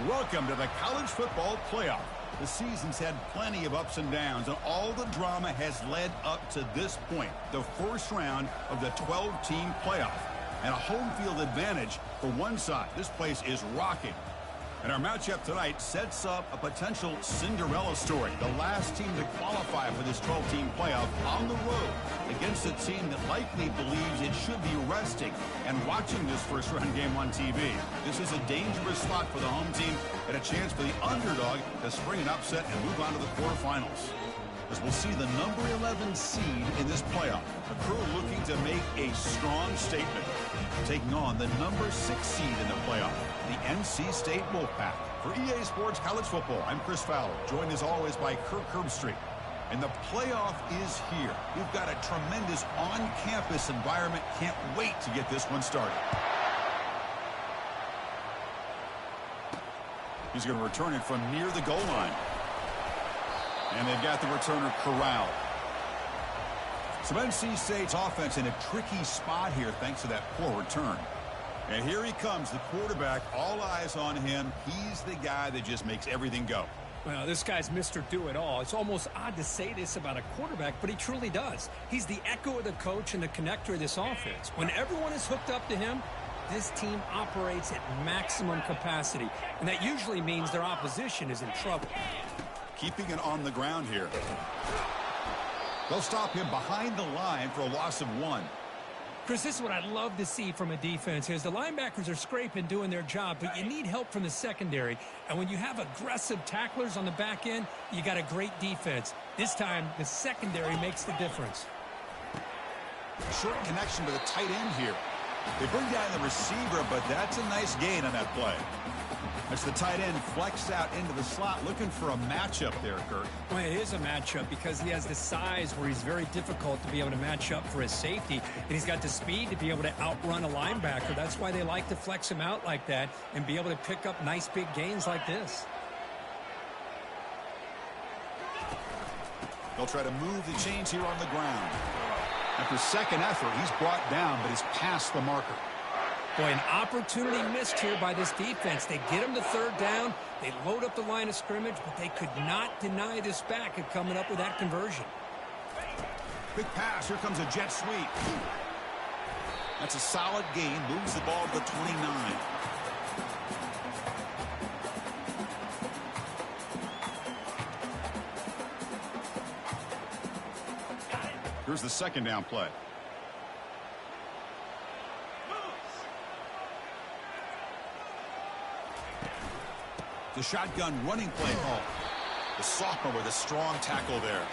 Welcome to the college football playoff. The season's had plenty of ups and downs, and all the drama has led up to this point, the first round of the 12-team playoff. And a home field advantage for one side. This place is rocking. And our matchup tonight sets up a potential Cinderella story. The last team to qualify for this 12-team playoff on the road against a team that likely believes it should be resting and watching this first-round game on TV. This is a dangerous slot for the home team and a chance for the underdog to spring an upset and move on to the quarterfinals. As we'll see the number 11 seed in this playoff, a crew looking to make a strong statement, taking on the number 6 seed in the playoff, the NC State Wolfpack. For EA Sports College Football, I'm Chris Fowler, joined as always by Kirk Herbstreit. And the playoff is here. We've got a tremendous on-campus environment. Can't wait to get this one started. He's going to return it from near the goal line. And they've got the returner corralled. So NC State's offense in a tricky spot here thanks to that poor return. And here he comes, the quarterback, all eyes on him. He's the guy that just makes everything go. Well, this guy's Mr. Do-It-All. It's almost odd to say this about a quarterback, but he truly does. He's the echo of the coach and the connector of this offense. When everyone is hooked up to him, this team operates at maximum capacity. And that usually means their opposition is in trouble. Keeping it on the ground here. They'll stop him behind the line for a loss of 1. Chris, this is what I'd love to see from a defense is the linebackers are scraping, doing their job, but you need help from the secondary. And when you have aggressive tacklers on the back end, you got a great defense. This time, the secondary makes the difference. Short connection to the tight end here. They bring down the receiver, but that's a nice gain on that play. As the tight end flexed out into the slot, looking for a matchup there, Kirk. Well, it is a matchup because he has the size where he's very difficult to be able to match up for his safety, and he's got the speed to be able to outrun a linebacker. That's why they like to flex him out like that and be able to pick up nice big gains like this. They'll try to move the chains here on the ground. After second effort, he's brought down, but he's past the marker. Boy, an opportunity missed here by this defense. They get him to third down. They load up the line of scrimmage, but they could not deny this back at coming up with that conversion. Big pass. Here comes a jet sweep. That's a solid gain. Moves the ball to the 29. Here's the second down play. The shotgun running play call. The sophomore with a strong tackle there.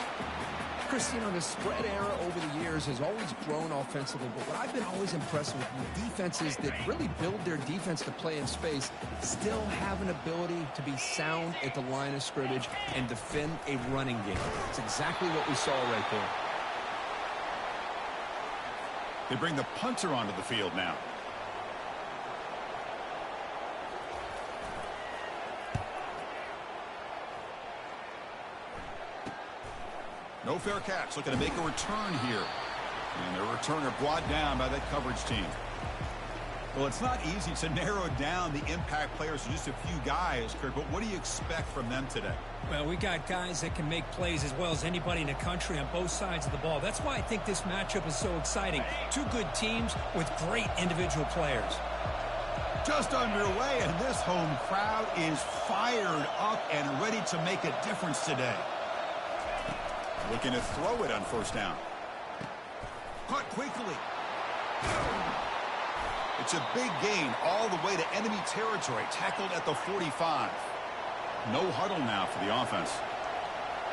Chris, you know, the spread era over the years has always grown offensively, but what I've been always impressed with defenses that really build their defense to play in space still have an ability to be sound at the line of scrimmage and defend a running game. It's exactly what we saw right there. They bring the punter onto the field now. No fair catch. Looking to make a return here. And their returner brought down by that coverage team. Well, it's not easy to narrow down the impact players to just a few guys, Kirk, but what do you expect from them today? Well, we got guys that can make plays as well as anybody in the country on both sides of the ball. That's why I think this matchup is so exciting. Two good teams with great individual players. Just underway, and this home crowd is fired up and ready to make a difference today. Looking to throw it on first down. Caught quickly. It's a big gain all the way to enemy territory. Tackled at the 45. No huddle now for the offense.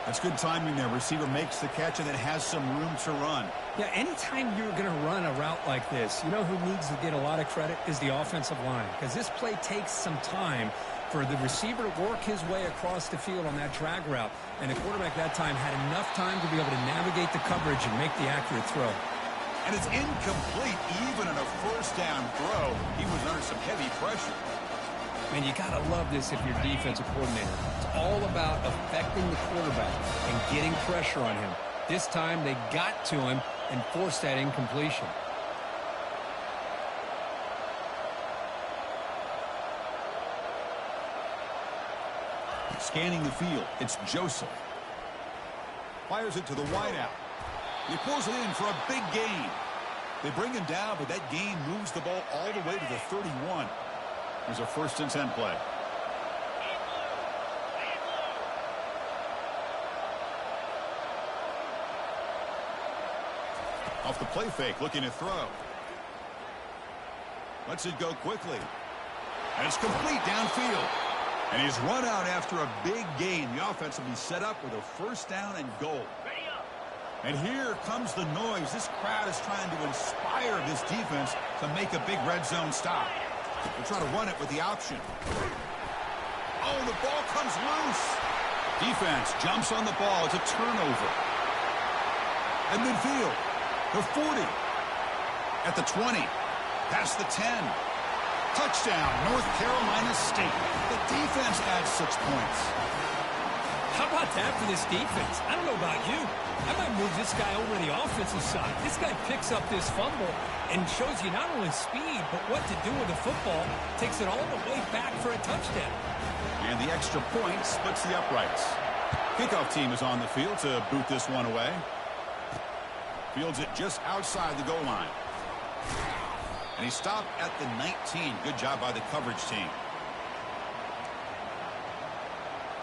That's good timing there. Receiver makes the catch and then has some room to run. Yeah, anytime you're going to run a route like this, you know who needs to get a lot of credit is the offensive line. Because this play takes some time for the receiver to work his way across the field on that drag route. And the quarterback that time had enough time to be able to navigate the coverage and make the accurate throw. And it's incomplete even on a first down throw. He was under some heavy pressure. And you got to love this if you're defensive coordinator. It's all about affecting the quarterback and getting pressure on him. This time they got to him and forced that incompletion. Scanning the field, it's Joseph. Fires it to the wideout. He pulls it in for a big gain. They bring him down, but that gain moves the ball all the way to the 31. There's a 1st and 10 play. Off the play fake, looking to throw. Lets it go quickly. And it's complete downfield. And he's run out after a big gain. The offense will be set up with a 1st down and goal. And here comes the noise. This crowd is trying to inspire this defense to make a big red zone stop. They'll try to run it with the option. Oh, the ball comes loose. Defense jumps on the ball. It's a turnover. At midfield, the 40. At the 20. Past the 10. Touchdown, North Carolina State. The defense adds 6 points. How about that for this defense? I don't know about you. I might move this guy over to the offensive side. This guy picks up this fumble and shows you not only speed, but what to do with the football. Takes it all the way back for a touchdown. And the extra point splits the uprights. Kickoff team is on the field to boot this one away. Fields it just outside the goal line. And he stopped at the 19. Good job by the coverage team.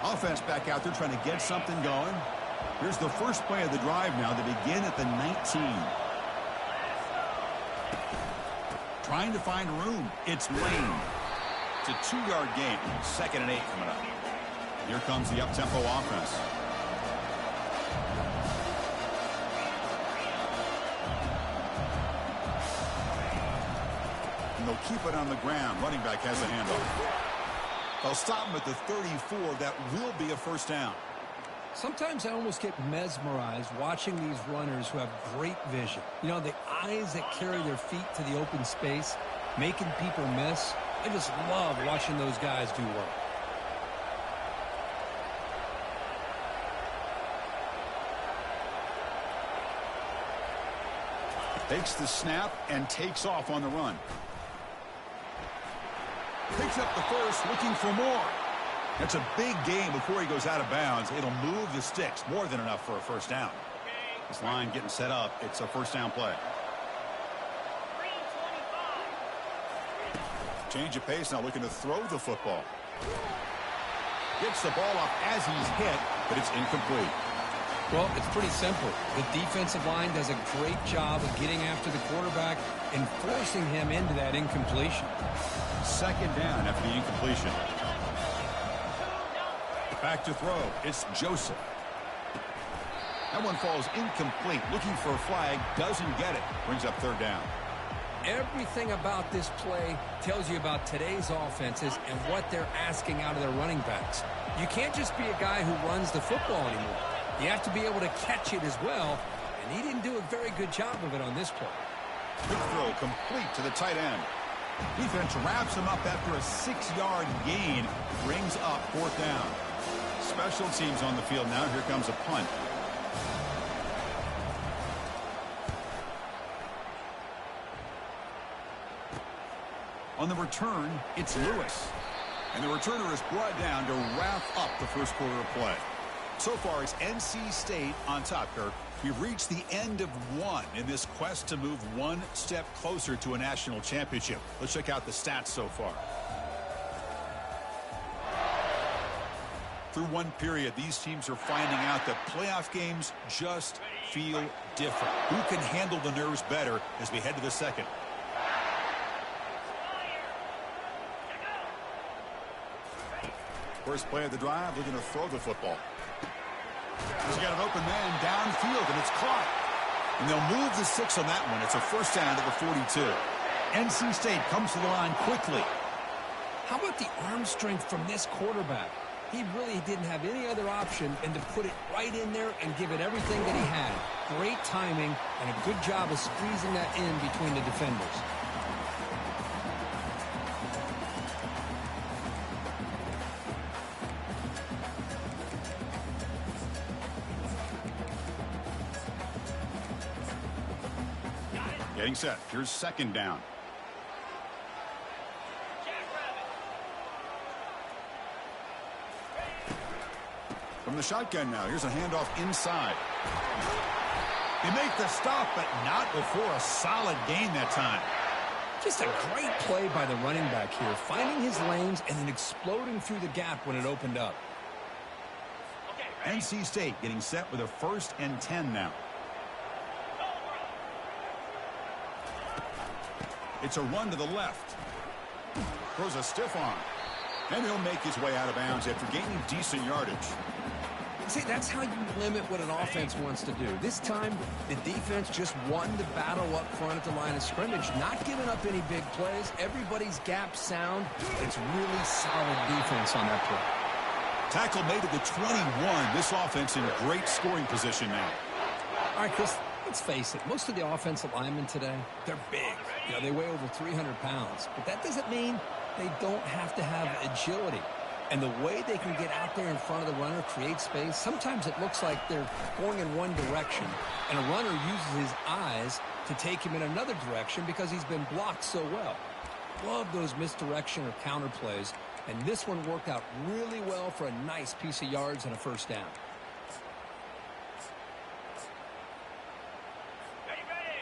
Offense back out there trying to get something going. Here's the first play of the drive now. They begin at the 19. Trying to find room. It's Lane. It's a 2-yard gain. 2nd and 8 coming up. Here comes the up-tempo offense. And they'll keep it on the ground. Running back has a handoff. They'll stop him at the 34. That will be a 1st down. Sometimes I almost get mesmerized watching these runners who have great vision. You know, the eyes that carry their feet to the open space, making people miss. I just love watching those guys do work. Takes the snap and takes off on the run. Picks up the 1st, looking for more. That's a big gain before he goes out of bounds. It'll move the sticks. More than enough for a 1st down. This line getting set up. It's a 1st down play. Change of pace now, looking to throw the football. Gets the ball off as he's hit, but it's incomplete. Well, it's pretty simple. The defensive line does a great job of getting after the quarterback and forcing him into that incompletion. 2nd down after the incompletion. Back to throw. It's Joseph. That one falls incomplete. Looking for a flag. Doesn't get it. Brings up 3rd down. Everything about this play tells you about today's offenses and what they're asking out of their running backs. You can't just be a guy who runs the football anymore. You have to be able to catch it as well, and he didn't do a very good job of it on this play. Quick throw complete to the tight end. Defense wraps him up after a 6-yard gain. Brings up 4th down. Special teams on the field now. Here comes a punt. On the return, it's Lewis. And the returner is brought down to wrap up the 1st quarter of play. So far, it's NC State on top, Kirk. We've reached the end of one in this quest to move one step closer to a national championship. Let's check out the stats so far. Through one period, these teams are finding out that playoff games just feel different. Who can handle the nerves better as we head to the 2nd? First play of the drive, looking to throw the football. He's got an open man downfield, and it's caught. And they'll move the 6 on that one. It's a 1st down to the 42. NC State comes to the line quickly. How about the arm strength from this quarterback? He really didn't have any other option than to put it right in there and give it everything that he had. Great timing and a good job of squeezing that in between the defenders. Getting set. Here's 2nd down. From the shotgun now, here's a handoff inside. They make the stop, but not before a solid gain that time. Just a great play by the running back here, finding his lanes and then exploding through the gap when it opened up. NC State getting set with a 1st and 10 now. It's a run to the left. Throws a stiff arm. And he'll make his way out of bounds after gaining decent yardage. See, that's how you limit what an offense wants to do. This time, the defense just won the battle up front at the line of scrimmage, not giving up any big plays. Everybody's gap sound. It's really solid defense on that play. Tackle made at the 21. This offense in great scoring position now. All right, Chris, let's face it. Most of the offensive linemen today, they're big. You know, they weigh over 300 pounds. But that doesn't mean they don't have to have agility. And the way they can get out there in front of the runner, create space, sometimes it looks like they're going in one direction, and a runner uses his eyes to take him in another direction because he's been blocked so well. Love those misdirection or counter plays, and this one worked out really well for a nice piece of yards and a 1st down.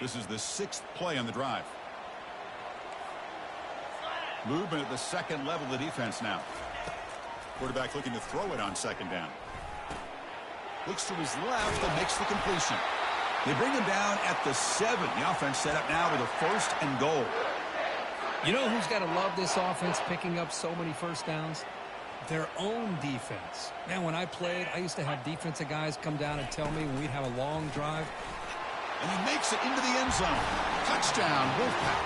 This is the 6th play on the drive. Movement at the 2nd level of the defense now. Quarterback looking to throw it on 2nd down. Looks to his left and makes the completion. They bring him down at the 7. The offense set up now with a 1st and goal. You know who's got to love this offense picking up so many 1st downs? Their own defense. Man, when I played, I used to have defensive guys come down and tell me when we'd have a long drive. And he makes it into the end zone. Touchdown, Wolfpack.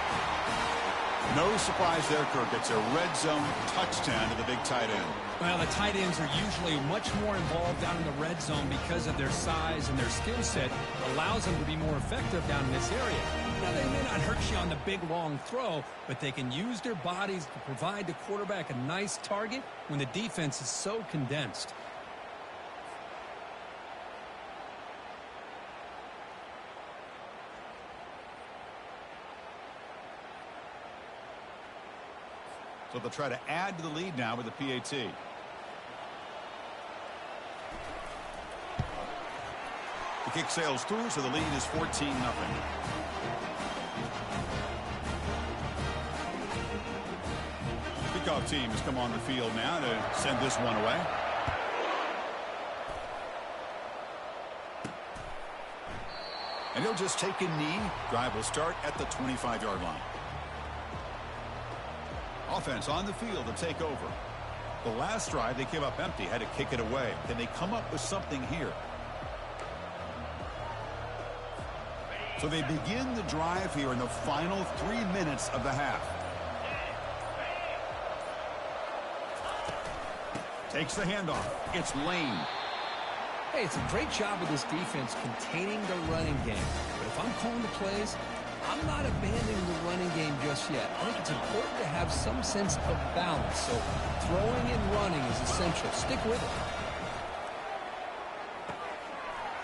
No surprise there, Kirk. It's a red zone touchdown to the big tight end. Well, the tight ends are usually much more involved down in the red zone because of their size and their skill set. Allows them to be more effective down in this area. Now, they may not hurt you on the big, long throw, but they can use their bodies to provide the quarterback a nice target when the defense is so condensed. So they'll try to add to the lead now with the PAT. The kick sails through, so the lead is 14-0. Kickoff team has come on the field now to send this one away. And he'll just take a knee. Drive will start at the 25-yard line. Offense on the field to take over. The last drive they came up empty, had to kick it away. Can they come up with something here? So they begin the drive here in the final 3 minutes of the half. Takes the handoff. It's Lane. Hey, it's a great job of this defense containing the running game. But if I'm calling the plays, I'm not abandoning the running game just yet. I think it's important to have some sense of balance. So throwing and running is essential. Stick with it.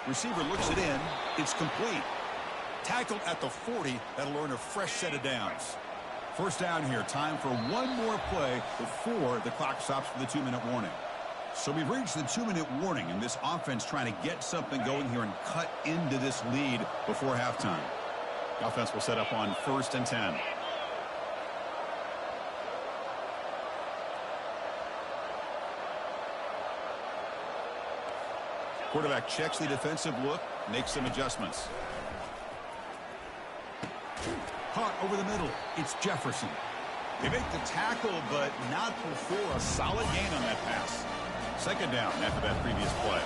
Receiver looks it in. It's complete. Tackled at the 40. That'll earn a fresh set of downs. 1st down here. Time for one more play before the clock stops for the 2-minute warning. So we've reached the 2-minute warning, and this offense trying to get something going here and cut into this lead before halftime. The offense will set up on 1st and 10. Quarterback checks the defensive look, makes some adjustments. Caught over the middle. It's Jefferson. They make the tackle, but not before a solid gain on that pass. 2nd down after that previous play.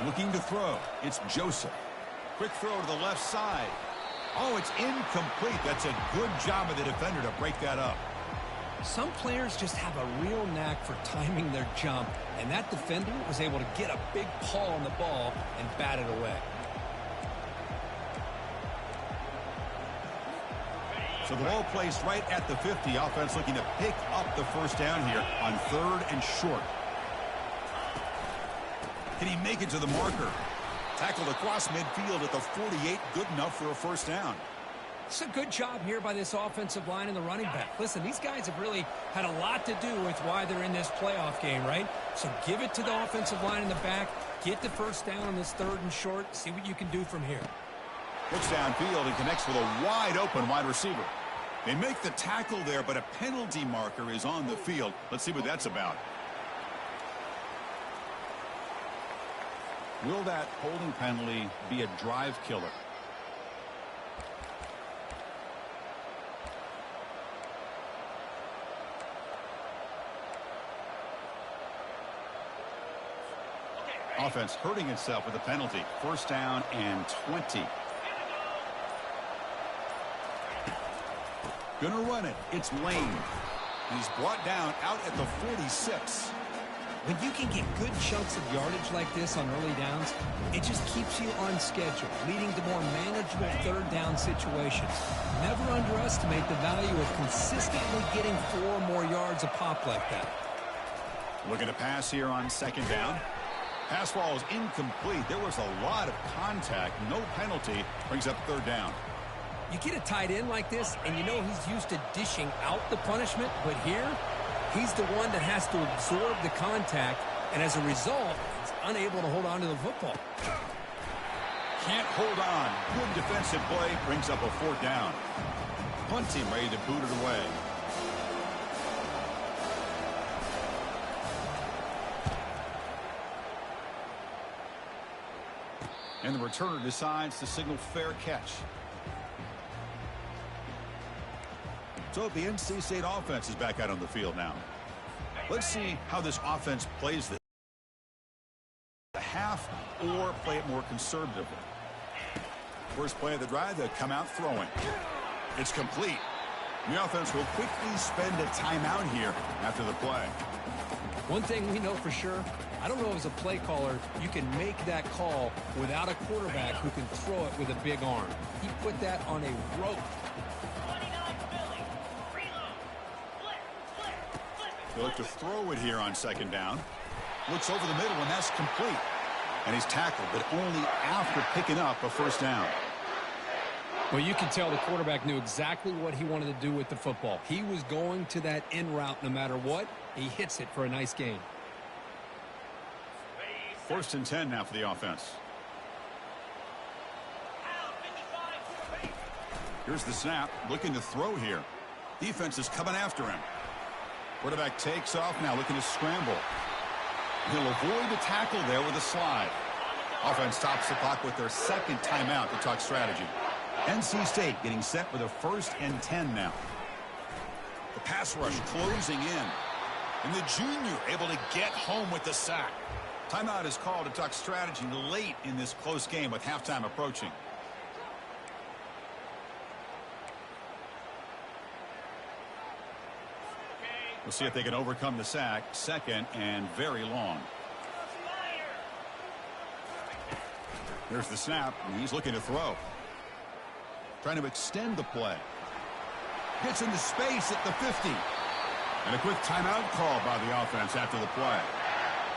Looking to throw. It's Joseph. Quick throw to the left side. Oh, it's incomplete. That's a good job of the defender to break that up. Some players just have a real knack for timing their jump, and that defender was able to get a big paw on the ball and bat it away. So the ball placed right at the 50. Offense looking to pick up the 1st down here on 3rd and short. Can he make it to the marker? Tackled across midfield at the 48. Good enough for a 1st down. It's a good job here by this offensive line and the running back. Listen, these guys have really had a lot to do with why they're in this playoff game, right? So give it to the offensive line in the back. Get the first down on this 3rd and short. See what you can do from here. Looks downfield and connects with a wide-open wide receiver. They make the tackle there, but a penalty marker is on the field. Let's see what that's about. Will that holding penalty be a drive killer? Offense hurting itself with a penalty. 1st down and 20. Gonna run it. It's Lane. He's brought down out at the 46. When you can get good chunks of yardage like this on early downs, it just keeps you on schedule, leading to more manageable 3rd down situations. Never underestimate the value of consistently getting 4 more yards a pop like that. Looking to pass here on 2nd down. Pass ball is incomplete. There was a lot of contact. No penalty. Brings up 3rd down. You get a tight end like this, and you know he's used to dishing out the punishment, but here, he's the one that has to absorb the contact, and as a result, he's unable to hold on to the football. Can't hold on. Good defensive play. Brings up a 4th down. Punt team ready to boot it away. And the returner decides to signal fair catch. So the NC State offense is back out on the field now. Let's see how this offense plays this. The half or play it more conservatively. First play of the drive, they come out throwing. It's complete. The offense will quickly spend a timeout here after the play. One thing we know for sure, I don't know as a play caller, you can make that call without a quarterback who can throw it with a big arm. He put that on a rope. They look to throw it here on 2nd down. Looks over the middle, and that's complete. And he's tackled, but only after picking up a 1st down. Well, you can tell the quarterback knew exactly what he wanted to do with the football. He was going to that in route no matter what. He hits it for a nice gain. 1st and 10 now for the offense. Here's the snap. Looking to throw here. Defense is coming after him. Quarterback takes off now, looking to scramble. He'll avoid the tackle there with a slide. Offense stops the clock with their 2nd timeout to talk strategy. NC State getting set with a 1st and 10 now. The pass rush closing in. And the junior able to get home with the sack. Timeout is called to talk strategy late in this close game with halftime approaching. We'll see if they can overcome the sack. 2nd and very long. There's the snap, and he's looking to throw. Trying to extend the play. Gets into space at the 50. And a quick timeout call by the offense after the play.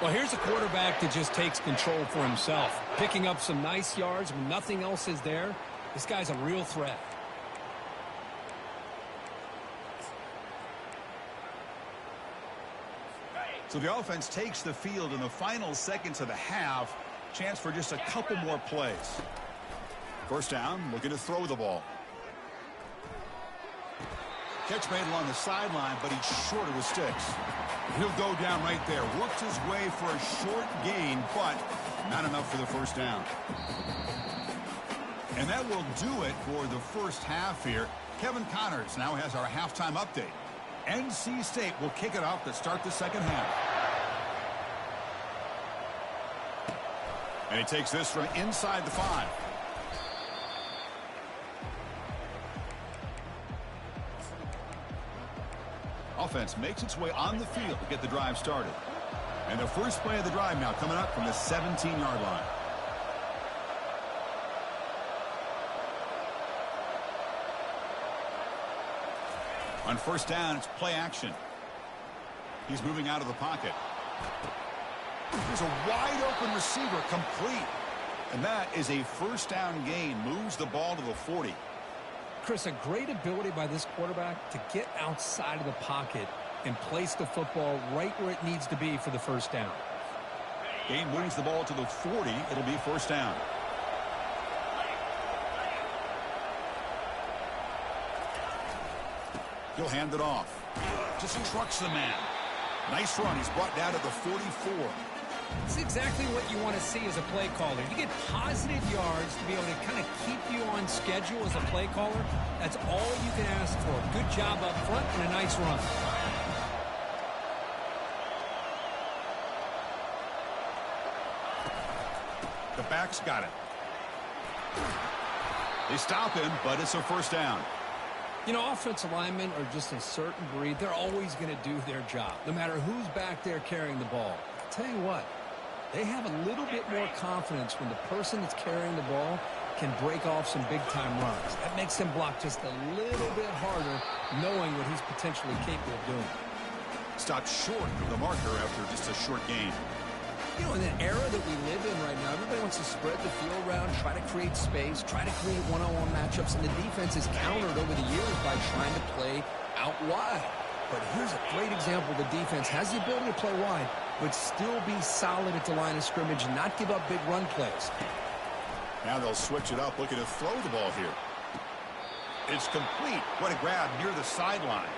Well, here's a quarterback that just takes control for himself. Picking up some nice yards when nothing else is there. This guy's a real threat. So the offense takes the field in the final seconds of the half. Chance for just a couple more plays. 1st down, looking to throw the ball. Catch made along the sideline, but he's short of the sticks. He'll go down right there. Works his way for a short gain, but not enough for the 1st down. And that will do it for the 1st half here. Kevin Connors now has our halftime update. NC State will kick it off to start the 2nd half. And he takes this from inside the 5. Offense makes its way on the field to get the drive started. And the first play of the drive now coming up from the 17-yard line. On 1st down, it's play action. He's moving out of the pocket. There's a wide open receiver, complete. And that is a 1st down gain. Moves the ball to the 40. Chris, a great ability by this quarterback to get outside of the pocket and place the football right where it needs to be for the first down. Gain moves the ball to the 40. It'll be first down. He'll hand it off. Just trucks the man. Nice run. He's brought down to the 44. It's exactly what you want to see as a play caller. You get positive yards to be able to kind of keep you on schedule as a play caller. That's all you can ask for. Good job up front and a nice run. The back's got it. They stop him, but it's a first down. You know, offensive linemen are just a certain breed. They're always going to do their job, no matter who's back there carrying the ball. I'll tell you what, they have a little bit more confidence when the person that's carrying the ball can break off some big-time runs. That makes them block just a little bit harder, knowing what he's potentially capable of doing. Stopped short of the marker after just a short gain. You know, in the era that we live in right now, everybody wants to spread the field around, try to create space, try to create one-on-one matchups, and the defense has countered over the years by trying to play out wide. But here's a great example. The defense has the ability to play wide, but still be solid at the line of scrimmage and not give up big run plays. Now they'll switch it up, looking to throw the ball here. It's complete. What a grab near the sideline.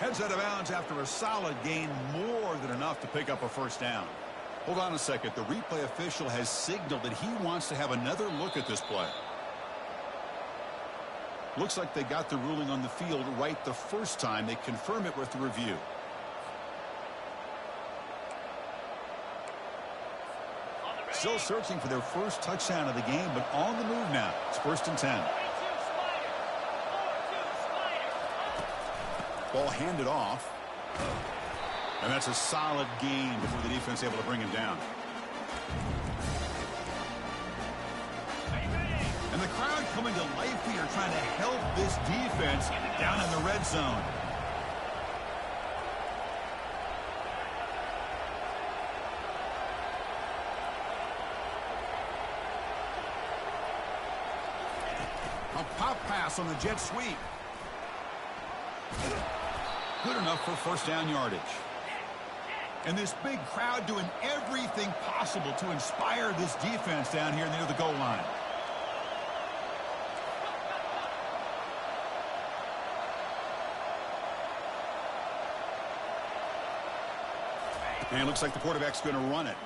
Heads out of bounds after a solid gain, more than enough to pick up a first down. Hold on a second. The replay official has signaled that he wants to have another look at this play. Looks like they got the ruling on the field right the first time. They confirm it with the review. Still searching for their first touchdown of the game, but on the move now. It's first and 10. Ball handed off. And that's a solid gain before the defense able to bring him down. And the crowd coming to life here, trying to help this defense down in the red zone. A pop pass on the jet sweep. Good enough for first down yardage. And this big crowd doing everything possible to inspire this defense down here near the goal line. And it looks like the quarterback's going to run it.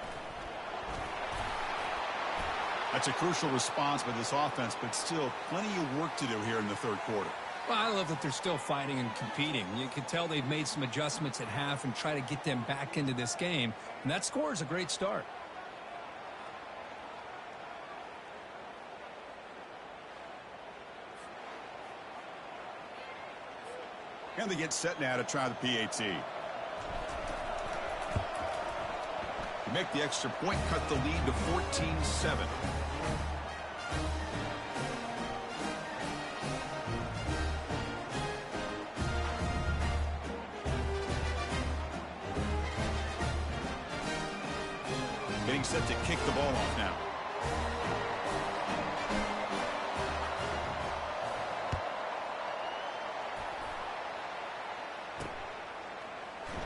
That's a crucial response by this offense, but still plenty of work to do here in the third quarter. Well, I love that they're still fighting and competing. You can tell they've made some adjustments at half and try to get them back into this game. And that score is a great start. And they get set now to try the PAT. To make the extra point, cut the lead to 14-7. Getting set to kick the ball off now.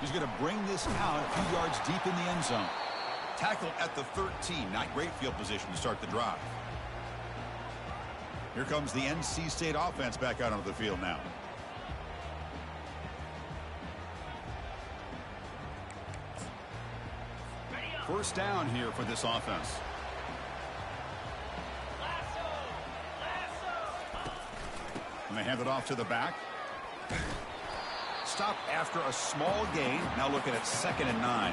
He's going to bring this out a few yards deep in the end zone. Tackle at the 13. Not great field position to start the drive. Here comes the NC State offense back out onto the field now. First down here for this offense. And they hand it off to the back. Stop after a small gain. Now looking at 2nd and 9.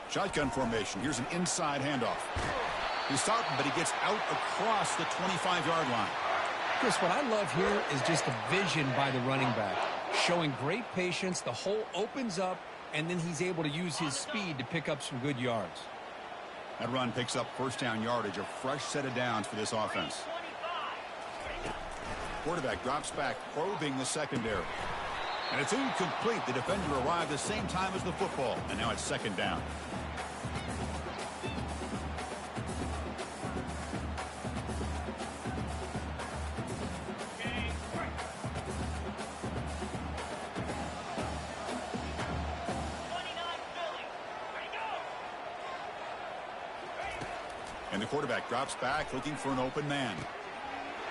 Shotgun formation. Here's an inside handoff. He's stopping, but he gets out across the 25-yard line. Chris, what I love here is just a vision by the running back. Showing great patience. The hole opens up, and then he's able to use his speed to pick up some good yards. That run picks up first down yardage, a fresh set of downs for this offense. Quarterback drops back, probing the secondary. And it's incomplete. The defender arrived the same time as the football, and now it's second down. And the quarterback drops back, looking for an open man.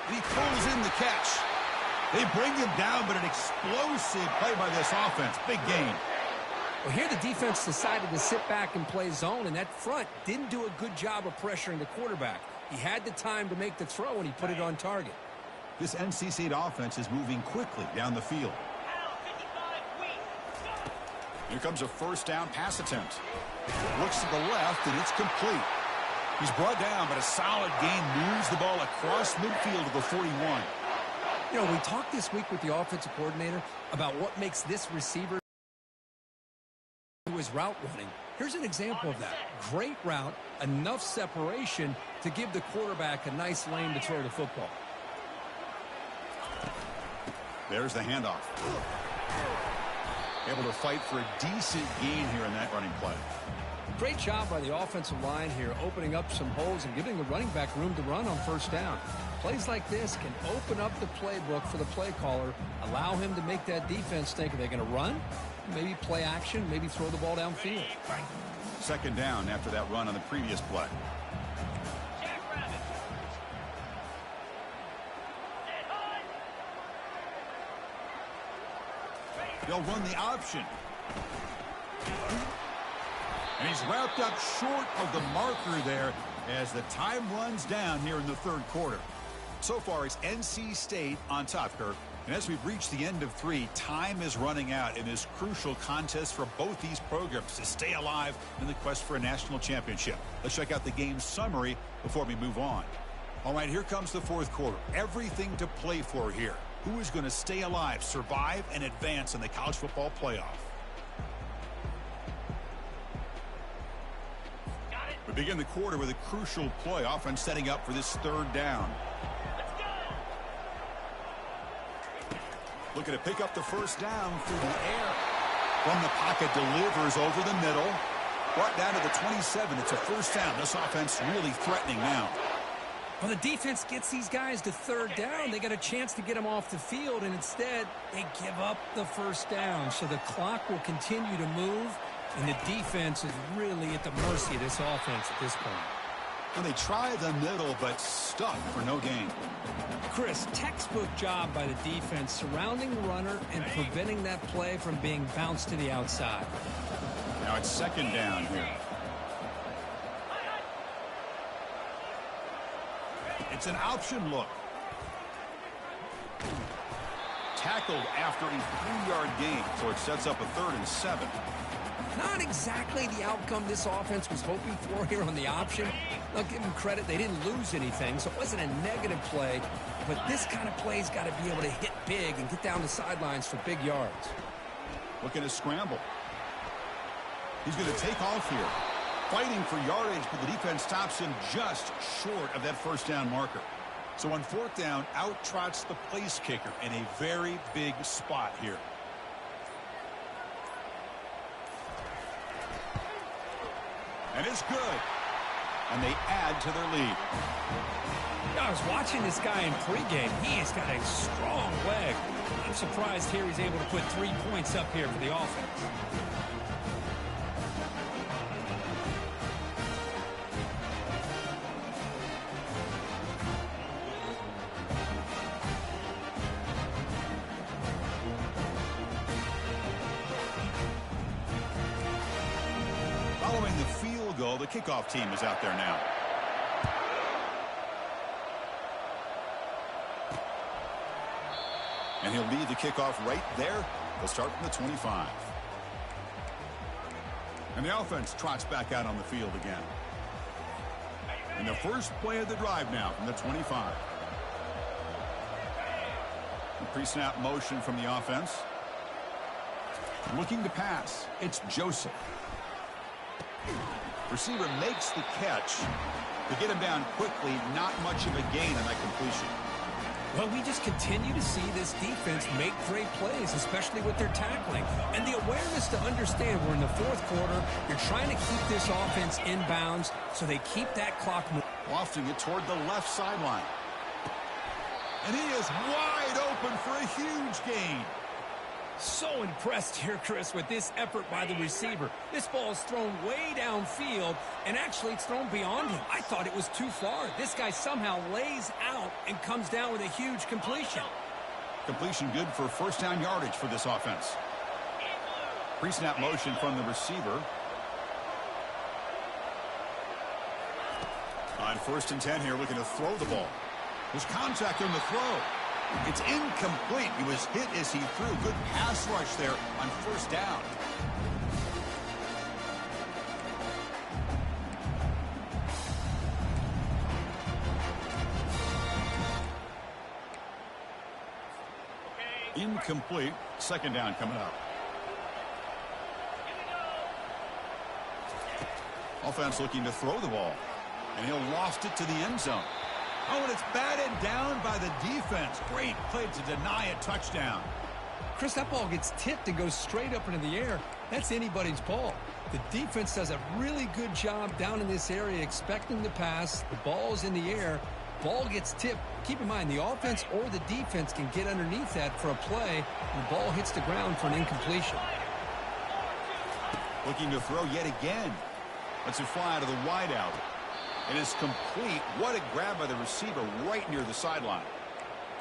And he pulls in the catch. They bring him down, but an explosive play by this offense. Big gain. Well, here the defense decided to sit back and play zone, and that front didn't do a good job of pressuring the quarterback. He had the time to make the throw, and he put it on target. This NC State offense is moving quickly down the field. Here comes a first down pass attempt. Looks to the left, and it's complete. He's brought down, but a solid gain moves the ball across midfield to the 41. You know, we talked this week with the offensive coordinator about what makes this receiver do his route running. Here's an example of that. Great route, enough separation to give the quarterback a nice lane to throw the football. There's the handoff. Able to fight for a decent gain here in that running play. Great job by the offensive line here, opening up some holes and giving the running back room to run on first down. Plays like this can open up the playbook for the play caller, allow him to make that defense think, are they going to run? Maybe play action, maybe throw the ball downfield. Second down after that run on the previous play. They'll run the option. And he's wrapped up short of the marker there as the time runs down here in the third quarter. So far, it's NC State on top, Kirk. And as we've reached the end of 3, time is running out in this crucial contest for both these programs to stay alive in the quest for a national championship. Let's check out the game summary before we move on. All right, here comes the fourth quarter. Everything to play for here. Who is going to stay alive, survive, and advance in the college football playoff? We begin the quarter with a crucial play, offense setting up for this third down. Looking to pick up the first down through the air. From the pocket, delivers over the middle. Brought down to the 27. It's a first down. This offense really threatening now. Well, the defense gets these guys to third down. They got a chance to get them off the field, and instead they give up the first down. So the clock will continue to move, and the defense is really at the mercy of this offense at this point. And they try the middle, but stuck for no gain. Chris, textbook job by the defense surrounding the runner and preventing that play from being bounced to the outside. Now it's second down here. It's an option look. Tackled after a 3-yard gain, so it sets up a 3rd and 7. Not exactly the outcome this offense was hoping for here on the option. I'll give them credit. They didn't lose anything, so it wasn't a negative play. But this kind of play's got to be able to hit big and get down the sidelines for big yards. Looking to scramble. He's going to take off here. Fighting for yardage, but the defense stops him just short of that first down marker. So on fourth down, out trots the place kicker in a very big spot here. And it's good. And they add to their lead. I was watching this guy in pregame. He has got a strong leg. I'm surprised here he's able to put 3 points up here for the offense. Following the field goal, the kickoff team is out there now. And he'll lead the kickoff right there. They'll start from the 25. And the offense trots back out on the field again. And the first play of the drive now from the 25. The pre-snap motion from the offense. Looking to pass. It's Joseph. Receiver makes the catch to get him down quickly. Not much of a gain on that completion. Well, we just continue to see this defense make great plays, especially with their tackling. And the awareness to understand we're in the fourth quarter, you're trying to keep this offense in bounds so they keep that clock moving. Lofting it toward the left sideline. And he is wide open for a huge gain. So impressed here, Chris, with this effort by the receiver. This ball is thrown way downfield, and actually it's thrown beyond him. I thought it was too far. This guy somehow lays out and comes down with a huge completion. Completion good for first down yardage for this offense. Pre-snap motion from the receiver. On 1st and 10 here, looking to throw the ball. There's contact on the throw. It's incomplete. He was hit as he threw. Good pass rush there on 1st down. Incomplete. 2nd down coming up. Offense looking to throw the ball. And he'll loft it to the end zone. Oh, and it's batted down by the defense. Great play to deny a touchdown. Chris, that ball gets tipped and goes straight up into the air. That's anybody's ball. The defense does a really good job down in this area expecting the pass. The ball's in the air. Ball gets tipped. Keep in mind, the offense or the defense can get underneath that for a play, and the ball hits the ground for an incompletion. Looking to throw yet again. Lets it fly to the wideout. It is complete. What a grab by the receiver right near the sideline.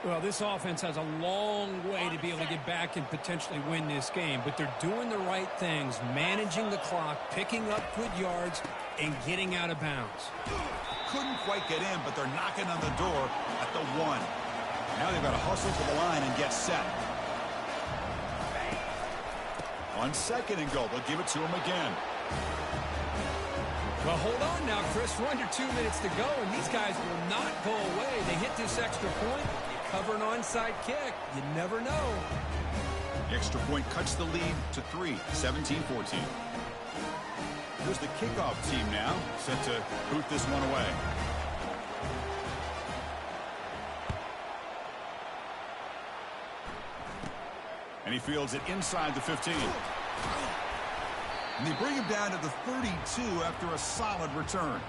Well, this offense has a long way to be able to get back and potentially win this game, but they're doing the right things, managing the clock, picking up good yards, and getting out of bounds. Couldn't quite get in, but they're knocking on the door at the 1. Now they've got to hustle to the line and get set. On 2nd and goal, they'll give it to him again. Well, hold on now, Chris. We're under 2 minutes to go, and these guys will not go away. They hit this extra point. You cover an onside kick. You never know. The extra point cuts the lead to 3, 17-14. Here's the kickoff team now, set to boot this one away. And he fields it inside the 15. And they bring him down to the 32 after a solid return.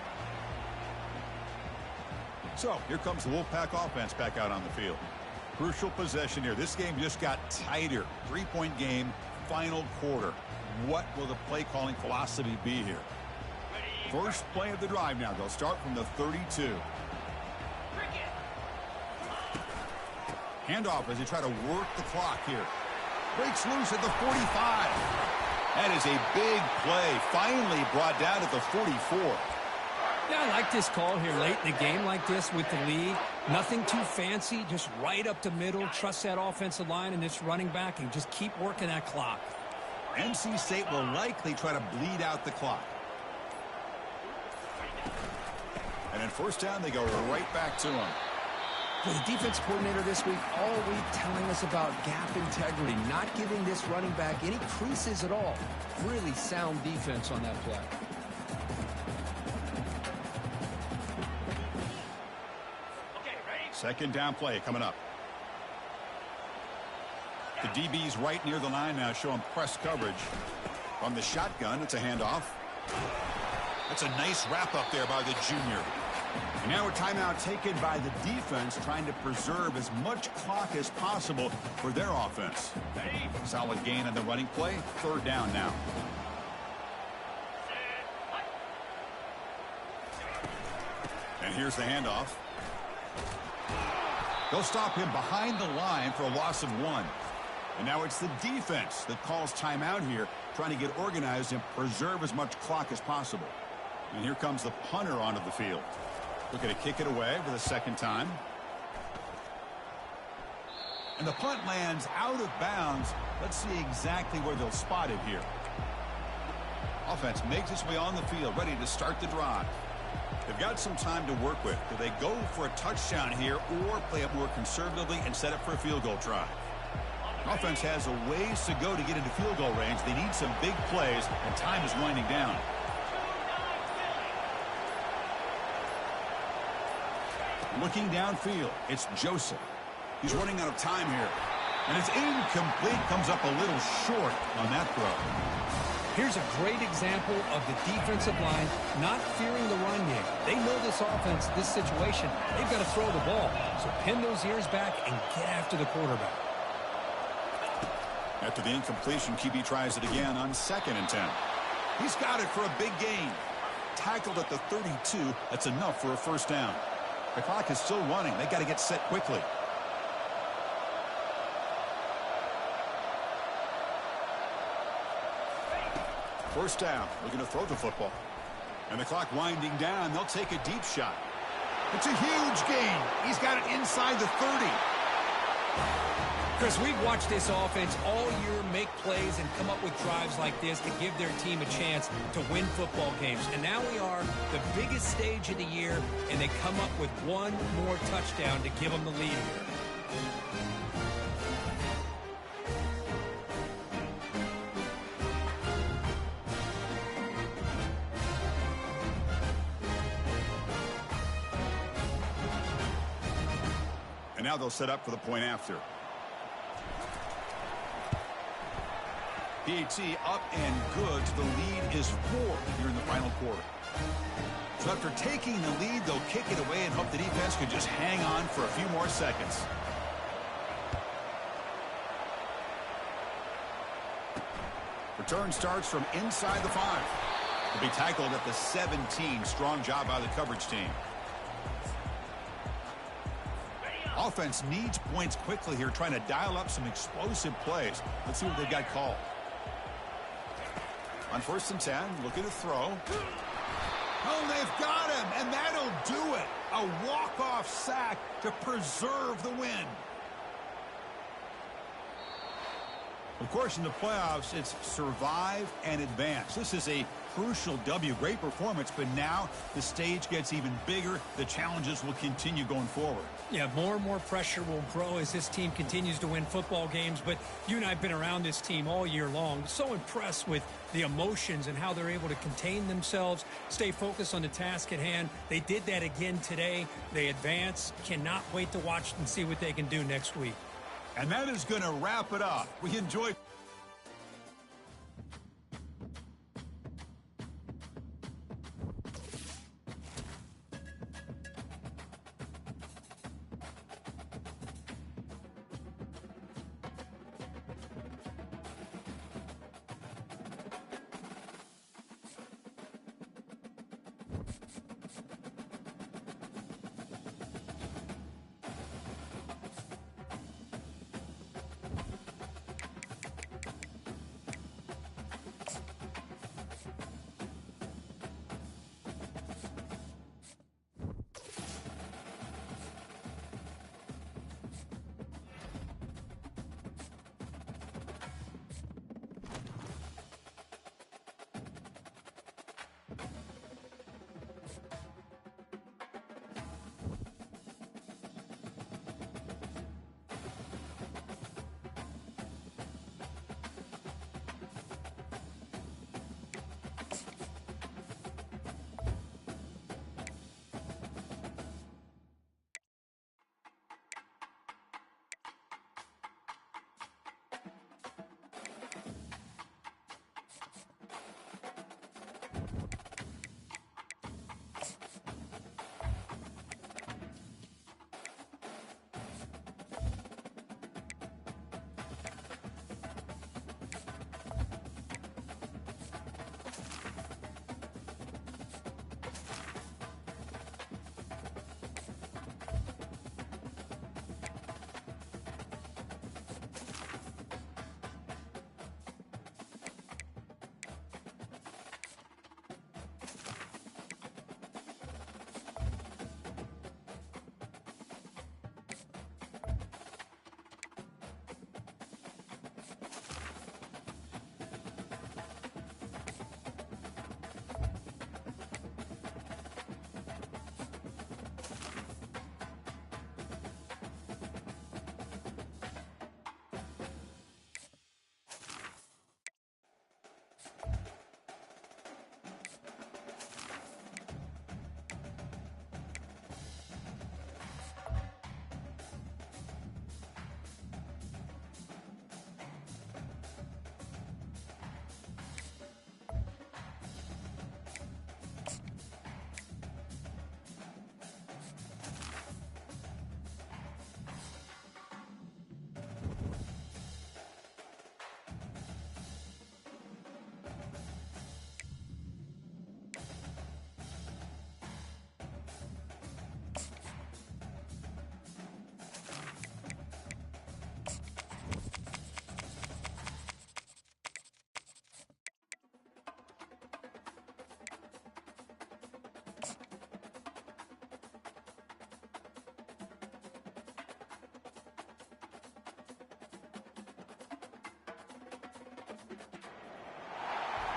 So here comes the Wolfpack offense back out on the field. Crucial possession here. This game just got tighter. 3-point game, final quarter. What will the play calling philosophy be here? First play of the drive now. They'll start from the 32. Handoff as they try to work the clock here. Breaks loose at the 45. That is a big play. Finally brought down at the 44. Yeah, I like this call here late in the game like this with the lead. Nothing too fancy, just right up the middle. Trust that offensive line and this running back and just keep working that clock. NC State will likely try to bleed out the clock. And in 1st down, they go right back to him. Well, the defense coordinator this week all week telling us about gap integrity, not giving this running back any creases at all. Really sound defense on that play. Okay, ready? 2nd down play coming up. The DB's right near the line now, showing press coverage. From the shotgun, it's a handoff. That's a nice wrap up there by the junior. And now a timeout taken by the defense, trying to preserve as much clock as possible for their offense. Solid gain on the running play. 3rd down now. And here's the handoff. They'll stop him behind the line for a loss of 1. And now it's the defense that calls timeout here, trying to get organized and preserve as much clock as possible. And here comes the punter onto the field. Looking to kick it away for the 2nd time. And the punt lands out of bounds. Let's see exactly where they'll spot it here. Offense makes its way on the field, ready to start the drive. They've got some time to work with. Do they go for a touchdown here or play it more conservatively and set up for a field goal try? Offense has a ways to go to get into field goal range. They need some big plays, and time is winding down. Looking downfield, it's Joseph. He's running out of time here. And it's incomplete. Comes up a little short on that throw. Here's a great example of the defensive line not fearing the run game. They know this offense, this situation, they've got to throw the ball. So pin those ears back and get after the quarterback. After the incompletion, QB tries it again on 2nd and 10. He's got it for a big gain. Tackled at the 32. That's enough for a first down. The clock is still running. They got to get set quickly. First down. Looking to throw the football. And the clock winding down. They'll take a deep shot. It's a huge gain. He's got it inside the 30. Chris, we've watched this offense all year make plays and come up with drives like this to give their team a chance to win football games. And now we are the biggest stage of the year, and they come up with one more touchdown to give them the lead here. And now they'll set up for the point after. PAT up and good. The lead is 4 here in the final quarter. So after taking the lead, they'll kick it away and hope the defense can just hang on for a few more seconds. Return starts from inside the 5. Will be tackled at the 17. Strong job by the coverage team. Offense needs points quickly here, trying to dial up some explosive plays. Let's see what they've got called. On 1st and 10, looking to throw. Oh, they've got him, and that'll do it. A walk-off sack to preserve the win. Of course, in the playoffs, it's survive and advance. This is a crucial W. Great performance, but now the stage gets even bigger. The challenges will continue going forward. Yeah, more and more pressure will grow as this team continues to win football games. But you and I have been around this team all year long. So impressed with the emotions and how they're able to contain themselves, stay focused on the task at hand. They did that again today. They advance. Cannot wait to watch and see what they can do next week. And that is going to wrap it up. We enjoyed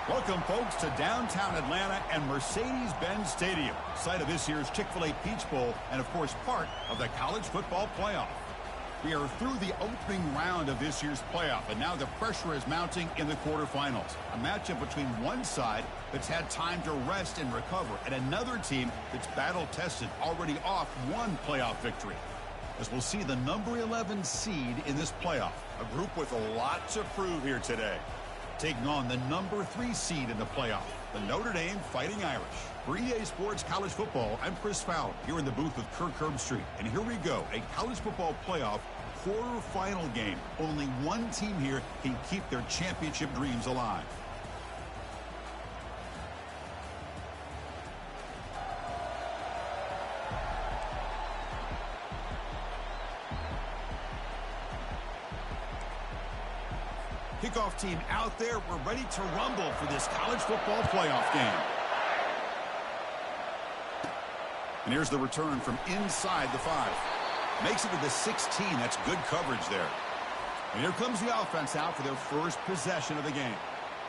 Welcome, folks, to downtown Atlanta and Mercedes-Benz Stadium, site of this year's Chick-fil-A Peach Bowl and, of course, part of the college football playoff. We are through the opening round of this year's playoff, and now the pressure is mounting in the quarterfinals. A matchup between one side that's had time to rest and recover, and another team that's battle-tested, already off one playoff victory. As we'll see the number 11 seed in this playoff, a group with a lot to prove here today. Taking on the number 3 seed in the playoff, the Notre Dame Fighting Irish. For EA Sports College Football, I'm Chris Fowler here in the booth with Kirk Herbstreit. And here we go, a college football playoff quarterfinal game. Only one team here can keep their championship dreams alive. Kickoff team out there. We're ready to rumble for this college football playoff game. And here's the return from inside the 5. Makes it to the 16. That's good coverage there. And here comes the offense out for their first possession of the game.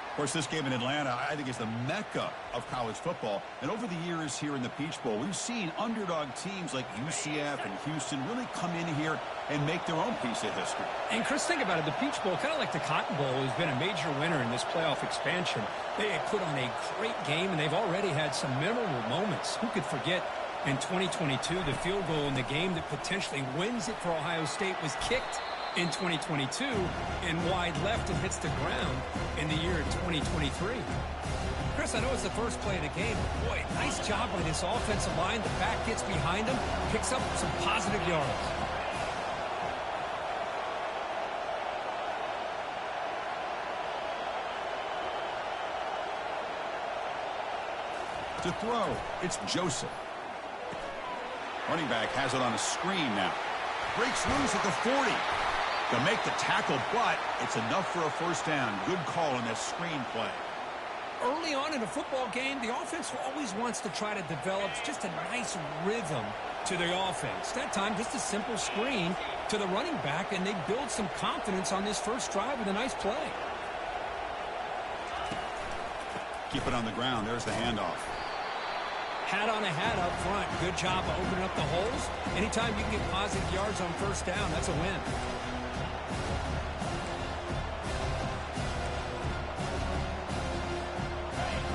Of course, this game in Atlanta, I think, is the mecca of college football. And over the years here in the Peach Bowl, we've seen underdog teams like UCF and Houston really come in here and make their own piece of history. And, Chris, think about it. The Peach Bowl, kind of like the Cotton Bowl, has been a major winner in this playoff expansion. They had put on a great game, and they've already had some memorable moments. Who could forget in 2022 the field goal in the game that potentially wins it for Ohio State was kicked in 2022 and wide left and hits the ground in the year 2023. Chris, I know it's the first play of the game, but boy, nice job by this offensive line. The back gets behind him, picks up some positive yards. To throw, it's Joseph. Running back has it on a screen now. Breaks loose at the 40. To make the tackle, but it's enough for a first down. Good call on that screen play. Early on in a football game, the offense always wants to try to develop just a nice rhythm to the offense. That time, just a simple screen to the running back, and they build some confidence on this first drive with a nice play. Keep it on the ground. There's the handoff. Hat on a hat up front. Good job of opening up the holes. Anytime you can get positive yards on first down, that's a win.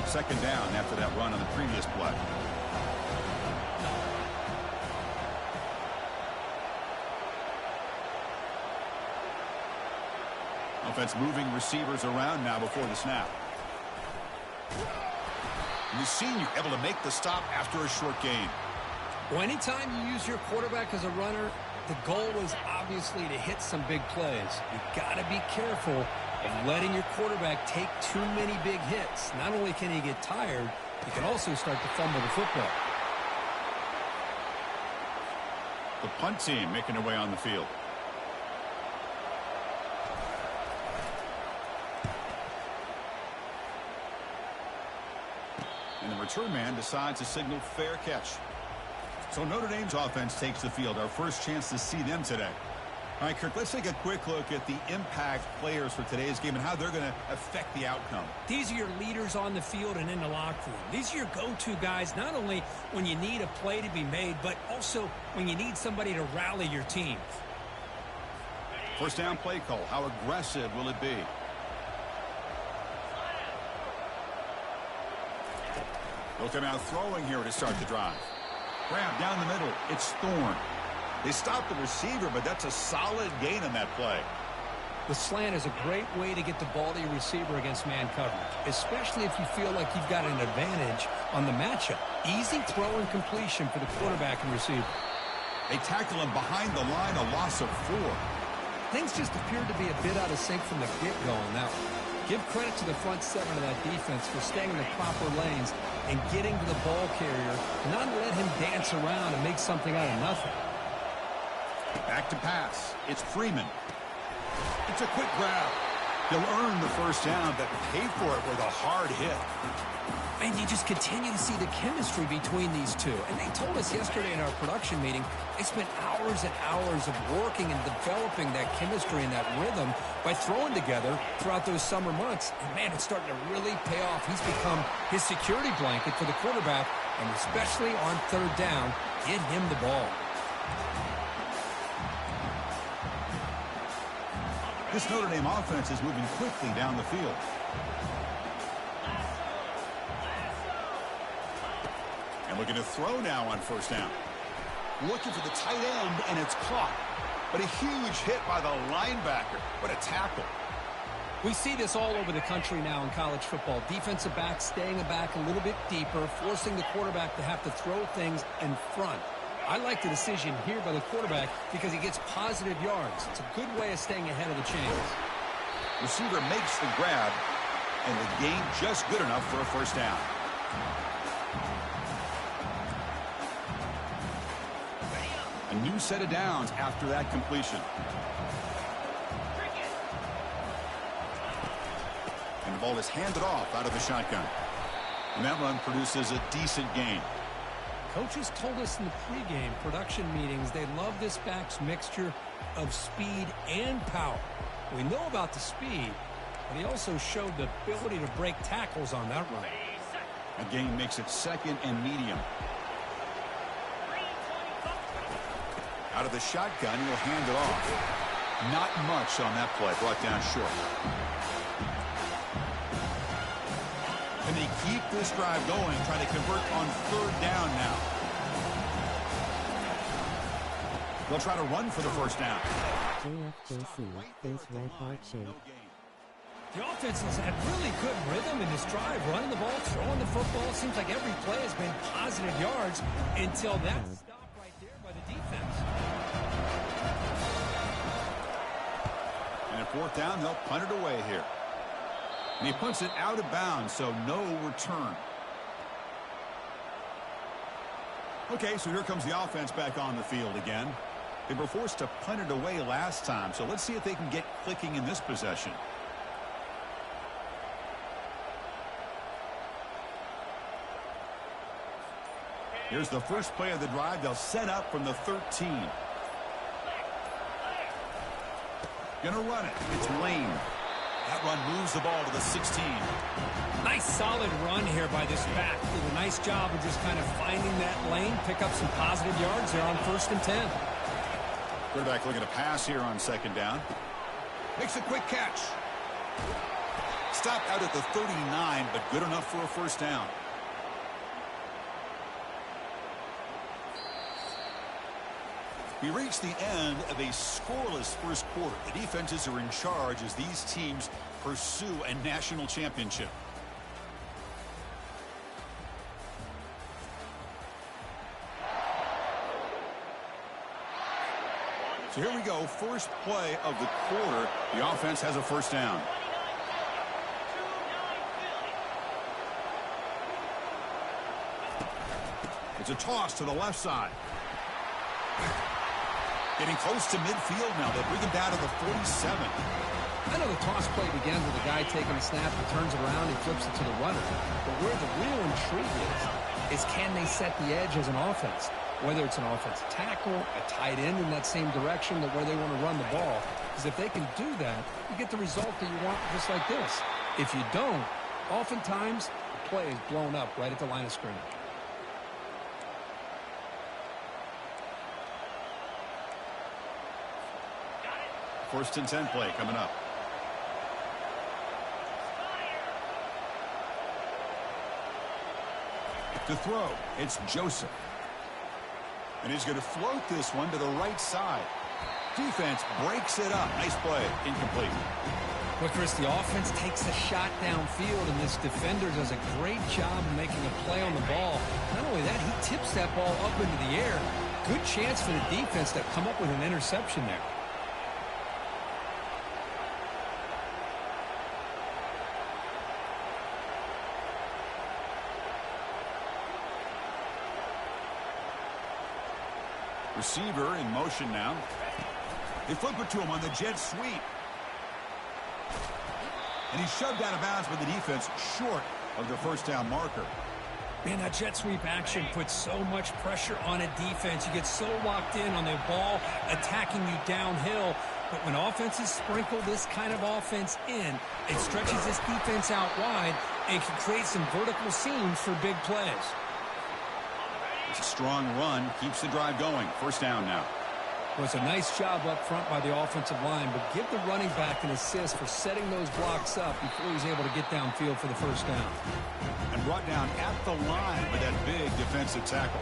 Second down after that run on the previous play. Offense moving receivers around now before the snap. And the senior able to make the stop after a short gain. Well, anytime you use your quarterback as a runner, the goal is obviously to hit some big plays. You've got to be careful of letting your quarterback take too many big hits. Not only can he get tired, he can also start to fumble the football. The punt team making their way on the field. And the return man decides to signal fair catch. So Notre Dame's offense takes the field. Our first chance to see them today. All right, Kirk, let's take a quick look at the impact players for today's game and how they're going to affect the outcome. These are your leaders on the field and in the locker room. These are your go-to guys, not only when you need a play to be made, but also when you need somebody to rally your team. First down play call. How aggressive will it be? They'll come out throwing here to start the drive. Grab down the middle. It's Thorne. They stopped the receiver, but that's a solid gain on that play. The slant is a great way to get the ball to your receiver against man coverage, especially if you feel like you've got an advantage on the matchup. Easy throw and completion for the quarterback and receiver. They tackle him behind the line, a loss of 4. Things just appeared to be a bit out of sync from the get-go on that one. Give credit to the front 7 of that defense for staying in the proper lanes and getting to the ball carrier, not let him dance around and make something out of nothing. Back to pass. It's Freeman. It's a quick grab. He'll earn the first down, but pay for it with a hard hit. And you just continue to see the chemistry between these two. And they told us yesterday in our production meeting, they spent hours and hours of working and developing that chemistry and that rhythm by throwing together throughout those summer months. And, man, it's starting to really pay off. He's become his security blanket for the quarterback, and especially on third down, get him the ball. This Notre Dame offense is moving quickly down the field. And looking to throw now on first down. Looking for the tight end, and it's caught. But a huge hit by the linebacker. What a tackle. We see this all over the country now in college football. Defensive backs staying back a little bit deeper, forcing the quarterback to have to throw things in front. I like the decision here by the quarterback because he gets positive yards. It's a good way of staying ahead of the chains. Receiver makes the grab, and the gain just good enough for a first down. A new set of downs after that completion. And the ball is handed off out of the shotgun. And that run produces a decent gain. Coaches told us in the pregame production meetings they love this back's mixture of speed and power. We know about the speed, but he also showed the ability to break tackles on that run. A gain makes it second and medium. Out of the shotgun, he'll hand it off. Not much on that play, brought down short. And they keep this drive going, trying to convert on third down now. They'll try to run for the first down. JFJC face red heart shape. The offense has had really good rhythm in this drive, running the ball, throwing the football. It seems like every play has been positive yards until that stop right there by the defense. And at fourth down, they'll punt it away here. And he punts it out of bounds, so no return. Okay, so here comes the offense back on the field again. They were forced to punt it away last time, so let's see if they can get clicking in this possession. Here's the first play of the drive. They'll set up from the 13. Gonna run it. It's Lane. That run moves the ball to the 16. Nice solid run here by this back. Did a nice job of just kind of finding that lane, pick up some positive yards there on 1st and 10. Quarterback looking to pass here on second down. Makes a quick catch. Stopped out at the 39, but good enough for a first down. We reach the end of a scoreless first quarter. The defenses are in charge as these teams pursue a national championship. So here we go, first play of the quarter. The offense has a first down. It's a toss to the left side. Getting close to midfield now. They bring him down to the 47. I know the toss play begins with a guy taking a snap, he turns around, he flips it to the runner. But where the real intrigue is can they set the edge as an offense? Whether it's an offensive tackle, a tight end in that same direction, that where they want to run the ball. Because if they can do that, you get the result that you want just like this. If you don't, oftentimes the play is blown up right at the line of scrimmage. First and 10 play coming up. To throw, it's Joseph. And he's going to float this one to the right side. Defense breaks it up. Nice play. Incomplete. Well, Chris, the offense takes a shot downfield, and this defender does a great job of making a play on the ball. Not only that, he tips that ball up into the air. Good chance for the defense to come up with an interception there. Receiver in motion now. They flip it to him on the jet sweep. And he's shoved out of bounds by the defense short of the first down marker. Man, that jet sweep action puts so much pressure on a defense. You get so locked in on the ball attacking you downhill. But when offenses sprinkle this kind of offense in, it stretches this defense out wide and can create some vertical seams for big plays. It's a strong run, keeps the drive going. First down now. Well, it's a nice job up front by the offensive line, but give the running back an assist for setting those blocks up before he's able to get downfield for the first down. And brought down at the line with that big defensive tackle.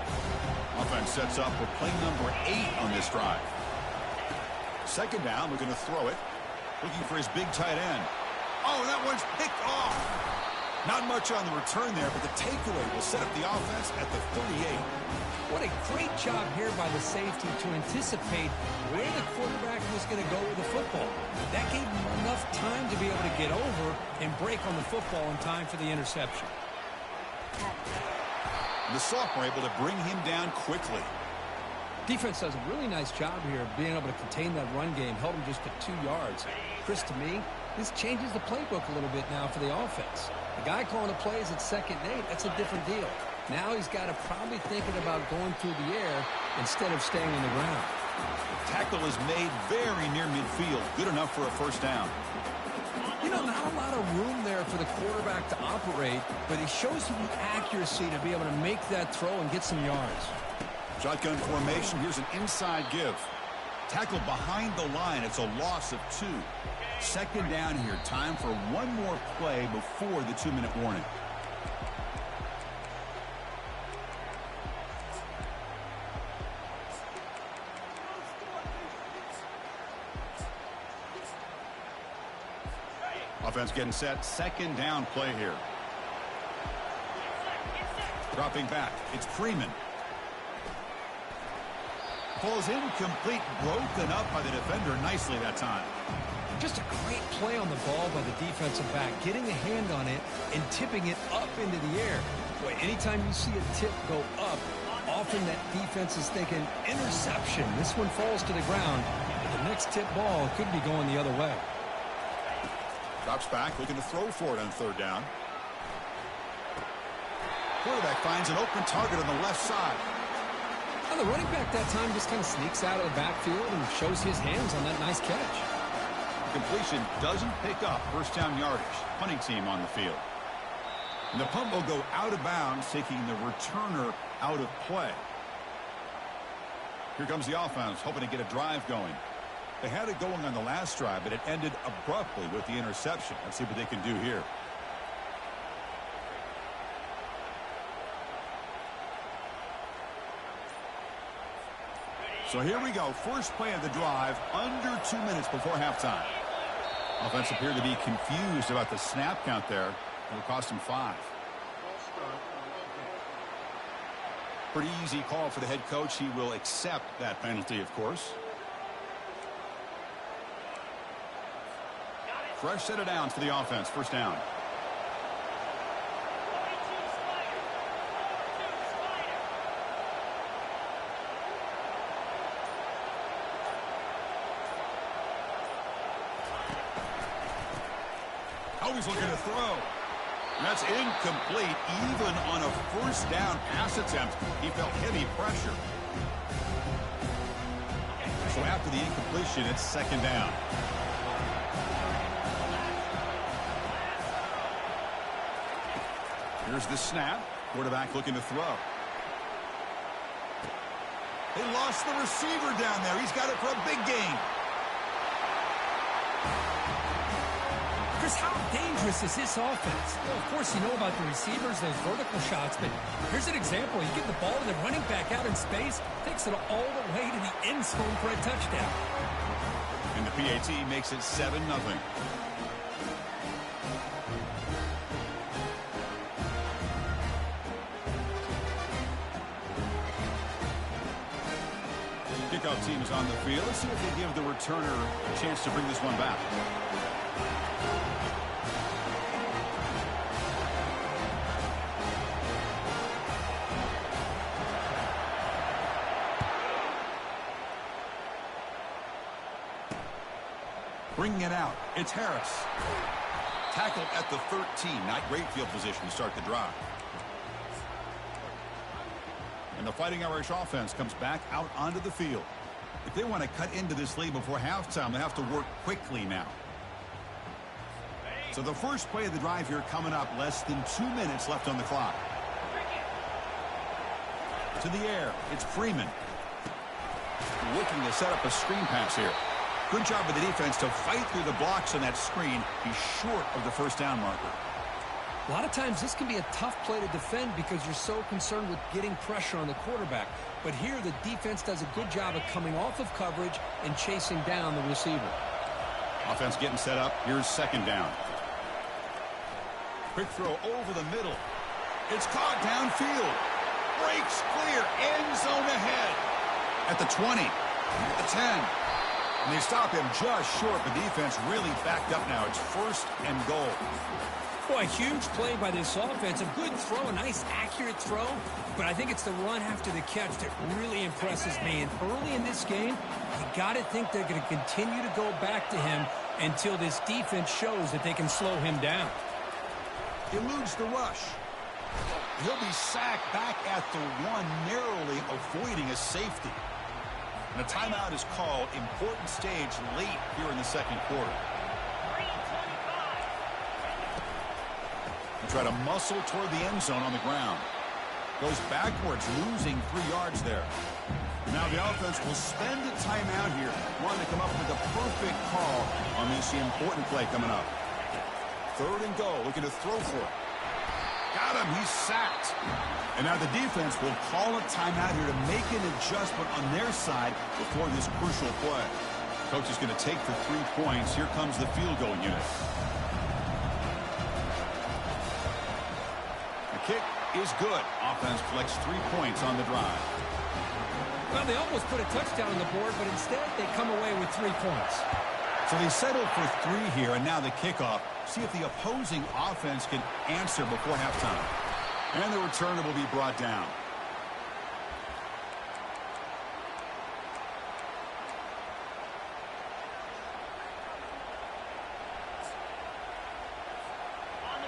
Offense sets up for play number 8 on this drive. Second down, looking to throw it. Looking for his big tight end. Oh, that one's picked off. Not much on the return there, but the takeaway will set up the offense at the 38. What a great job here by the safety to anticipate where the quarterback was going to go with the football. That gave him enough time to be able to get over and break on the football in time for the interception. The sophomore able to bring him down quickly. Defense does a really nice job here of being able to contain that run game, held him just at 2 yards. Chris, to me, this changes the playbook a little bit now for the offense. The guy calling the plays at 2nd and 8, that's a different deal. Now he's got to probably thinking about going through the air instead of staying on the ground. Tackle is made very near midfield. Good enough for a first down. You know, not a lot of room there for the quarterback to operate, but he shows you the accuracy to be able to make that throw and get some yards. Shotgun formation. Here's an inside give. Tackle behind the line. It's a loss of 2. Second down here. Time for one more play before the 2-minute warning. Offense getting set. Second down play here. Dropping back. It's Freeman. Falls incomplete. Broken up by the defender nicely that time. Just a great play on the ball by the defensive back, getting a hand on it and tipping it up into the air. Boy, anytime you see a tip go up, often that defense is thinking interception. This one falls to the ground. The next tip ball could be going the other way. Drops back, looking to throw for it on 3rd down. Quarterback finds an open target on the left side. Now the running back that time just kind of sneaks out of the backfield and shows his hands on that nice catch. Completion doesn't pick up first down yardage. Punting team on the field. And the punt will go out of bounds, taking the returner out of play. Here comes the offense, hoping to get a drive going. They had it going on the last drive, but it ended abruptly with the interception. Let's see what they can do here. So here we go. First play of the drive, under 2 minutes before halftime. Offense appeared to be confused about the snap count there. It'll cost him 5. Pretty easy call for the head coach. He will accept that penalty, of course. Fresh set of downs for the offense. First down. Always looking to throw. And that's incomplete. Even on a first down pass attempt, he felt heavy pressure. So after the incompletion, it's second down. Here's the snap. Quarterback looking to throw. They lost the receiver down there. He's got it for a big gain. Chris, how dangerous is this offense? Well, of course, you know about the receivers, those vertical shots, but here's an example. You get the ball to the running back out in space, takes it all the way to the end zone for a touchdown. And the PAT makes it 7-0. Kickoff team is on the field. Let's see if they give the returner a chance to bring this one back. Bringing it out. It's Harris. Tackled at the 13. Not great field position to start the drive. And the Fighting Irish offense comes back out onto the field. If they want to cut into this lead before halftime, they have to work quickly now. So the first play of the drive here coming up. Less than 2 minutes left on the clock. To the air. It's Freeman. Looking to set up a screen pass here. Good job of the defense to fight through the blocks on that screen. He's short of the first down marker. A lot of times this can be a tough play to defend because you're so concerned with getting pressure on the quarterback. But here the defense does a good job of coming off of coverage and chasing down the receiver. Offense getting set up. Here's second down. Quick throw over the middle. It's caught downfield. Breaks clear. End zone ahead. At the 20. At the 10. And they stop him just short. The defense really backed up now. It's first and goal. Boy, a huge play by this offense. A good throw, a nice accurate throw. But I think it's the run after the catch that really impresses me. And early in this game, you got to think they're going to continue to go back to him until this defense shows that they can slow him down. Eludes the rush. He'll be sacked back at the 1, narrowly avoiding a safety. And a timeout is called. Important stage late here in the second quarter. They try to muscle toward the end zone on the ground. Goes backwards, losing 3 yards there. Now the offense will spend a timeout here. Wanting to come up with the perfect call on this important play coming up. Third and goal, looking to throw for it. Got him, he's sacked. And now the defense will call a timeout here to make an adjustment on their side before this crucial play. Coach is going to take the 3 points. Here comes the field goal unit. The kick is good. Offense collects 3 points on the drive. Well, they almost put a touchdown on the board, but instead they come away with 3 points. So they settle for 3 here, and now the kickoff. See if the opposing offense can answer before halftime. And the returner will be brought down.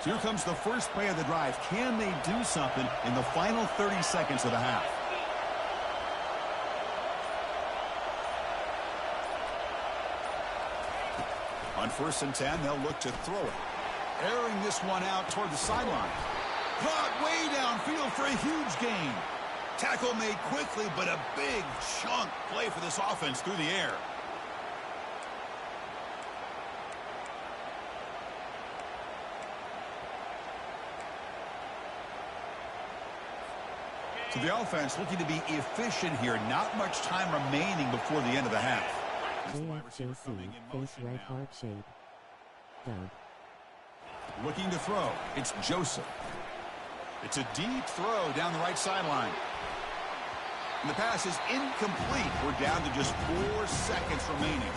So here comes the first play of the drive. Can they do something in the final 30 seconds of the half? On 1st and 10, they'll look to throw it. Airing this one out toward the sideline. Caught way downfield for a huge gain. Tackle made quickly, but a big chunk play for this offense through the air. So the offense looking to be efficient here. Not much time remaining before the end of the half. JFJC, face red heart shape. Doug. Looking to throw. It's Joseph. It's a deep throw down the right sideline. And the pass is incomplete. We're down to just 4 seconds remaining.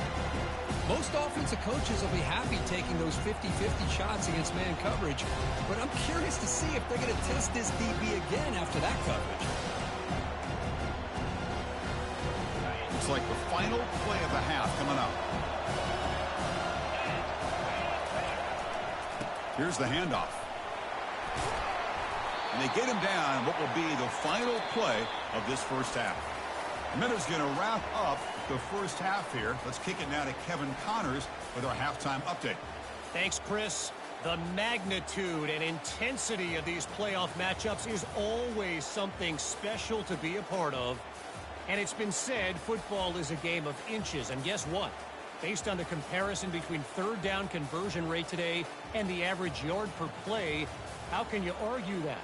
Most offensive coaches will be happy taking those 50-50 shots against man coverage, but I'm curious to see if they're going to test this DB again after that coverage. It's like the final play of the half coming up. Here's the handoff. And they get him down what will be the final play of this first half. Minuta's going to wrap up the first half here. Let's kick it now to Kevin Connors with our halftime update. Thanks, Chris. The magnitude and intensity of these playoff matchups is always something special to be a part of. And it's been said football is a game of inches. And guess what? Based on the comparison between third down conversion rate today and the average yard per play, how can you argue that?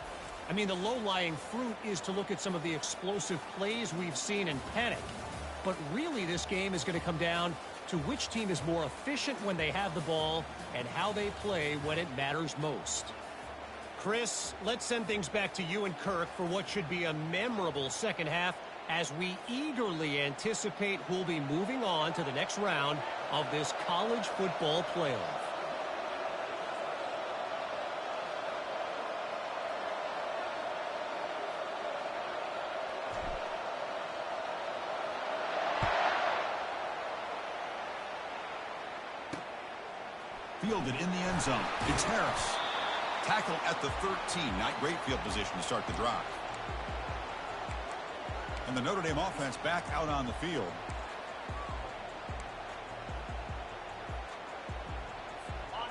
I mean, the low-lying fruit is to look at some of the explosive plays we've seen and panic. But really, this game is going to come down to which team is more efficient when they have the ball and how they play when it matters most. Chris, let's send things back to you and Kirk for what should be a memorable second half as we eagerly anticipate who'll be moving on to the next round of this college football playoff. Fielded in the end zone. It's Harris. Tackle at the 13. Not great field position to start the drive. And the Notre Dame offense back out on the field.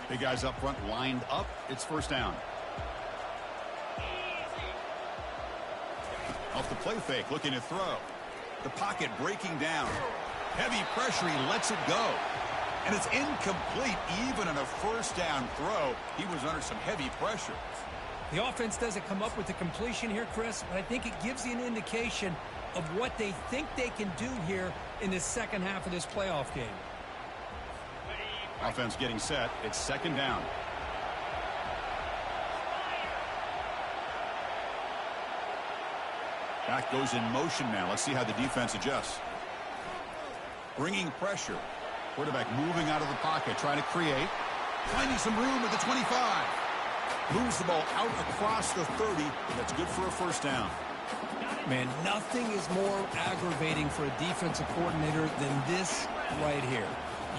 Big guys up front lined up. It's first down. Off the play fake, looking to throw. The pocket breaking down. Heavy pressure, he lets it go. And it's incomplete. Even on a first down throw, he was under some heavy pressure. The offense doesn't come up with the completion here, Chris, but I think it gives you an indication of what they think they can do here in the second half of this playoff game. Offense getting set. It's second down. Back goes in motion now. Let's see how the defense adjusts. Bringing pressure. Quarterback moving out of the pocket, trying to create. Finding some room at the 25. Moves the ball out across the 30. That's good for a first down. Man, nothing is more aggravating for a defensive coordinator than this right here.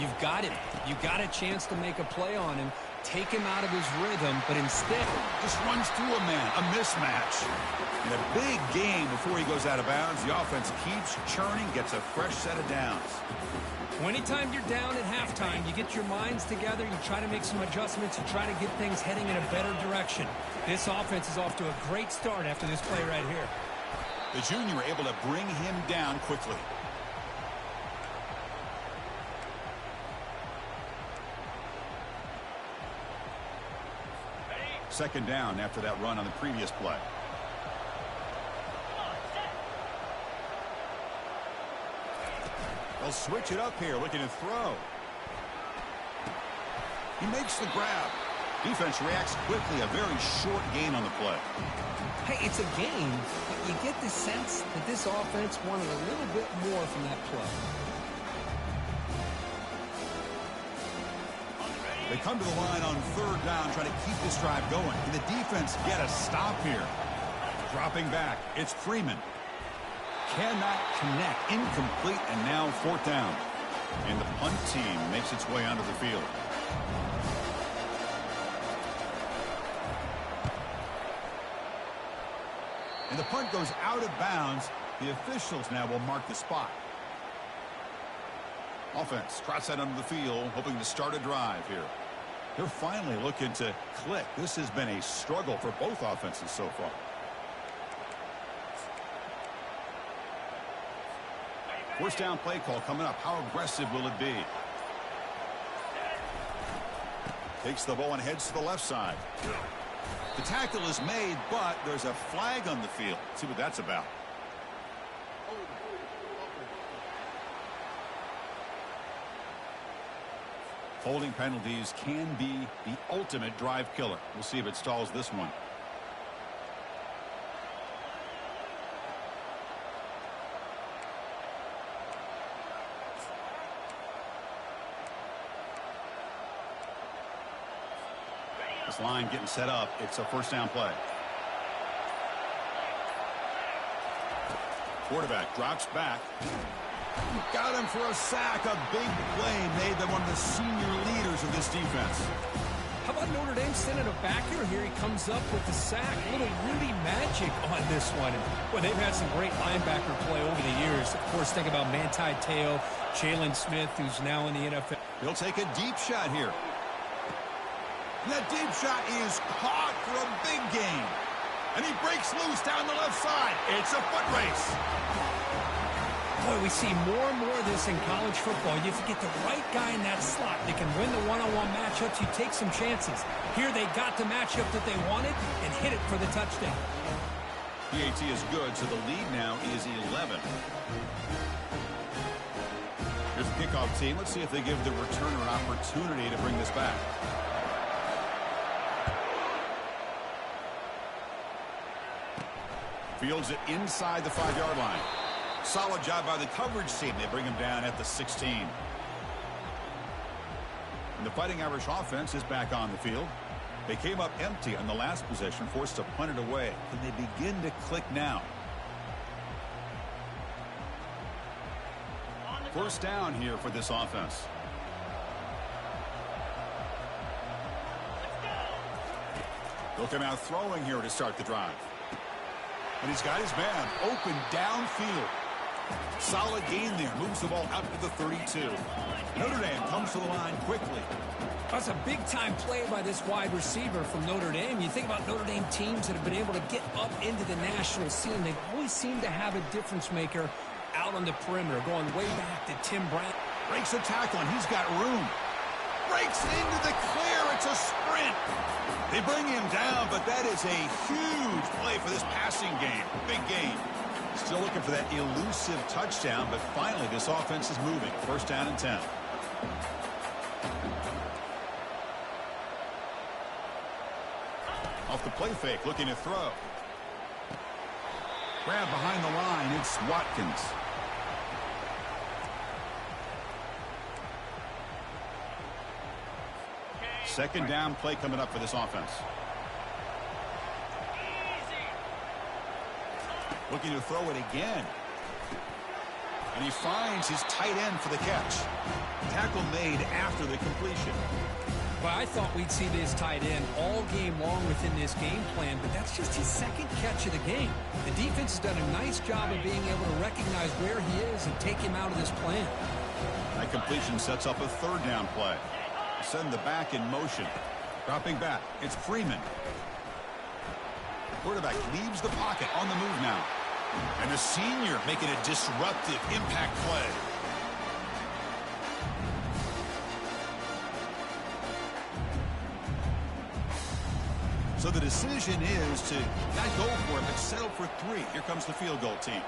You've got him. You got a chance to make a play on him, take him out of his rhythm, but instead just runs through a man, a mismatch. In a big game before he goes out of bounds, the offense keeps churning, gets a fresh set of downs. Anytime you're down at halftime, you get your minds together, you try to make some adjustments, you try to get things heading in a better direction. This offense is off to a great start after this play right here. The junior able to bring him down quickly. Second down after that run on the previous play. They'll switch it up here, looking to throw. He makes the grab. Defense reacts quickly, a very short gain on the play. Hey, it's a game, but you get the sense that this offense wanted a little bit more from that play. They come to the line on third down, trying to keep this drive going. Can the defense get a stop here? Dropping back, it's Freeman. Cannot connect, incomplete, and now fourth down. And the punt team makes its way onto the field. And the punt goes out of bounds. The officials now will mark the spot. Offense trots that onto the field, hoping to start a drive here. They're finally looking to click. This has been a struggle for both offenses so far. First down play call coming up. How aggressive will it be? Takes the ball and heads to the left side. The tackle is made, but there's a flag on the field. Let's see what that's about. Holding penalties can be the ultimate drive killer. We'll see if it stalls this one. This line getting set up. It's a first down play. Quarterback drops back. Got him for a sack. A big play made them one of the senior leaders of this defense. How about Notre Dame sending a backer here? He comes up with the sack. A little Rudy magic on this one. Well, they've had some great linebacker play over the years. Of course, think about Manti Te'o, Jalen Smith, who's now in the NFL. He'll take a deep shot here. And that deep shot is caught for a big gain. And he breaks loose down the left side. It's a foot race. Boy, we see more and more of this in college football. If you get the right guy in that slot, they can win the one-on-one matchups. You take some chances. Here they got the matchup that they wanted and hit it for the touchdown. PAT is good, so the lead now is 11. Here's the kickoff team. Let's see if they give the returner an opportunity to bring this back. Fields it inside the 5-yard line. Solid job by the coverage team. They bring him down at the 16. And the Fighting Irish offense is back on the field. They came up empty on the last possession, forced to punt it away. Can they begin to click now? First down here for this offense. They'll come out throwing here to start the drive. And he's got his man open downfield. Solid gain there. Moves the ball out to the 32. Notre Dame comes to the line quickly. That's a big-time play by this wide receiver from Notre Dame. You think about Notre Dame teams that have been able to get up into the national scene. They always seem to have a difference maker out on the perimeter, going way back to Tim Brown. Breaks a tackle, and he's got room. Breaks into the clear. It's a sprint. They bring him down, but that is a huge play for this passing game. Big game. Still looking for that elusive touchdown, but finally this offense is moving. First down and 10. Off the play fake, looking to throw. Grab behind the line, it's Watkins. Second down play coming up for this offense. Looking to throw it again. And he finds his tight end for the catch. Tackle made after the completion. Well, I thought we'd see this tight end all game long within this game plan, but that's just his second catch of the game. The defense has done a nice job of being able to recognize where he is and take him out of this plan. That completion sets up a third down play. Send the back in motion. Dropping back, it's Freeman. Quarterback leaves the pocket on the move now. And the senior making a disruptive impact play. So the decision is to not go for it, but settle for 3. Here comes the field goal team.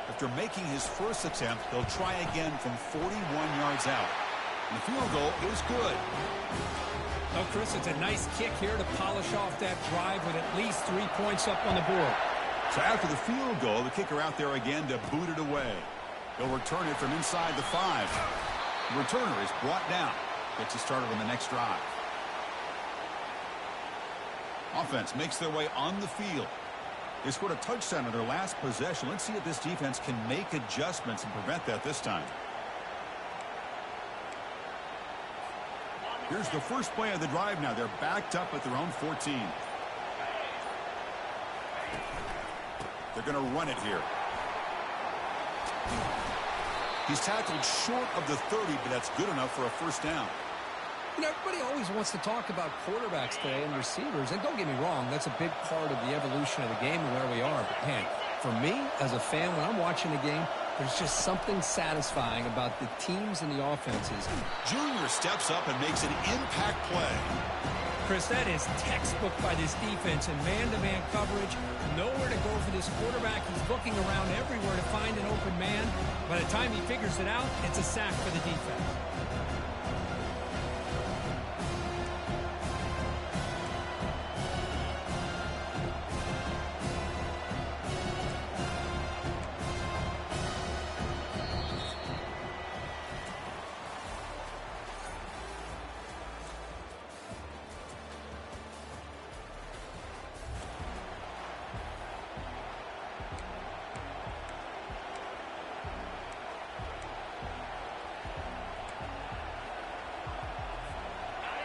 After making his first attempt, they'll try again from 41 yards out. And the field goal is good. Oh, Chris, it's a nice kick here to polish off that drive with at least 3 points up on the board. So after the field goal, the kicker out there again to boot it away. They'll return it from inside the 5. The returner is brought down. Gets it started on the next drive. Offense makes their way on the field. They scored a touchdown in their last possession. Let's see if this defense can make adjustments and prevent that this time. Here's the first play of the drive now. They're backed up at their own 14. They're going to run it here. He's tackled short of the 30, but that's good enough for a first down. You know, everybody always wants to talk about quarterbacks today and receivers, and don't get me wrong, that's a big part of the evolution of the game and where we are. But, man, for me, as a fan, when I'm watching the game, there's just something satisfying about the teams and the offenses. Junior steps up and makes an impact play. Chris, that is textbook by this defense and man-to-man coverage. Nowhere to go for this quarterback. He's looking around everywhere to find an open man. By the time he figures it out, it's a sack for the defense.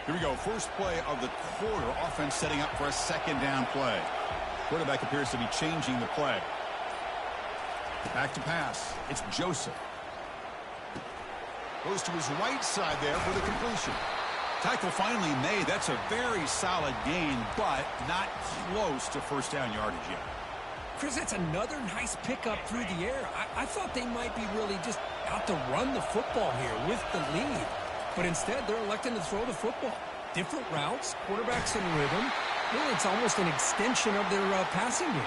Here we go. First play of the quarter. Offense setting up for a second down play. Quarterback appears to be changing the play. Back to pass. It's Joseph. Goes to his right side there for the completion. Tackle finally made. That's a very solid gain, but not close to first down yardage yet. Chris, that's another nice pickup through the air. I thought they might be really just out to run the football here with the lead. But instead, they're electing to throw the football. Different routes, quarterbacks in rhythm. Really, it's almost an extension of their passing game.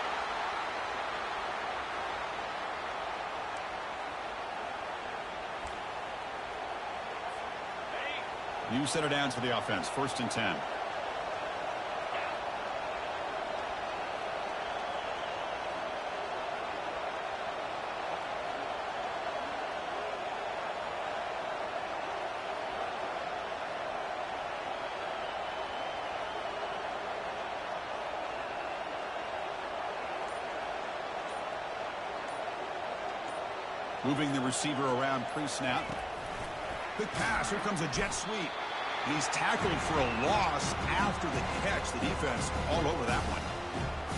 New set of downs for the offense. First and 10. Moving the receiver around pre-snap. Quick pass. Here comes a jet sweep. And he's tackled for a loss after the catch. The defense all over that one.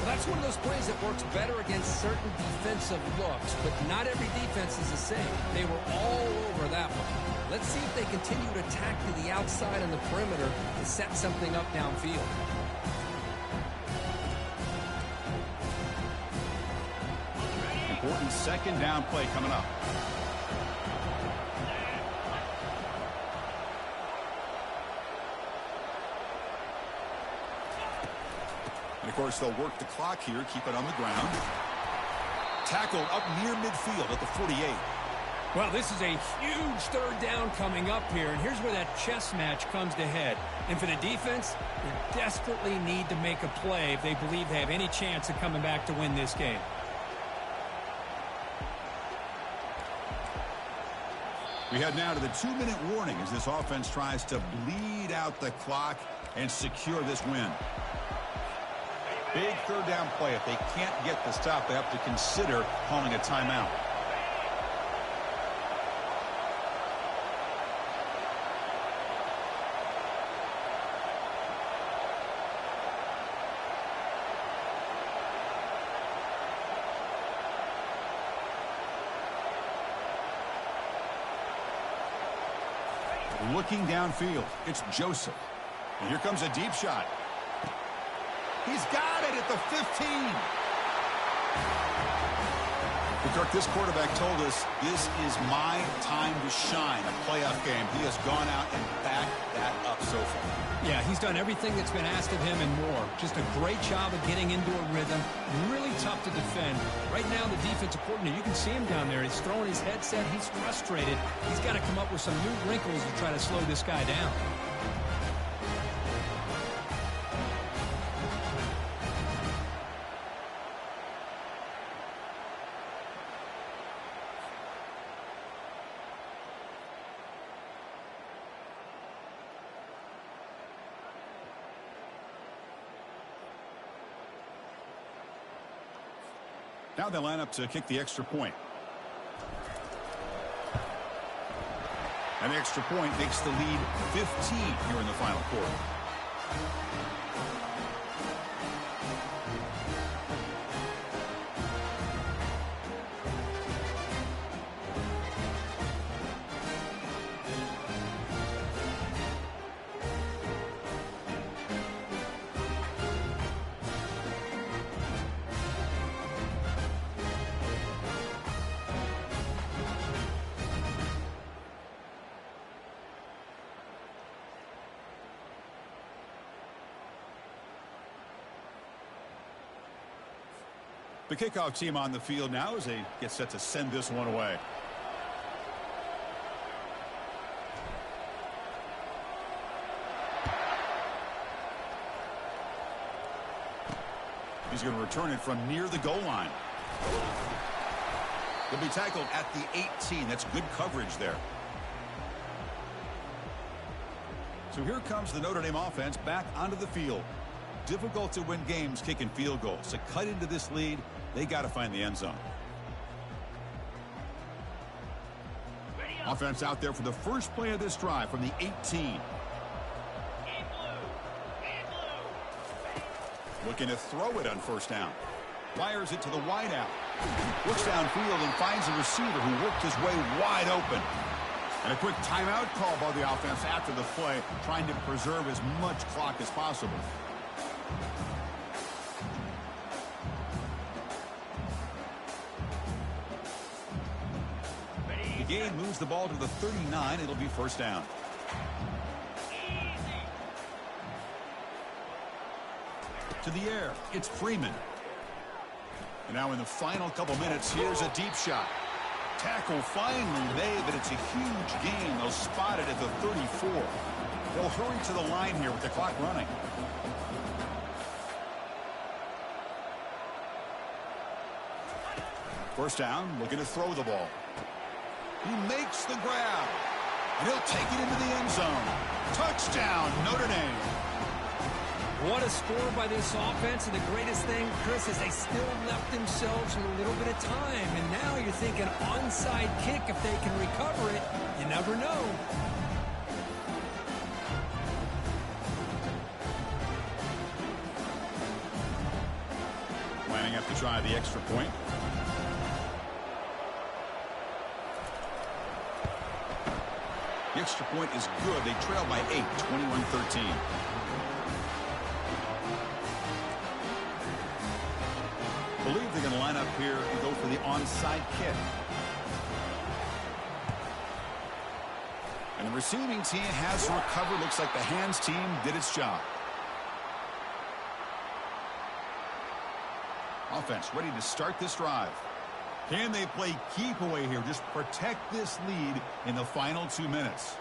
Well, that's one of those plays that works better against certain defensive looks, but not every defense is the same. They were all over that one. Let's see if they continue to attack to the outside on the perimeter to set something up downfield. Important second down play coming up. And, of course, they'll work the clock here, keep it on the ground. Tackled up near midfield at the 48. Well, this is a huge third down coming up here, and here's where that chess match comes to head. And for the defense, they desperately need to make a play if they believe they have any chance of coming back to win this game. We head now to the 2-minute warning as this offense tries to bleed out the clock and secure this win. Big third down play. If they can't get the stop, they have to consider calling a timeout. Looking downfield, it's Joseph. And here comes a deep shot. He's got it at the 15. Kirk, this quarterback told us this is my time to shine, a playoff game. He has gone out and backed that up so far. Yeah, he's done everything that's been asked of him and more. Just a great job of getting into a rhythm. Really tough to defend. Right now, the defensive coordinator, you can see him down there. He's throwing his headset. He's frustrated. He's got to come up with some new wrinkles to try to slow this guy down. Now they line up to kick the extra point. And the extra point makes the lead 15 here in the final quarter. The kickoff team on the field now as they get set to send this one away. He's going to return it from near the goal line. He'll be tackled at the 18. That's good coverage there. So here comes the Notre Dame offense back onto the field. Difficult to win games kicking field goals. To cut into this lead, they got to find the end zone. Offense out there for the first play of this drive from the 18. Looking to throw it on first down. Fires it to the wideout. Looks downfield and finds a receiver who worked his way wide open. And a quick timeout call by the offense after the play, trying to preserve as much clock as possible. The game moves the ball to the 39. It'll be first down. To the air, it's Freeman. And now in the final couple minutes, here's a deep shot. Tackle finally made, but it's a huge gain. They'll spot it at the 34. They'll hurry to the line here with the clock running. First down, looking to throw the ball. He makes the grab, and he'll take it into the end zone. Touchdown, Notre Dame. What a score by this offense, and the greatest thing, Chris, is they still left themselves with a little bit of time. And now you're thinking onside kick if they can recover it. You never know. try the extra point. The extra point is good. They trail by 8, 21-13. Believe they're going to line up here and go for the onside kick. And the receiving team has recovered. Looks like the hands team did its job. Offense ready to start this drive. Can they play keep away here? Just protect this lead in the final 2 minutes.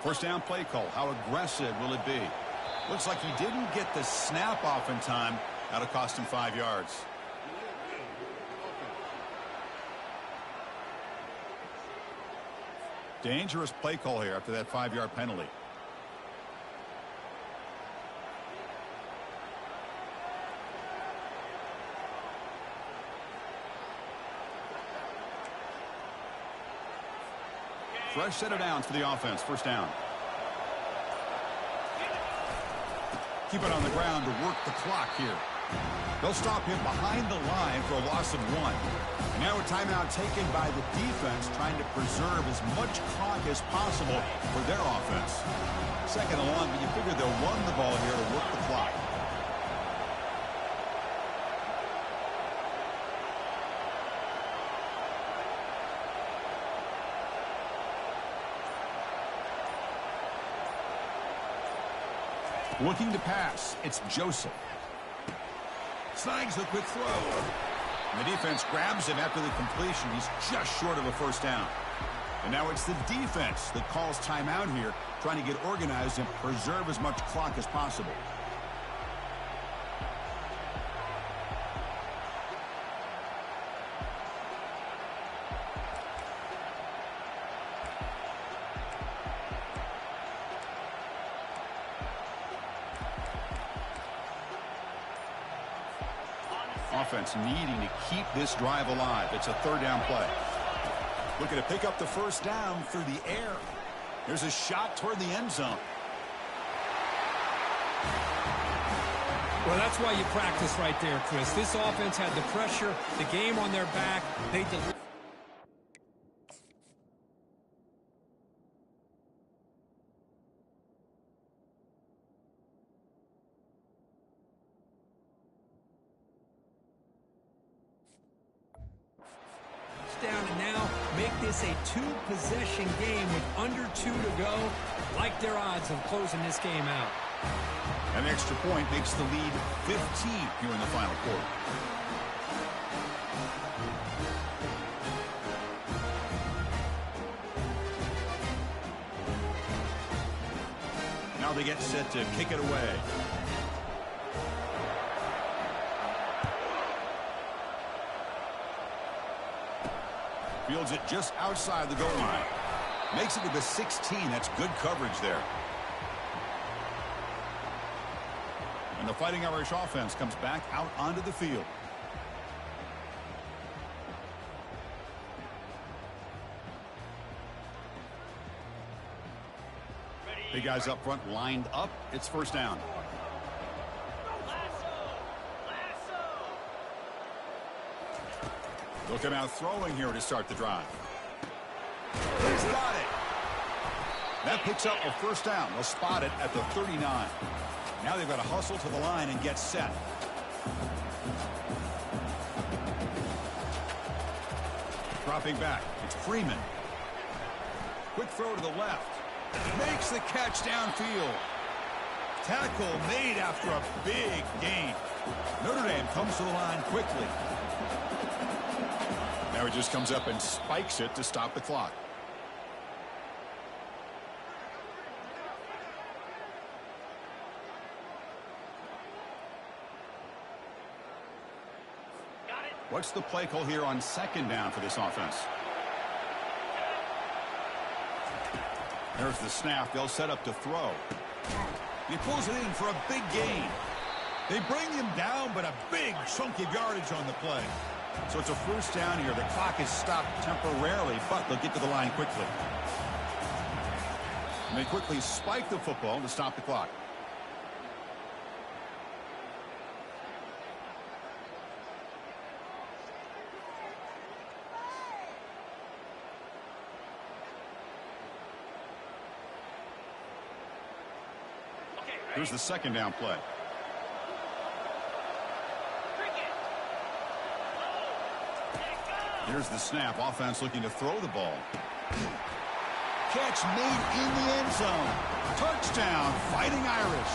First down play call. How aggressive will it be? Looks like he didn't get the snap off in time. That'll cost him 5 yards. Dangerous play call here after that 5-yard penalty. Fresh set of downs for the offense. First down. Keep it on the ground to work the clock here. They'll stop him behind the line for a loss of 1. Now a timeout taken by the defense, trying to preserve as much clock as possible for their offense. Second and long, but you figure they'll run the ball here to work the clock. Looking to pass, it's Joseph. Snags the quick throw. And the defense grabs him after the completion. He's just short of a first down. And now it's the defense that calls timeout here, trying to get organized and preserve as much clock as possible. Offense needing to keep this drive alive. It's a third down play. Looking to pick up the first down through the air. There's a shot toward the end zone. Well, that's why you practice right there, Chris. This offense had the pressure, the game on their back. They delivered. Down and now make this a 2-possession game with under 2 to go. Like their odds of closing this game out. An extra point makes the lead 15 here in the final quarter. Now they get set to kick it away. Fields it just outside the goal line. Makes it to the 16. That's good coverage there. And the Fighting Irish offense comes back out onto the field. Big guys up front lined up. It's first down. They'll come out throwing here to start the drive. He's got it. That picks up a first down. They'll spot it at the 39. Now they've got to hustle to the line and get set. Dropping back. It's Freeman. Quick throw to the left. Makes the catch downfield. Tackle made after a big gain. Notre Dame comes to the line quickly. Now he just comes up and spikes it to stop the clock. What's the play call here on second down for this offense? There's the snap. They'll set up to throw. He pulls it in for a big gain. They bring him down, but a big chunk of yardage on the play. So it's a first down here. The clock is stopped temporarily, but they'll get to the line quickly. And they quickly spike the football to stop the clock. Here's the second down play. Here's the snap. Offense looking to throw the ball. Catch made in the end zone. Touchdown, Fighting Irish.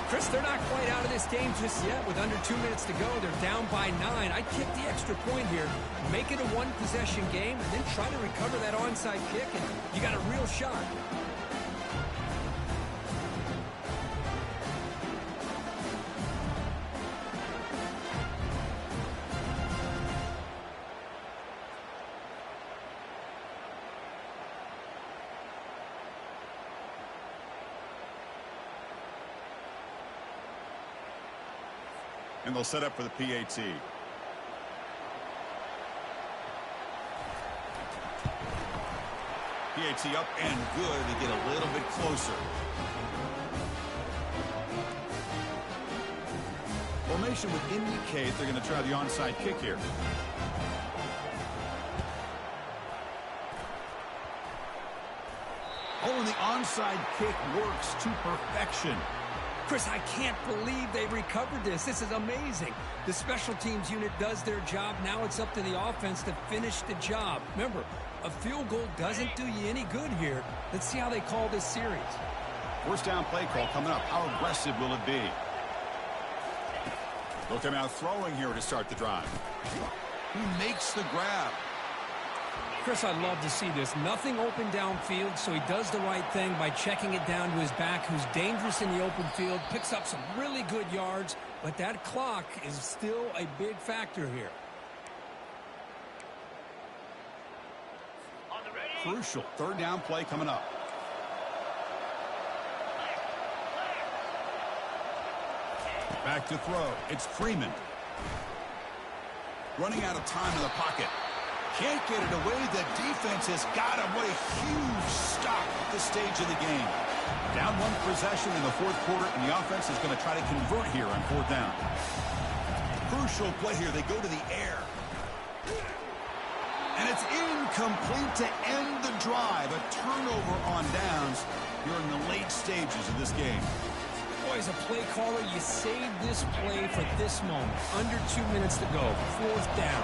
Chris, they're not quite out of this game just yet. With under 2 minutes to go, they're down by 9. I'd kick the extra point here, make it a one-possession game, and then try to recover that onside kick, and you got a real shot. And they'll set up for the PAT. PAT up and good to get a little bit closer. Formation would indicate they're going to try the onside kick here. Oh, and the onside kick works to perfection. Chris, I can't believe they recovered this. This is amazing. The special teams unit does their job. Now it's up to the offense to finish the job. Remember, a field goal doesn't do you any good here. Let's see how they call this series. First down play call coming up. How aggressive will it be? They'll come out throwing here to start the drive. Who makes the grab? Chris, I'd love to see this. Nothing open downfield, so he does the right thing by checking it down to his back, who's dangerous in the open field, picks up some really good yards, but that clock is still a big factor here. Crucial third down play coming up. Back to throw. It's Freeman. Running out of time in the pocket. Can't get it away. The defense has got him. What a huge stop at this stage of the game. Down one possession in the fourth quarter, and the offense is going to try to convert here on fourth down. Crucial play here. They go to the air. And it's incomplete to end the drive. A turnover on downs here in the late stages of this game. Boy, as a play caller, you save this play for this moment. Under 2 minutes to go. Fourth down.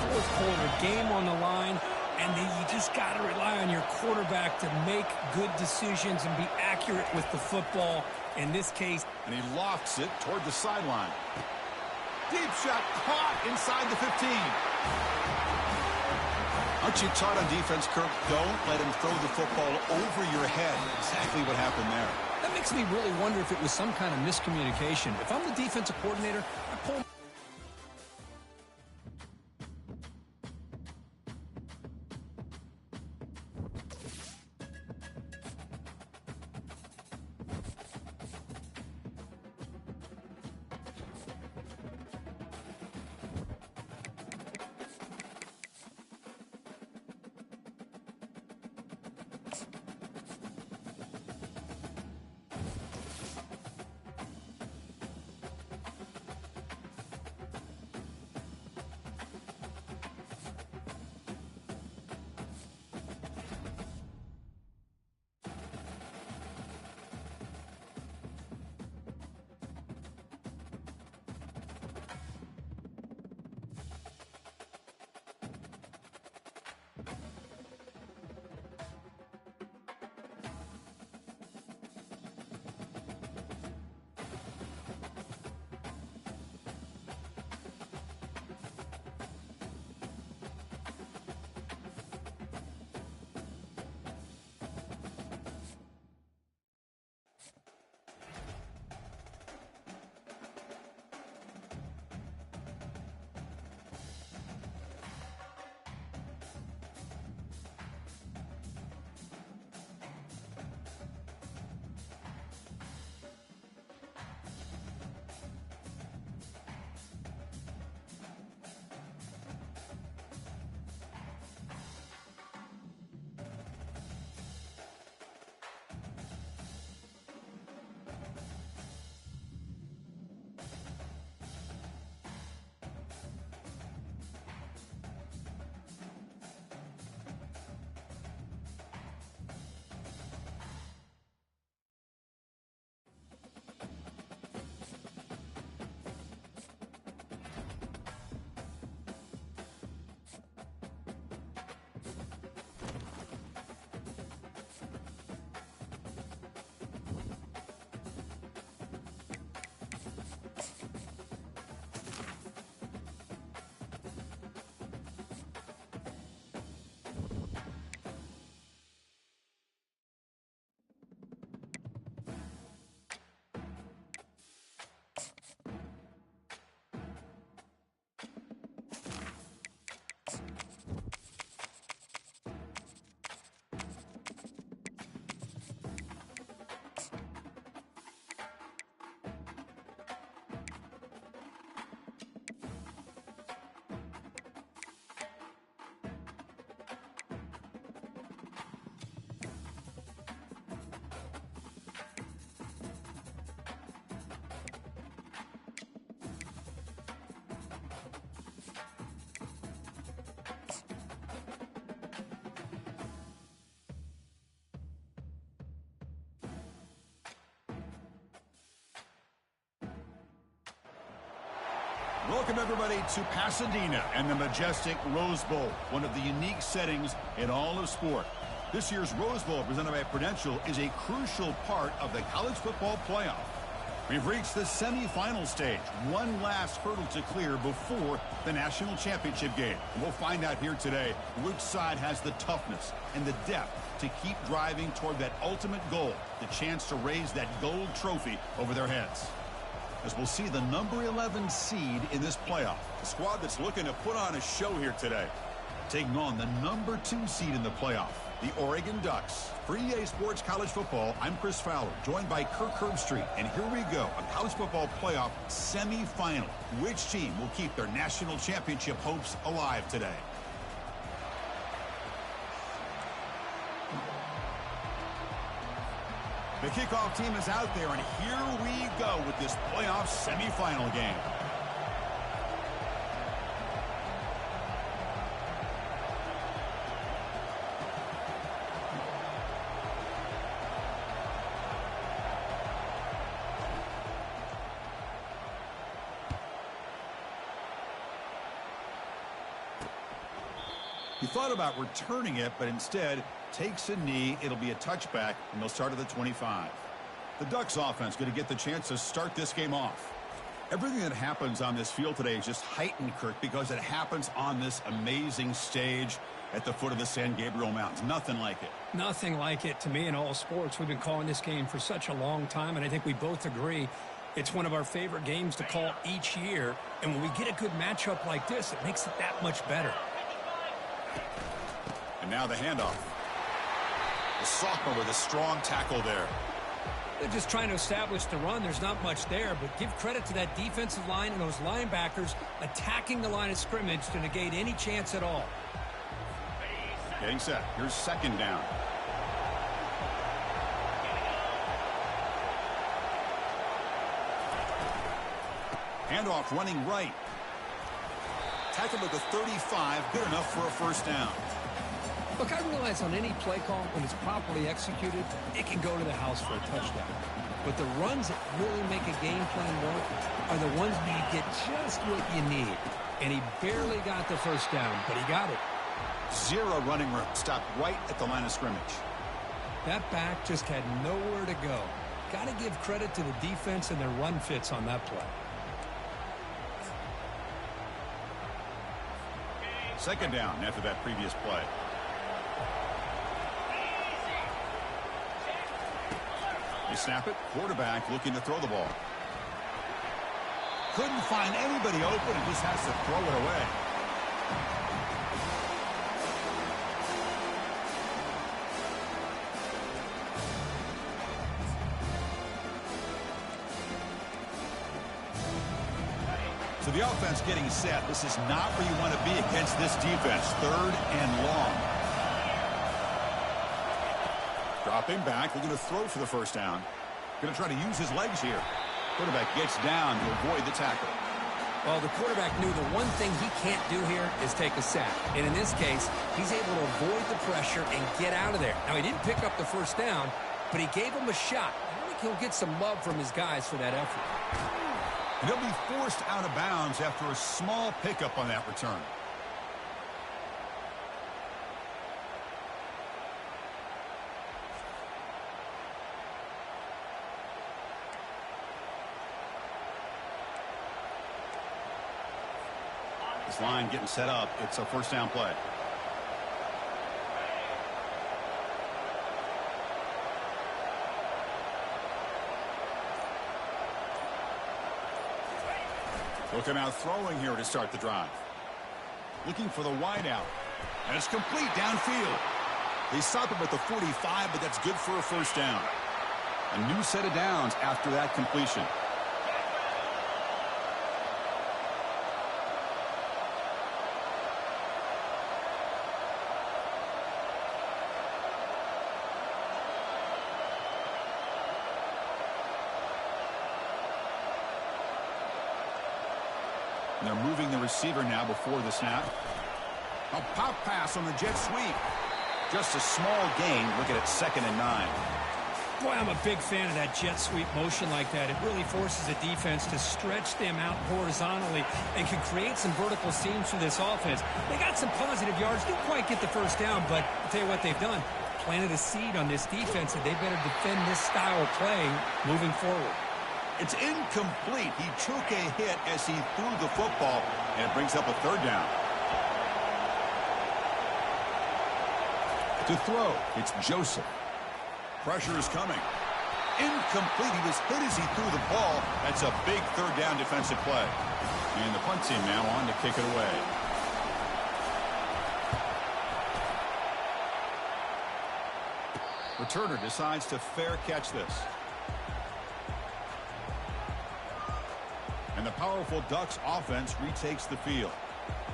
Fourth quarter. Game on the line. And then you just got to rely on your quarterback to make good decisions and be accurate with the football. In this case. And he lofts it toward the sideline. Deep shot caught inside the 15. Aren't you taught on defense, Kirk? Don't let him throw the football over your head. Exactly what happened there. That makes me really wonder if it was some kind of miscommunication. If I'm the defensive coordinator, I pull... Welcome, everybody, to Pasadena and the majestic Rose Bowl, one of the unique settings in all of sport. This year's Rose Bowl, presented by Prudential, is a crucial part of the college football playoff. We've reached the semifinal stage, one last hurdle to clear before the national championship game. And we'll find out here today which side has the toughness and the depth to keep driving toward that ultimate goal, the chance to raise that gold trophy over their heads. As we'll see the number 11 seed in this playoff, a squad that's looking to put on a show here today, taking on the number 2 seed in the playoff, the Oregon Ducks. For EA Sports College Football, I'm Chris Fowler, joined by Kirk Herbstreit. And here we go, a college football playoff semifinal. Which team will keep their national championship hopes alive today? The kickoff team is out there, and here we go with this playoff semifinal game. He thought about returning it, but instead takes a knee. It'll be a touchback, and they'll start at the 25. The Ducks offense going to get the chance to start this game off. Everything that happens on this field today is just heightened, Kirk, because it happens on this amazing stage at the foot of the San Gabriel Mountains. Nothing like it. Nothing like it to me in all sports. We've been calling this game for such a long time, and I think we both agree it's one of our favorite games to call each year. And when we get a good matchup like this, it makes it that much better. And now the handoff. The sophomore with a strong tackle there. They're just trying to establish the run. There's not much there, but give credit to that defensive line and those linebackers attacking the line of scrimmage to negate any chance at all. Getting set. Here's second down. Handoff running right. Tackled at the 35. Good enough for a first down. Look, I realize on any play call, when it's properly executed, it can go to the house for a touchdown. But the runs that really make a game plan work are the ones where you get just what you need. And he barely got the first down, but he got it. Zero running room. Stopped right at the line of scrimmage. That back just had nowhere to go. Got to give credit to the defense and their run fits on that play. Second down after that previous play. They snap it. Quarterback looking to throw the ball. Couldn't find anybody open and just has to throw it away. So the offense getting set. This is not where you want to be against this defense. Third and long. Dropping back, looking to throw for the first down. Going to try to use his legs here. Quarterback gets down to avoid the tackle. Well, the quarterback knew the one thing he can't do here is take a sack. And in this case, he's able to avoid the pressure and get out of there. Now, he didn't pick up the first down, but he gave him a shot. I think he'll get some love from his guys for that effort. And he'll be forced out of bounds after a small pickup on that return. This line getting set up. It's a first down play. Looking out throwing here to start the drive. Looking for the wide out. And it's complete downfield. They stop him at the 45, but that's good for a first down. A new set of downs after that completion. And they're moving the receiver now before the snap. A pop pass on the jet sweep. Just a small gain. Look at it, 2nd and 9. Boy, I'm a big fan of that jet sweep motion like that. It really forces a defense to stretch them out horizontally and can create some vertical seams for this offense. They got some positive yards. Didn't quite get the first down, but I'll tell you what they've done. Planted a seed on this defense, and they better defend this style of play moving forward. It's incomplete. He took a hit as he threw the football, and it brings up a third down. To throw, it's Joseph. Pressure is coming. Incomplete. He was hit as he threw the ball. That's a big third down defensive play. And the punt team now on to kick it away. Returner decides to fair catch this. And the powerful Ducks offense retakes the field.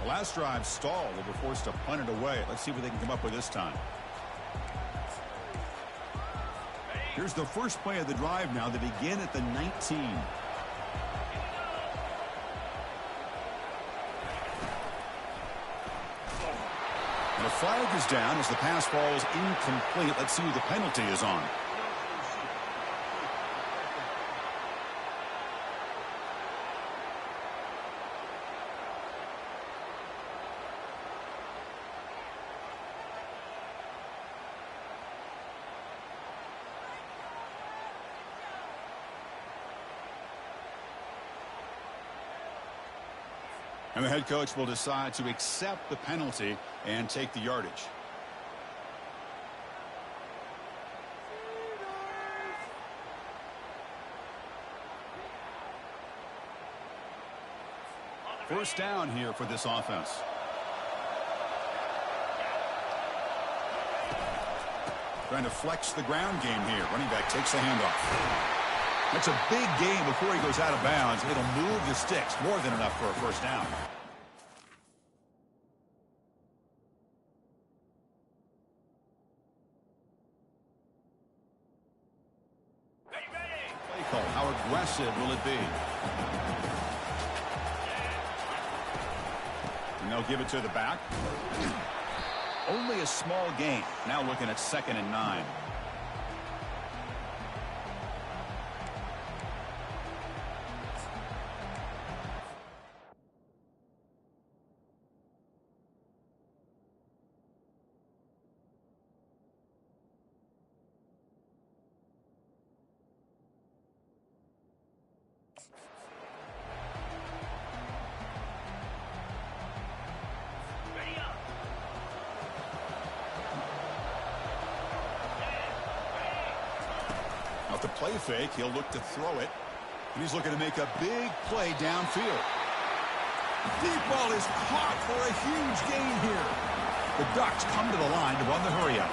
The last drive stalled. They were forced to punt it away. Let's see what they can come up with this time. Here's the first play of the drive now. They begin at the 19. And a flag is down as the pass falls incomplete. Let's see who the penalty is on. And the head coach will decide to accept the penalty and take the yardage. First down here for this offense. Trying to flex the ground game here. Running back takes the handoff. That's a big gain before he goes out of bounds. It'll move the sticks. More than enough for a first down. Play call. How aggressive will it be? And they'll give it to the back. Only a small gain. Now looking at 2nd and 9. Off the play fake, he'll look to throw it. And he's looking to make a big play downfield. Deep ball is caught for a huge gain here. The Ducks come to the line to run the hurry up.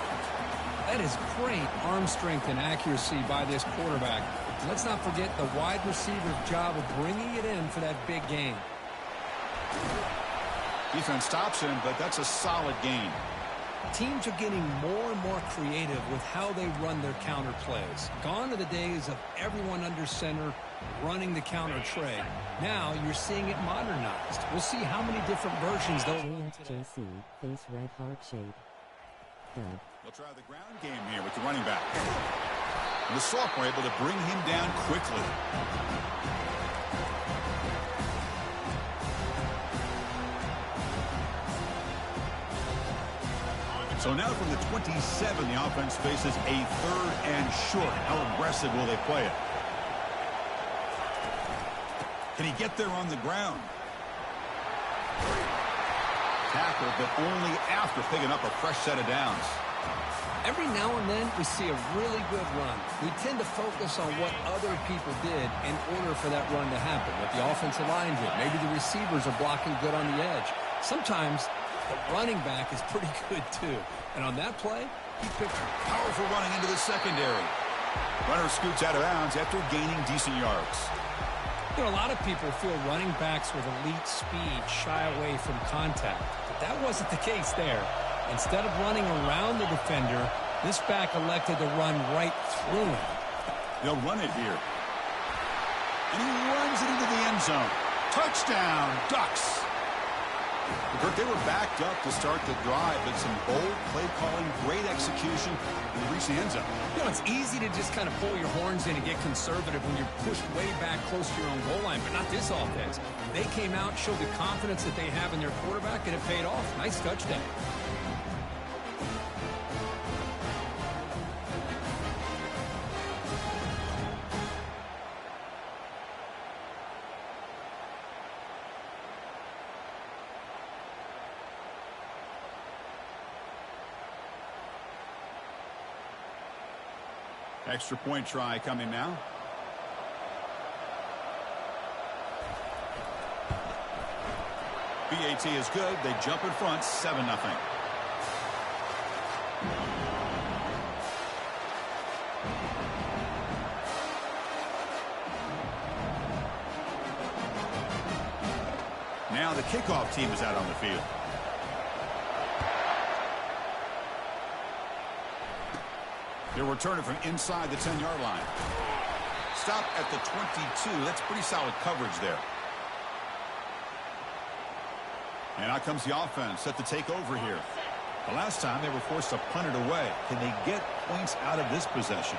That is great arm strength and accuracy by this quarterback. And let's not forget the wide receiver's job of bringing it in for that big gain. Defense stops him, but that's a solid gain. Teams are getting more and more creative with how they run their counter plays. Gone are the days of everyone under center running the counter trade. Now you're seeing it modernized. We'll see how many different versions they'll... JC, face red heart shape. Dub. They'll try the ground game here with the running back. And the sophomore able to bring him down quickly. So now from the 27, the offense faces a 3rd and short. How aggressive will they play it? Can he get there on the ground? Tackle, but only after picking up a fresh set of downs. Every now and then we see a really good run. We tend to focus on what other people did in order for that run to happen. What the offensive line did. Maybe the receivers are blocking good on the edge. Sometimes the running back is pretty good too. And on that play, he picked powerful running into the secondary. Runner scoots out of bounds after gaining decent yards. You know, a lot of people feel running backs with elite speed shy away from contact. But that wasn't the case there. Instead of running around the defender, this back elected to run right through him. They'll run it here. And he runs it into the end zone. Touchdown, Ducks. Kirk, they were backed up to start the drive, but some bold play calling, great execution, and they reached the end zone. You know, it's easy to just kind of pull your horns in and get conservative when you're pushed way back close to your own goal line, but not this offense. They came out, showed the confidence that they have in their quarterback, and it paid off. Nice touchdown. Extra point try coming now. BAT is good. They jump in front, 7-0. Now the kickoff team is out on the field. They're returning from inside the 10-yard line. Stop at the 22. That's pretty solid coverage there. And out comes the offense set to take over here. The last time they were forced to punt it away. Can they get points out of this possession?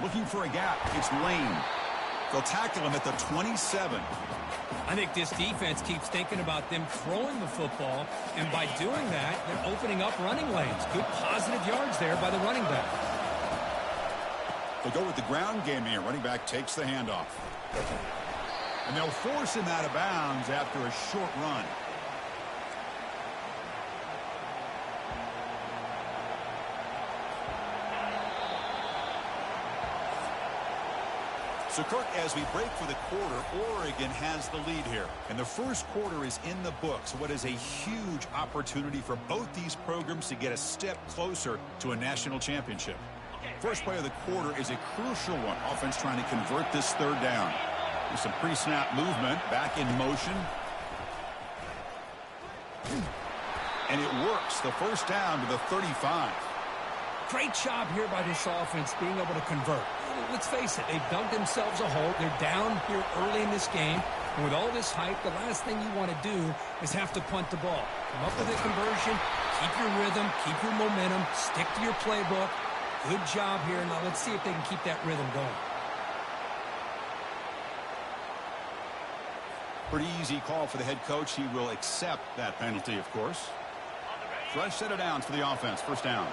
Looking for a gap. It's Lane. They'll tackle him at the 27. I think this defense keeps thinking about them throwing the football, and by doing that, they're opening up running lanes. Good positive yards there by the running back. They'll go with the ground game here. Running back takes the handoff. And they'll force him out of bounds after a short run. So, Kirk, as we break for the quarter, Oregon has the lead here. And the first quarter is in the books. What is a huge opportunity for both these programs to get a step closer to a national championship. First play of the quarter is a crucial one. Offense trying to convert this third down. There's some pre-snap movement. Back in motion. And it works. The first down to the 35. Great job here by this offense being able to convert. Let's face it, they've dug themselves a hole. They're down here early in this game. And with all this hype, the last thing you want to do is have to punt the ball. Come up with a conversion, keep your rhythm, keep your momentum, stick to your playbook. Good job here. Now let's see if they can keep that rhythm going. Pretty easy call for the head coach. He will accept that penalty, of course. Fresh set of downs for the offense. First down.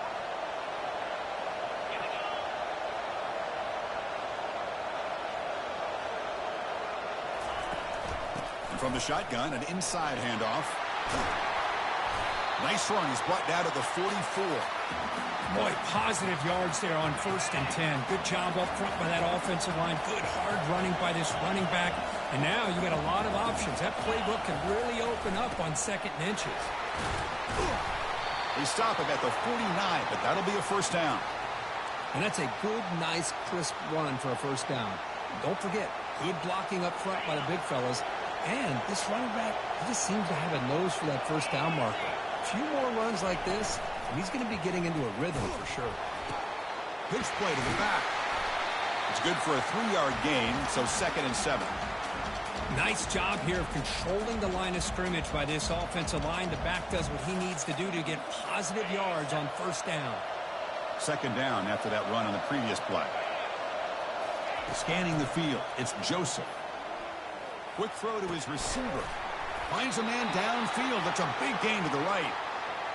From the shotgun, an inside handoff. Nice run. He's brought down to the 44. Boy, positive yards there on 1st and 10. Good job up front by that offensive line. Good hard running by this running back. And now you got a lot of options. That playbook can really open up on 2nd and inches. They stop him at the 49, but that'll be a first down. And that's a good, nice, crisp run for a first down. Don't forget, good blocking up front by the big fellas. And this running back, he just seems to have a nose for that first down marker. A few more runs like this, and he's going to be getting into a rhythm for sure. Pitch play to the back. It's good for a 3-yard gain, so 2nd and 7. Nice job here of controlling the line of scrimmage by this offensive line. The back does what he needs to do to get positive yards on first down. 2nd down after that run on the previous play. Scanning the field, it's Joseph. Quick throw to his receiver. Finds a man downfield. That's a big gain to the right.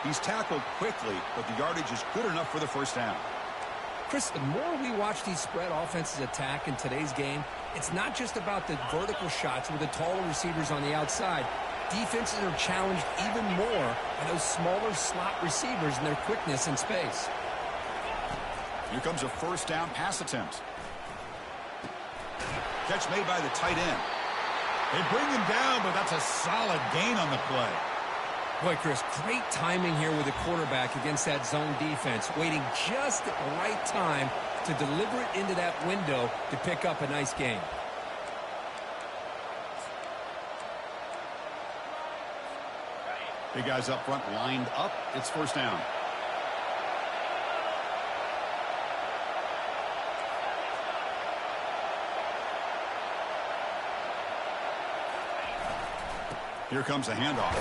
He's tackled quickly, but the yardage is good enough for the first down. Chris, the more we watch these spread offenses attack in today's game, it's not just about the vertical shots with the taller receivers on the outside. Defenses are challenged even more by those smaller slot receivers and their quickness in space. Here comes a first down pass attempt. Catch made by the tight end. They bring him down, but that's a solid gain on the play. Boy, Chris, great timing here with the quarterback against that zone defense, waiting just at the right time to deliver it into that window to pick up a nice gain. Big guys up front lined up. It's first down. Here comes a handoff.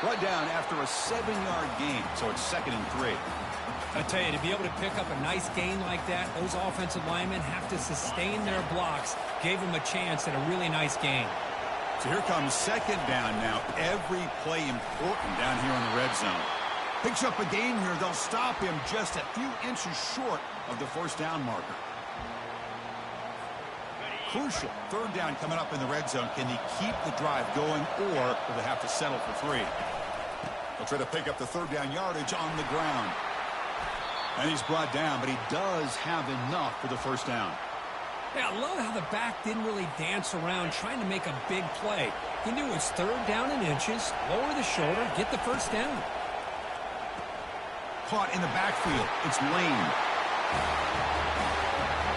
Brought down after a 7-yard gain, so it's 2nd and 3. I tell you, to be able to pick up a nice gain like that, those offensive linemen have to sustain their blocks. Gave them a chance at a really nice gain. So here comes 2nd down now. Every play important down here in the red zone. Picks up a gain here. They'll stop him just a few inches short of the 1st down marker. Crucial 3rd down coming up in the red zone. Can he keep the drive going, or will they have to settle for 3? They'll try to pick up the 3rd down yardage on the ground. And he's brought down, but he does have enough for the 1st down. Yeah, I love how the back didn't really dance around trying to make a big play. He knew it's 3rd down and inches, lower the shoulder, get the 1st down. Caught in the backfield. It's Lane.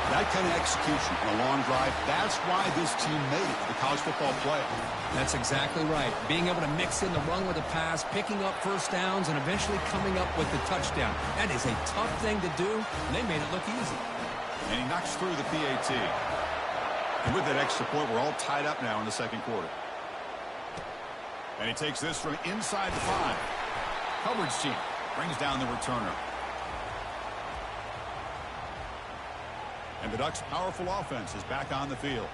That kind of execution on a long drive, that's why this team made it to the college football playoff. That's exactly right. Being able to mix in the run with the pass, picking up 1st downs, and eventually coming up with the touchdown. That is a tough thing to do, and they made it look easy. And he knocks through the PAT. And with that extra point, we're all tied up now in the 2nd quarter. And he takes this from inside the 5. Coverage team brings down the returner. And the Ducks' powerful offense is back on the field.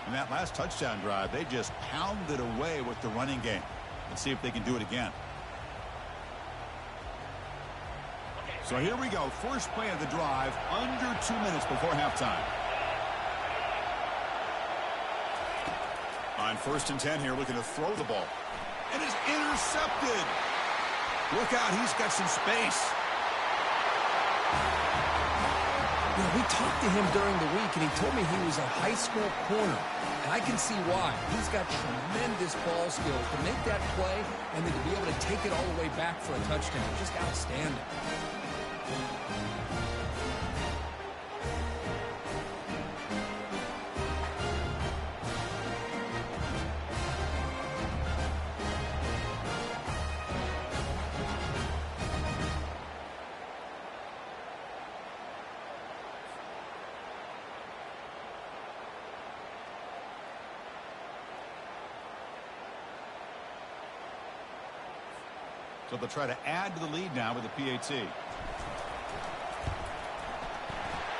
In that last touchdown drive, they just pounded away with the running game. Let's see if they can do it again. So here we go. First play of the drive, under 2 minutes before halftime. On 1st and 10 here, looking to throw the ball. And it's intercepted. Look out, he's got some space. Yeah, we talked to him during the week, and he told me he was a high school corner. And I can see why. He's got tremendous ball skills to make that play and then to be able to take it all the way back for a touchdown. Just outstanding. So they'll try to add to the lead now with the PAT.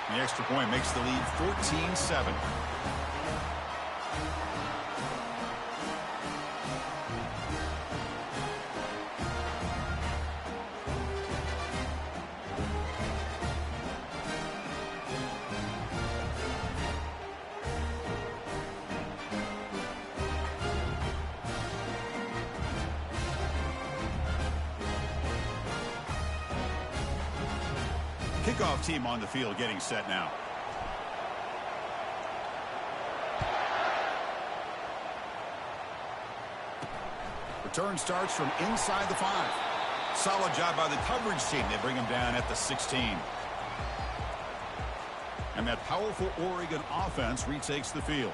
The extra point makes the lead 14-7. Kickoff team on the field getting set now. Return starts from inside the 5. Solid job by the coverage team. They bring him down at the 16. And that powerful Oregon offense retakes the field.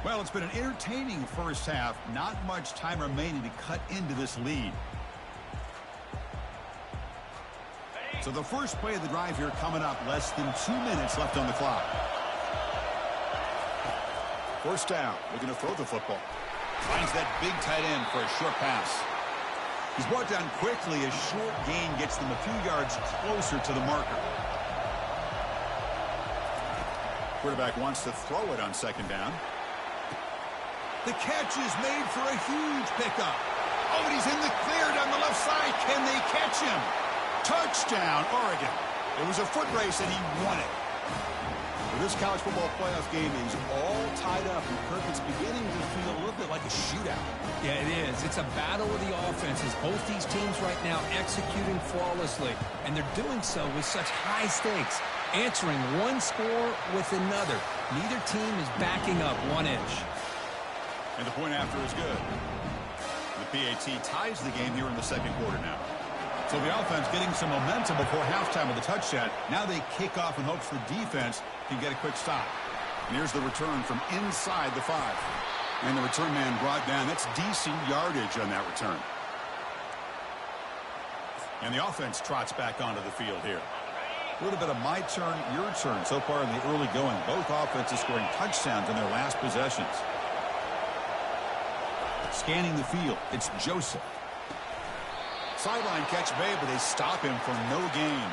Well, it's been an entertaining first half. Not much time remaining to cut into this lead. So the first play of the drive here coming up, less than 2 minutes left on the clock. 1st down, looking to throw the football. Finds that big tight end for a short pass. He's brought down quickly. A short gain gets them a few yards closer to the marker. Quarterback wants to throw it on 2nd down. The catch is made for a huge pickup. Oh, and he's in the clear down the left side. Can they catch him? Touchdown, Oregon. It was a foot race, and he won it. Well, this college football playoff game is all tied up, and Kirk, it's beginning to feel a little bit like a shootout. Yeah, it is. It's a battle of the offenses. Both these teams right now executing flawlessly, and they're doing so with such high stakes, answering one score with another. Neither team is backing up 1 inch. And the point after is good. The PAT ties the game here in the 2nd quarter now. So the offense getting some momentum before halftime with a touchdown. Now they kick off in hopes the defense can get a quick stop. And here's the return from inside the 5. And the return man brought down. That's decent yardage on that return. And the offense trots back onto the field here. A little bit of my turn, your turn so far in the early going. Both offenses scoring touchdowns in their last possessions. Scanning the field, it's Joseph. Sideline catch made, but they stop him for no gain.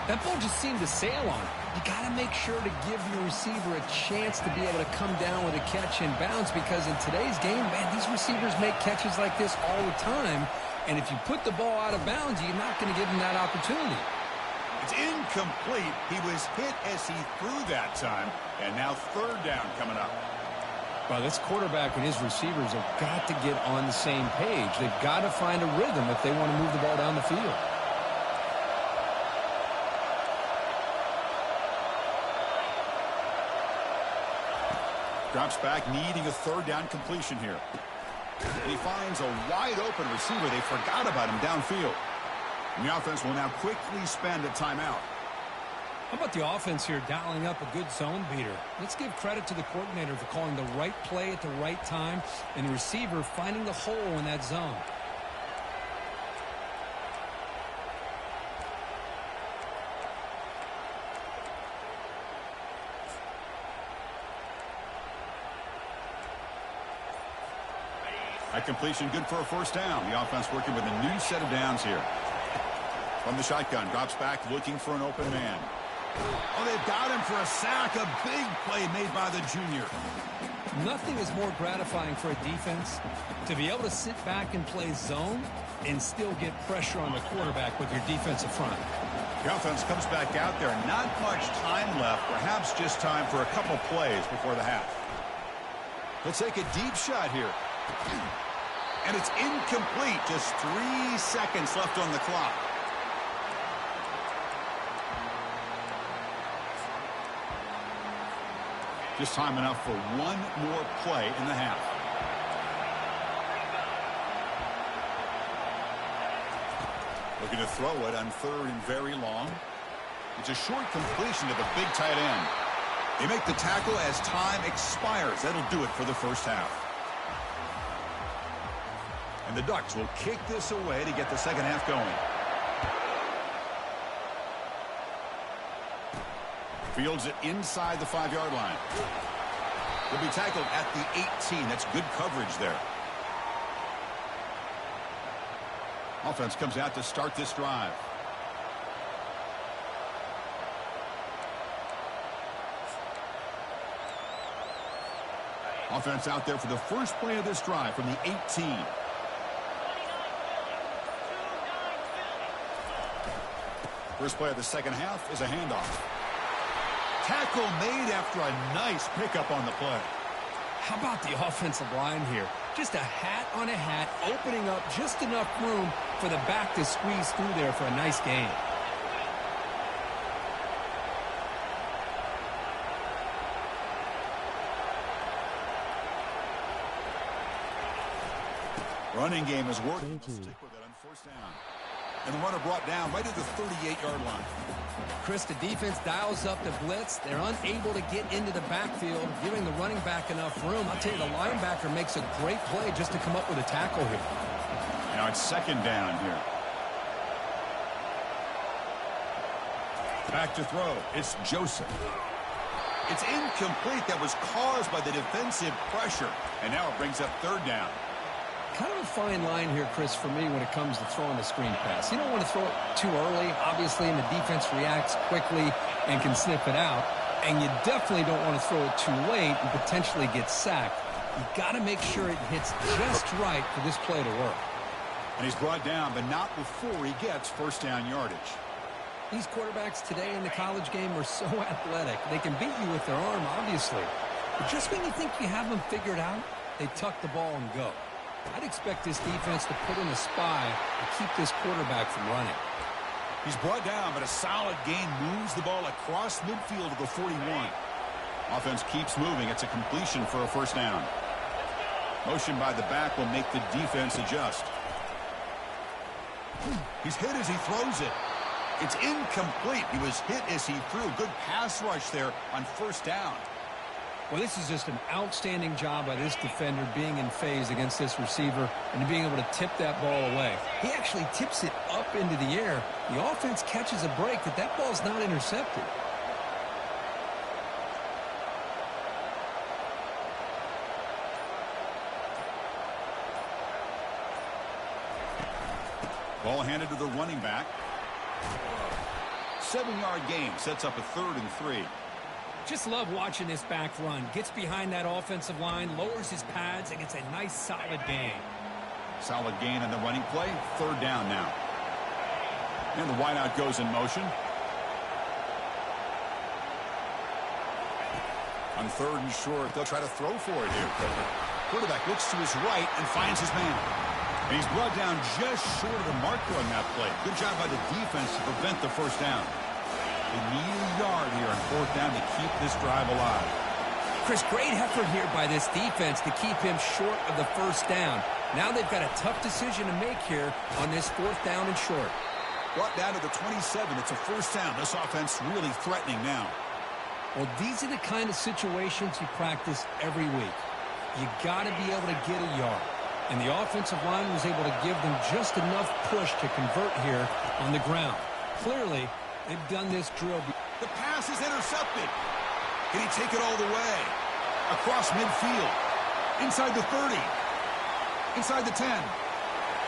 That ball just seemed to sail on. You got to make sure to give your receiver a chance to be able to come down with a catch and bounce, because in today's game, man, these receivers make catches like this all the time. And if you put the ball out of bounds, you're not going to give them that opportunity. It's incomplete. He was hit as he threw that time. And now third down coming up. Well, this quarterback and his receivers have got to get on the same page. They've got to find a rhythm if they want to move the ball down the field. Drops back, needing a third down completion here. And he finds a wide open receiver. They forgot about him downfield. And the offense will now quickly spend a timeout. How about the offense here dialing up a good zone beater? Let's give credit to the coordinator for calling the right play at the right time and the receiver finding the hole in that zone. That completion good for a first down. The offense working with a new set of downs here. From the shotgun, drops back looking for an open man. Oh, they've got him for a sack. A big play made by the junior. Nothing is more gratifying for a defense to be able to sit back and play zone and still get pressure on the quarterback with your defensive front. The offense comes back out there. Not much time left. Perhaps just time for a couple plays before the half. Let's take a deep shot here. And it's incomplete. Just 3 seconds left on the clock. Just time enough for one more play in the half. Looking to throw it on third and very long. It's a short completion to the big tight end. They make the tackle as time expires. That'll do it for the first half. And the Ducks will kick this away to get the second half going. Fields it inside the 5-yard line. He'll be tackled at the 18. That's good coverage there. Offense comes out to start this drive. Offense out there for the first play of this drive from the 18. First play of the second half is a handoff. Tackle made after a nice pickup on the play. How about the offensive line here? Just a hat on a hat, opening up just enough room for the back to squeeze through there for a nice gain. Running game is working. Stick with it on first down. And the runner brought down right at the 38-yard line. Chris, the defense dials up the blitz. They're unable to get into the backfield, giving the running back enough room. I'll tell you, the linebacker makes a great play just to come up with a tackle here. Now it's second down here. Back to throw. It's Joseph. It's incomplete. That was caused by the defensive pressure. And now it brings up third down. Kind of a fine line here, Chris, for me when it comes to throwing the screen pass. You don't want to throw it too early, obviously, and the defense reacts quickly and can sniff it out. And you definitely don't want to throw it too late and potentially get sacked. You got to make sure it hits just right for this play to work. And he's brought down, but not before he gets first down yardage. These quarterbacks today in the college game are so athletic. They can beat you with their arm, obviously. But just when you think you have them figured out, they tuck the ball and go. I'd expect this defense to put in a spy to keep this quarterback from running. He's brought down, but a solid gain moves the ball across midfield to the 41. Offense keeps moving. It's a completion for a first down. Motion by the back will make the defense adjust. He's hit as he throws it. It's incomplete. He was hit as he threw. Good pass rush there on first down. Well, this is just an outstanding job by this defender being in phase against this receiver and being able to tip that ball away. He actually tips it up into the air. The offense catches a break that ball's not intercepted. Ball handed to the running back. 7-yard gain sets up a 3rd and 3. Just love watching this back run. Gets behind that offensive line, lowers his pads, and gets a nice solid gain. Solid gain on the running play. 3rd down now. And the wideout goes in motion. On 3rd and short, they'll try to throw for it here. Quarterback looks to his right and finds his man. And he's brought down just short of the marker on that play. Good job by the defense to prevent the 1st down. They need a yard here on 4th down to keep this drive alive. Chris, great effort here by this defense to keep him short of the 1st down. Now they've got a tough decision to make here on this 4th down and short. Brought down to the 27. It's a 1st down. This offense really threatening now. Well, these are the kind of situations you practice every week. You got to be able to get a yard. And the offensive line was able to give them just enough push to convert here on the ground. Clearly, they've done this drill. The pass is intercepted. Can he take it all the way? Across midfield. Inside the 30. Inside the 10.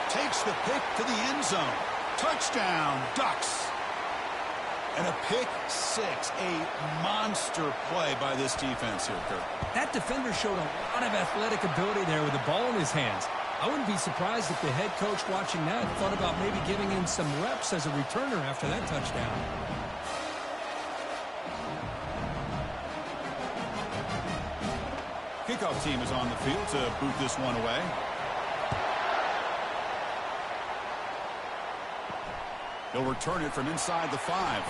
Takes the pick to the end zone. Touchdown, Ducks. And a pick 6. A monster play by this defense here, Kirk. That defender showed a lot of athletic ability there with the ball in his hands. I wouldn't be surprised if the head coach watching that thought about maybe giving him some reps as a returner after that touchdown. Kickoff team is on the field to boot this one away. He'll return it from inside the 5.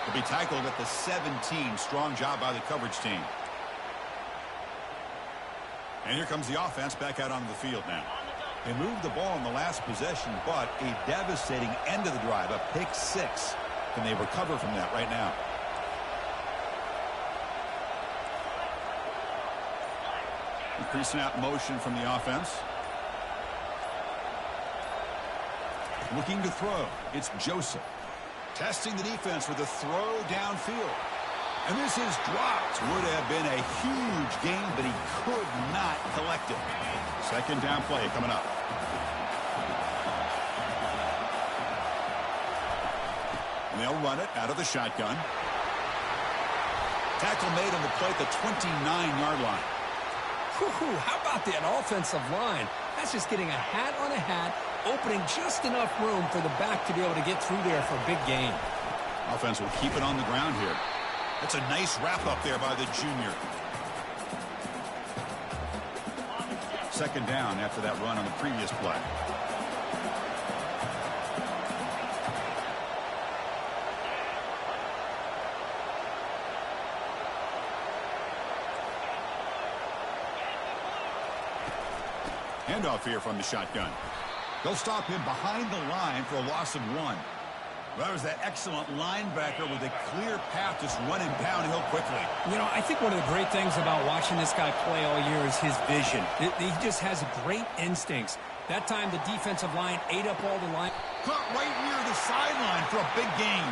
He'll be tackled at the 17. Strong job by the coverage team. And here comes the offense back out onto the field now. They moved the ball in the last possession, but a devastating end of the drive, a pick 6. Can they recover from that right now? Pre-snap motion from the offense. Looking to throw. It's Joseph. Testing the defense with a throw downfield. And this is dropped. Would have been a huge gain, but he could not collect it. 2nd down play coming up. And they'll run it out of the shotgun. Tackle made on the play at the 29-yard line. Whew, how about that offensive line? That's just getting a hat on a hat, opening just enough room for the back to be able to get through there for a big gain. Offense will keep it on the ground here. That's a nice wrap up there by the junior. 2nd down after that run on the previous play. Handoff here from the shotgun. They'll stop him behind the line for a loss of 1. Well, that was that excellent linebacker with a clear path just running downhill quickly. You know, I think one of the great things about watching this guy play all year is his vision. He just has great instincts. That time, the defensive line ate up all the line. Caught right near the sideline for a big gain.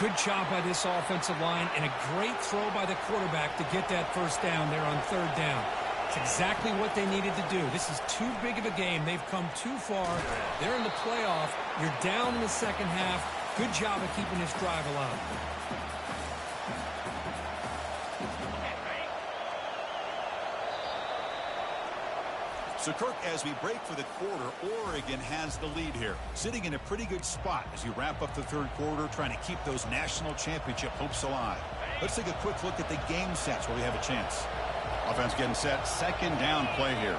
Good job by this offensive line and a great throw by the quarterback to get that 1st down there on 3rd down. It's exactly what they needed to do. This is too big of a game. They've come too far. They're in the playoff. You're down in the 2nd half. Good job of keeping this drive alive. So, Kirk, as we break for the quarter, Oregon has the lead here. Sitting in a pretty good spot as you wrap up the 3rd quarter, trying to keep those national championship hopes alive. Let's take a quick look at the game sets where we have a chance. Offense getting set. 2nd down play here.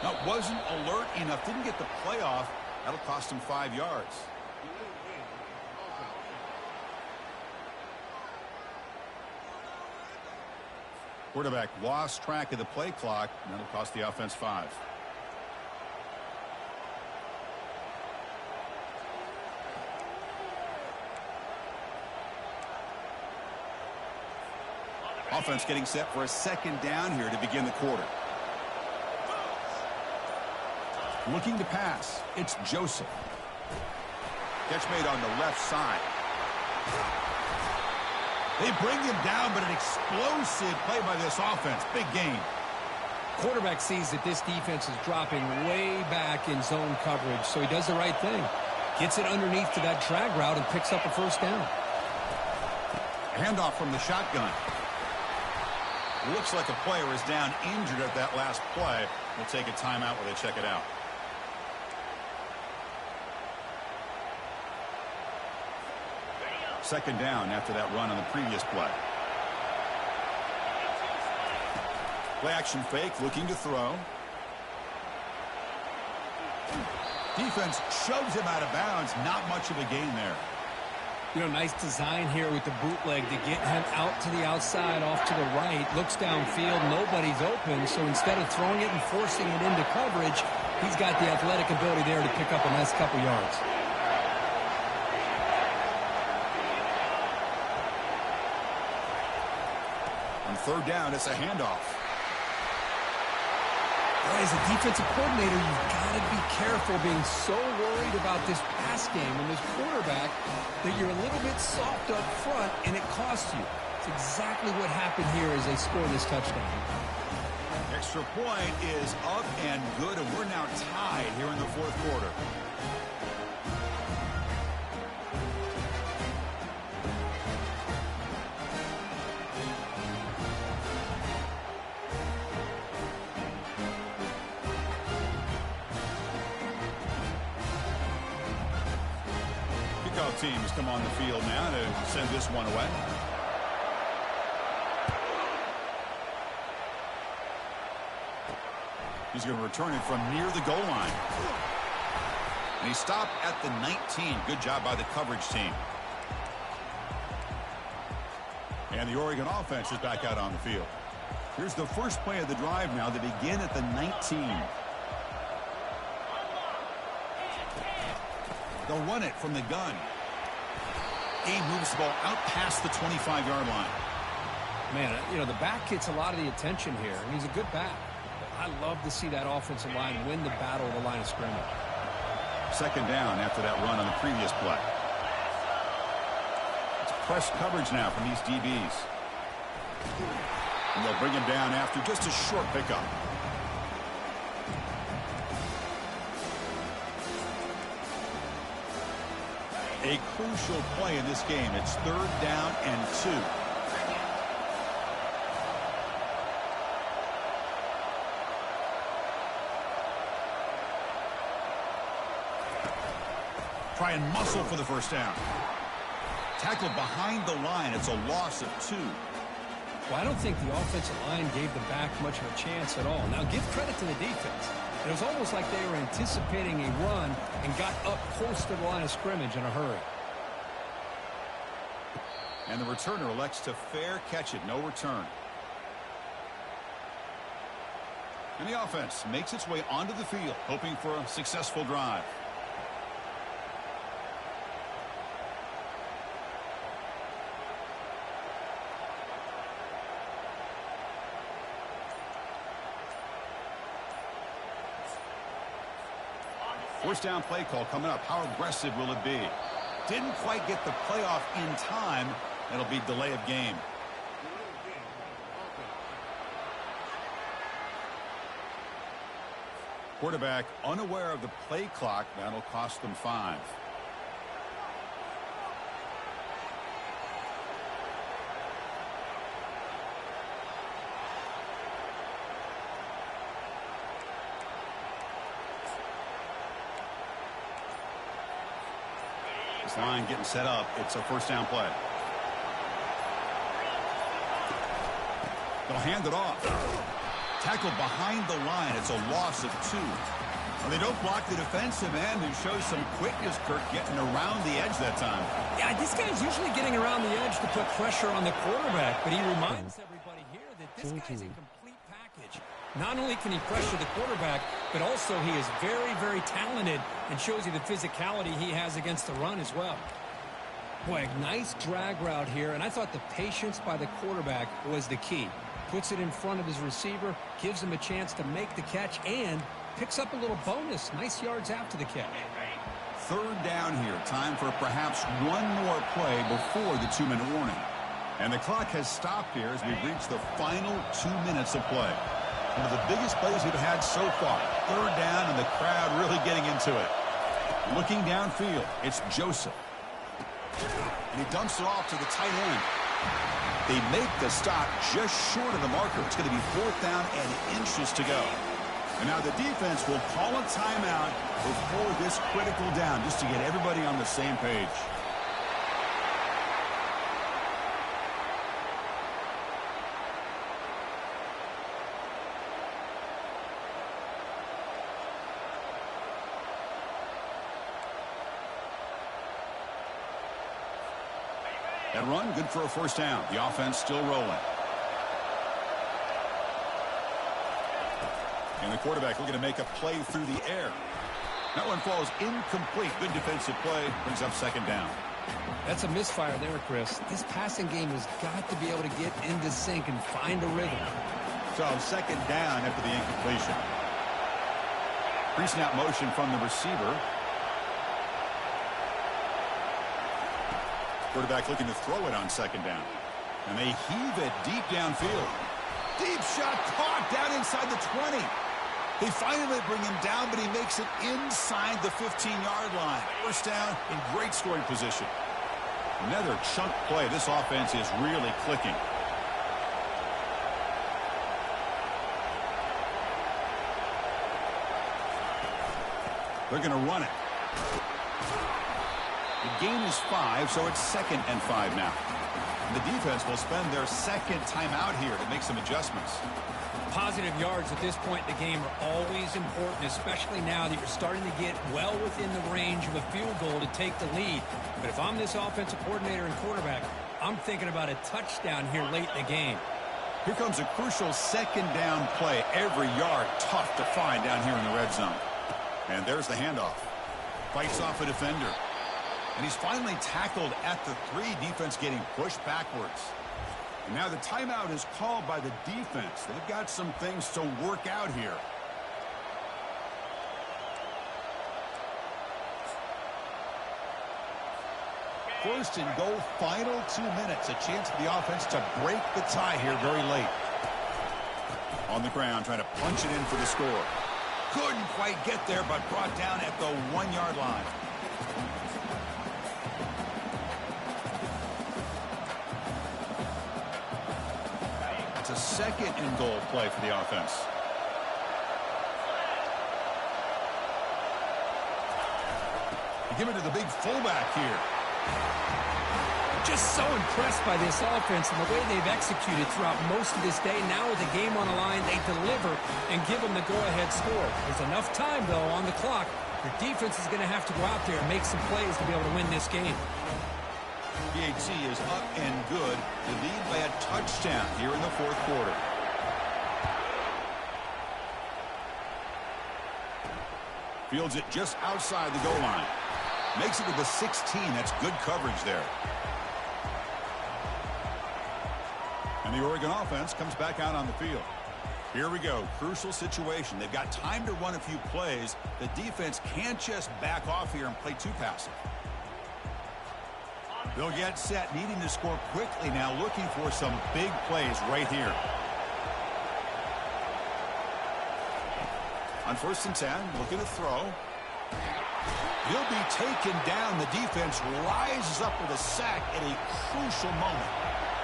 Now, wasn't alert enough. Didn't get the playoff. That'll cost him 5 yards. Quarterback lost track of the play clock, and that'll cost the offense 5. Offense getting set for a 2nd down here to begin the quarter. Looking to pass. It's Joseph. Catch made on the left side. They bring him down, but an explosive play by this offense. Big game. Quarterback sees that this defense is dropping way back in zone coverage, so he does the right thing. Gets it underneath to that drag route and picks up a first down. Handoff from the shotgun. Looks like a player is down injured at that last play. We'll take a timeout while they check it out. Second down after that run on the previous play. Play action fake, looking to throw. Defense shoves him out of bounds. Not much of a gain there. You know, nice design here with the bootleg to get him out to the outside, off to the right. Looks downfield, nobody's open, so instead of throwing it and forcing it into coverage, he's got the athletic ability there to pick up a nice couple yards. On third down, it's a handoff. As a defensive coordinator, you've got to be careful being so worried about this pass game and this quarterback that you're a little bit soft up front and it costs you. It's exactly what happened here as they score this touchdown. Extra point is up and good, and we're now tied here in the fourth quarter. Teams come on the field now to send this one away. He's going to return it from near the goal line. And he stopped at the 19. Good job by the coverage team. And the Oregon offense is back out on the field. Here's the first play of the drive now. They begin at the 19. They'll run it from the gun. Gabe moves the ball out past the 25-yard line. Man, you know, the back gets a lot of the attention here, and he's a good back. But I love to see that offensive line win the battle of the line of scrimmage. Second down after that run on the previous play. It's press coverage now from these DBs. And they'll bring him down after just a short pickup. A crucial play in this game. It's third down and 2. Try and muscle for the first down. Tackled behind the line. It's a loss of 2. Well, I don't think the offensive line gave the back much of a chance at all. Now, give credit to the defense. It was almost like they were anticipating a run and got up close to the line of scrimmage in a hurry. And the returner elects to fair catch it. No return. And the offense makes its way onto the field, hoping for a successful drive. First down play call coming up. How aggressive will it be? Didn't quite get the playoff in time. It'll be delay of game. Quarterback unaware of the play clock. That'll cost them 5. This line getting set up. It's a first down play. They'll hand it off. Tackled behind the line. It's a loss of 2. Well, they don't block the defensive end, who shows some quickness, Kirk, getting around the edge that time. Yeah, this guy's usually getting around the edge to put pressure on the quarterback, but he reminds everybody here that this guy's a complete package. Not only can he pressure the quarterback, but also he is very, very talented and shows you the physicality he has against the run as well. Boy, nice drag route here, and I thought the patience by the quarterback was the key. Puts it in front of his receiver, gives him a chance to make the catch, and picks up a little bonus. Nice yards after the catch. Third down here. Time for perhaps one more play before the 2-minute warning. And the clock has stopped here as we've reached the final 2 minutes of play. One of the biggest plays we've had so far. Third down and the crowd really getting into it. Looking downfield, it's Joseph. And he dumps it off to the tight end. They make the stop just short of the marker. It's going to be 4th down and inches to go. And now the defense will call a timeout before this critical down, just to get everybody on the same page. That run, good for a 1st down. The offense still rolling. And the quarterback looking to make a play through the air. That one falls incomplete. Good defensive play. Brings up 2nd down. That's a misfire there, Chris. This passing game has got to be able to get into sync and find a rhythm. So 2nd down after the incompletion. Pre-snap motion from the receiver. Quarterback looking to throw it on 2nd down. And they heave it deep downfield. Deep shot caught down inside the 20. They finally bring him down, but he makes it inside the 15-yard line. 1st down in great scoring position. Another chunk play. This offense is really clicking. They're going to run it. The gain is 5, so it's 2nd and 5 now. And the defense will spend their 2nd timeout here to make some adjustments. Positive yards at this point in the game are always important, especially now that you're starting to get well within the range of a field goal to take the lead. But if I'm this offensive coordinator and quarterback, I'm thinking about a touchdown here late in the game. Here comes a crucial 2nd down play. Every yard tough to find down here in the red zone. And there's the handoff. Fights off a defender. And he's finally tackled at the 3. Defense getting pushed backwards. And now the timeout is called by the defense. They've got some things to work out here. First and goal, final 2 minutes. A chance for the offense to break the tie here very late. On the ground, trying to punch it in for the score. Couldn't quite get there, but brought down at the 1-yard line. It's a 2nd and goal play for the offense. You give it to the big fullback here. Just so impressed by this offense and the way they've executed throughout most of this day. Now with the game on the line, they deliver and give them the go-ahead score. There's enough time, though, on the clock. The defense is going to have to go out there and make some plays to be able to win this game. PAT is up and good. They lead by a touchdown here in the 4th quarter. Fields it just outside the goal line. Makes it to the 16. That's good coverage there. And the Oregon offense comes back out on the field. Here we go. Crucial situation. They've got time to run a few plays. The defense can't just back off here and play too passive. They'll get set, needing to score quickly now, looking for some big plays right here. On 1st and 10, looking to throw. He'll be taken down. The defense rises up with a sack at a crucial moment.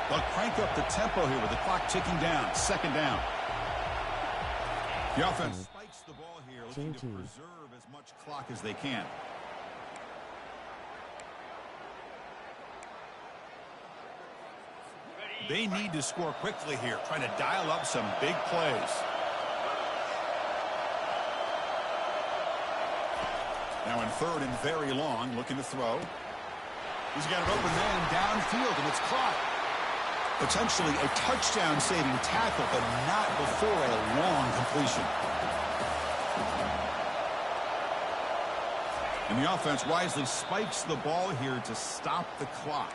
They'll crank up the tempo here with the clock ticking down. 2nd down. The offense spikes the ball here, looking to preserve as much clock as they can. They need to score quickly here, trying to dial up some big plays. Now in 3rd and very long, looking to throw. He's got an open man downfield, and it's caught. Potentially a touchdown-saving tackle, but not before a long completion. And the offense wisely spikes the ball here to stop the clock.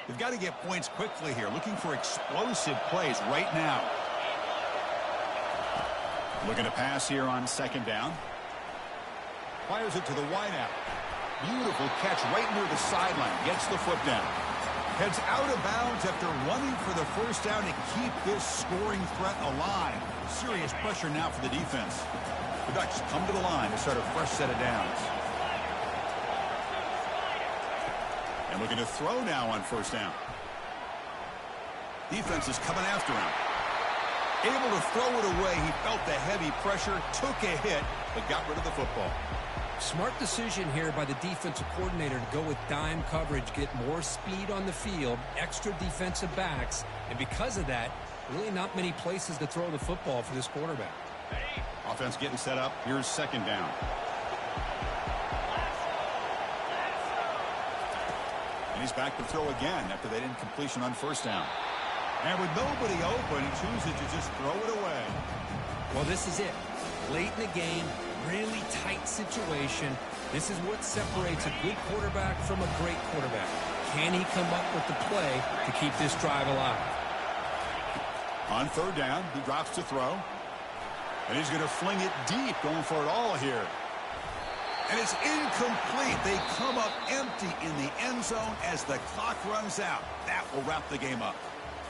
They've got to get points quickly here, looking for explosive plays right now. Looking to pass here on second down. Fires it to the wideout. Beautiful catch right near the sideline. Gets the foot down. Heads out of bounds after running for the first down to keep this scoring threat alive. Serious pressure now for the defense. The Ducks come to the line to start a fresh set of downs. And looking to throw now on first down. Defense is coming after him. Able to throw it away. He felt the heavy pressure, took a hit, but got rid of the football. Smart decision here by the defensive coordinator to go with dime coverage, get more speed on the field, extra defensive backs, and because of that, really not many places to throw the football for this quarterback. Offense getting set up. Here's second down. And he's back to throw again after that incompletion on first down. And with nobody open, he chooses to just throw it away. Well, this is it. Late in the game, really tight situation. This is what separates a good quarterback from a great quarterback. Can he come up with the play to keep this drive alive? On third down, he drops to throw. And he's going to fling it deep, going for it all here. And it's incomplete. They come up empty in the end zone as the clock runs out. That will wrap the game up.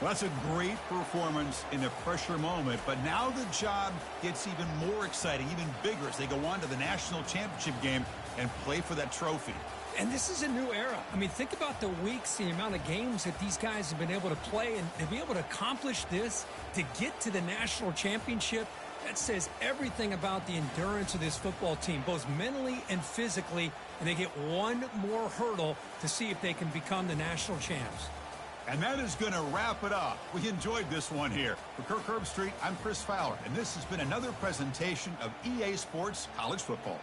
Well, that's a great performance in a pressure moment, but now the job gets even more exciting, even bigger as they go on to the national championship game and play for that trophy. And this is a new era. I mean, think about the weeks, the amount of games that these guys have been able to play, and to be able to accomplish this, to get to the national championship, that says everything about the endurance of this football team, both mentally and physically, and they get one more hurdle to see if they can become the national champs. And that is going to wrap it up. We enjoyed this one here. For Kirk Herbstreit, I'm Chris Fowler, and this has been another presentation of EA Sports College Football.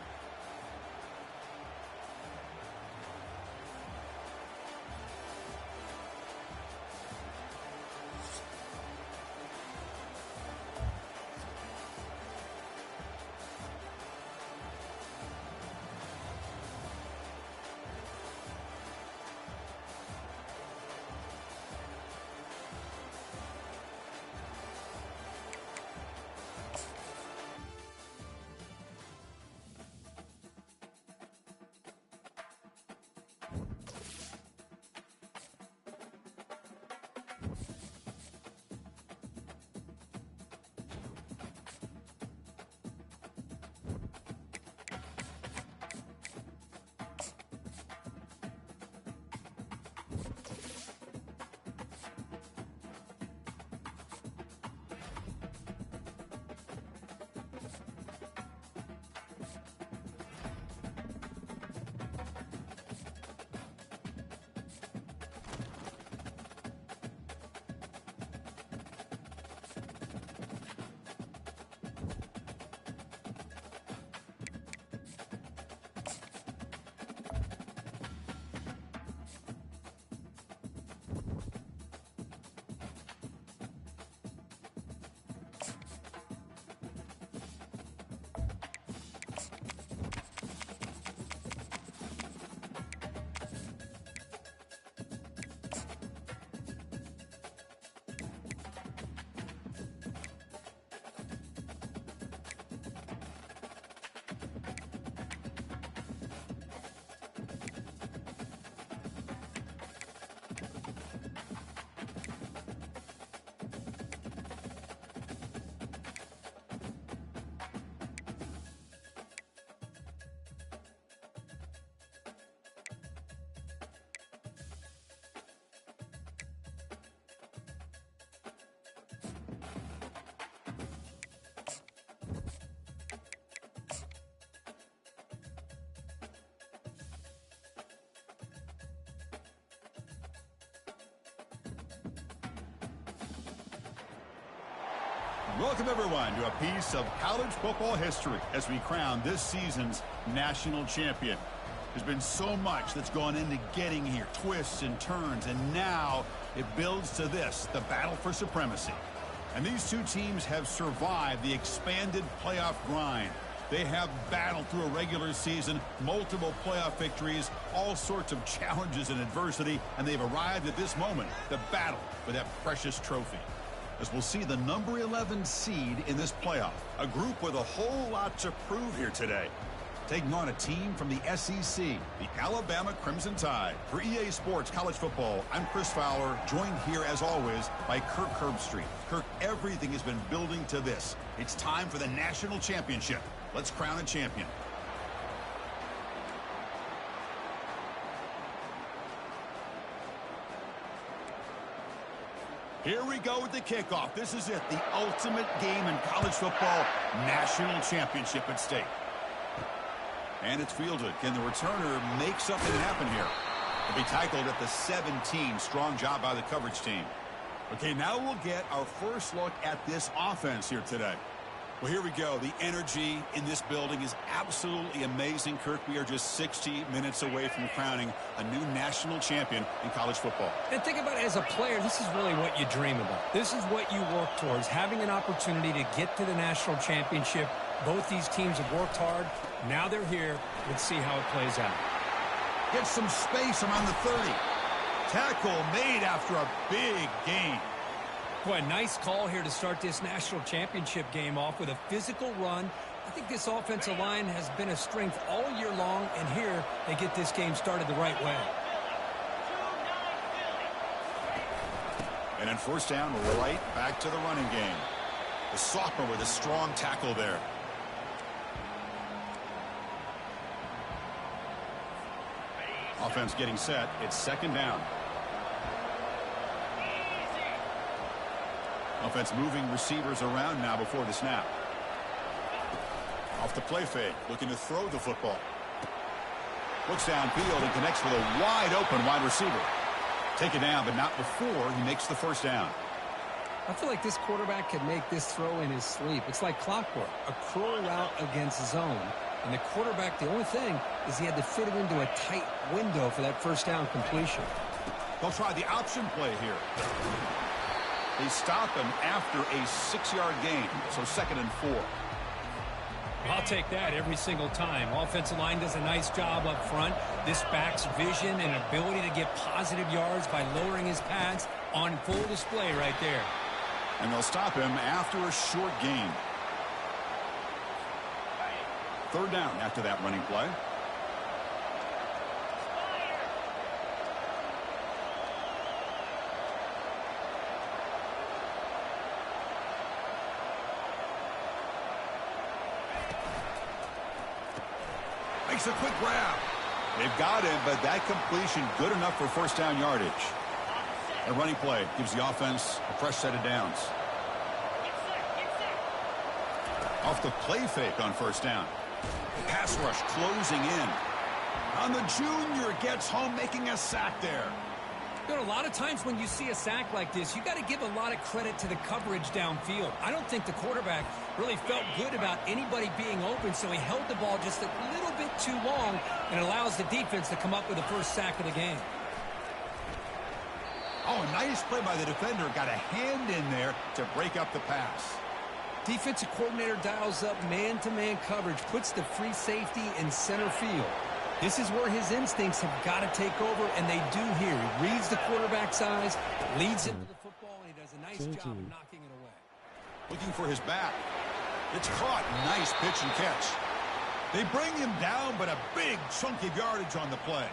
Welcome, everyone, to a piece of college football history as we crown this season's national champion. There's been so much that's gone into getting here, twists and turns, and now it builds to this, the battle for supremacy. And these two teams have survived the expanded playoff grind. They have battled through a regular season, multiple playoff victories, all sorts of challenges and adversity, and they've arrived at this moment, the battle for that precious trophy. as we'll see the number 11 seed in this playoff. A group with a whole lot to prove here today. Taking on a team from the SEC, the Alabama Crimson Tide. For EA Sports College Football, I'm Chris Fowler, joined here as always by Kirk Herbstreit. Kirk, everything has been building to this. It's time for the national championship. Let's crown a champion. Here we go with the kickoff. This is it, the ultimate game in college football, national championship at stake. And it's fielded. Can the returner make something happen here? He'll be tackled at the 17. Strong job by the coverage team. Okay, now we'll get our first look at this offense here today. Well, here we go. The energy in this building is absolutely amazing, Kirk. We are just 60 minutes away from crowning a new national champion in college football. And think about it, as a player, this is really what you dream about. This is what you work towards, having an opportunity to get to the national championship. Both these teams have worked hard. Now they're here. Let's see how it plays out. Get some space around the 30. Tackle made after a big gain. Boy, nice call here to start this national championship game off with a physical run. I think this offensive line has been a strength all year long, and here they get this game started the right way. And then first down, right back to the running game. The sophomore with a strong tackle there. Offense getting set. It's second down. Offense moving receivers around now before the snap. Off the play fake, looking to throw the football. Looks downfield and connects with a wide open wide receiver. Take it down, but not before he makes the first down. I feel like this quarterback could make this throw in his sleep. It's like clockwork, a curl route against zone. And the quarterback, the only thing is he had to fit it into a tight window for that first down completion. They'll try the option play here. They stop him after a 6-yard gain, so 2nd and 4. I'll take that every single time. Offensive line does a nice job up front. This back's vision and ability to get positive yards by lowering his pads on full display right there. And they'll stop him after a short gain. Third down after that running play. Makes a quick grab. They've got him, but that completion good enough for first down yardage. A running play gives the offense a fresh set of downs. Off the play fake on first down. Pass rush closing in. On the junior, gets home, making a sack there. You know, a lot of times when you see a sack like this, you got to give a lot of credit to the coverage downfield. I don't think the quarterback really felt good about anybody being open, so he held the ball just a little bit too long and allows the defense to come up with the first sack of the game. Oh, a nice play by the defender. Got a hand in there to break up the pass. Defensive coordinator dials up man-to-man coverage, puts the free safety in center field. This is where his instincts have got to take over, and they do here. He reads the quarterback's eyes, leads him to the football, and he does a nice job of knocking it away. Looking for his back. It's caught. Nice pitch and catch. They bring him down, but a big chunk of yardage on the play.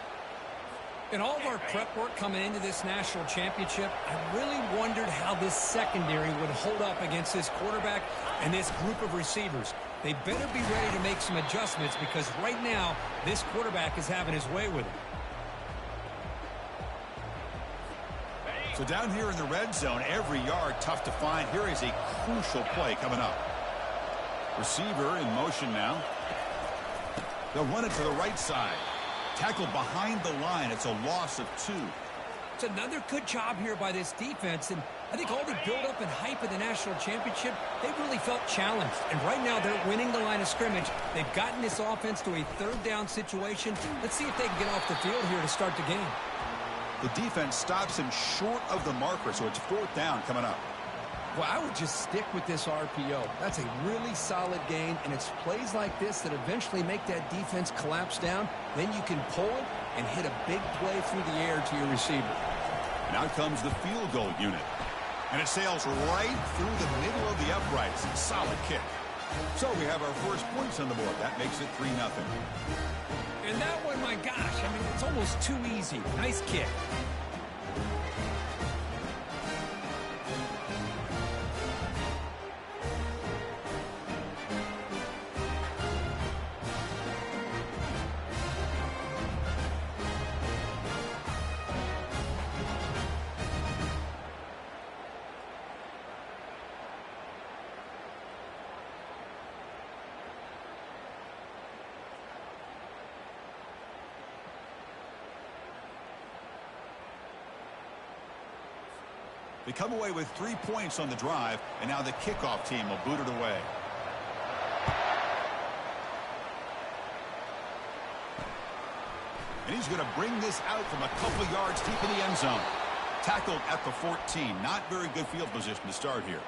In all of our prep work coming into this national championship, I really wondered how this secondary would hold up against this quarterback and this group of receivers. They better be ready to make some adjustments because right now, this quarterback is having his way with it. So down here in the red zone, every yard tough to find. Here is a crucial play coming up. Receiver in motion now. They'll run it to the right side. Tackled behind the line. It's a loss of 2. It's another good job here by this defense, and I think all the build-up and hype of the national championship, they really felt challenged. And right now, they're winning the line of scrimmage. They've gotten this offense to a third down situation. Let's see if they can get off the field here to start the game. The defense stops him short of the marker, so it's 4th down coming up. Well, I would just stick with this RPO. That's a really solid game, and it's plays like this that eventually make that defense collapse down. Then you can pull it and hit a big play through the air to your receiver. Now comes the field goal unit. And it sails right through the middle of the uprights. Solid kick. So we have our first points on the board. That makes it 3-0. And that one, my gosh, I mean, it's almost too easy. Nice kick. They come away with 3 points on the drive, and now the kickoff team will boot it away. And he's going to bring this out from a couple yards deep in the end zone. Tackled at the 14. Not very good field position to start here.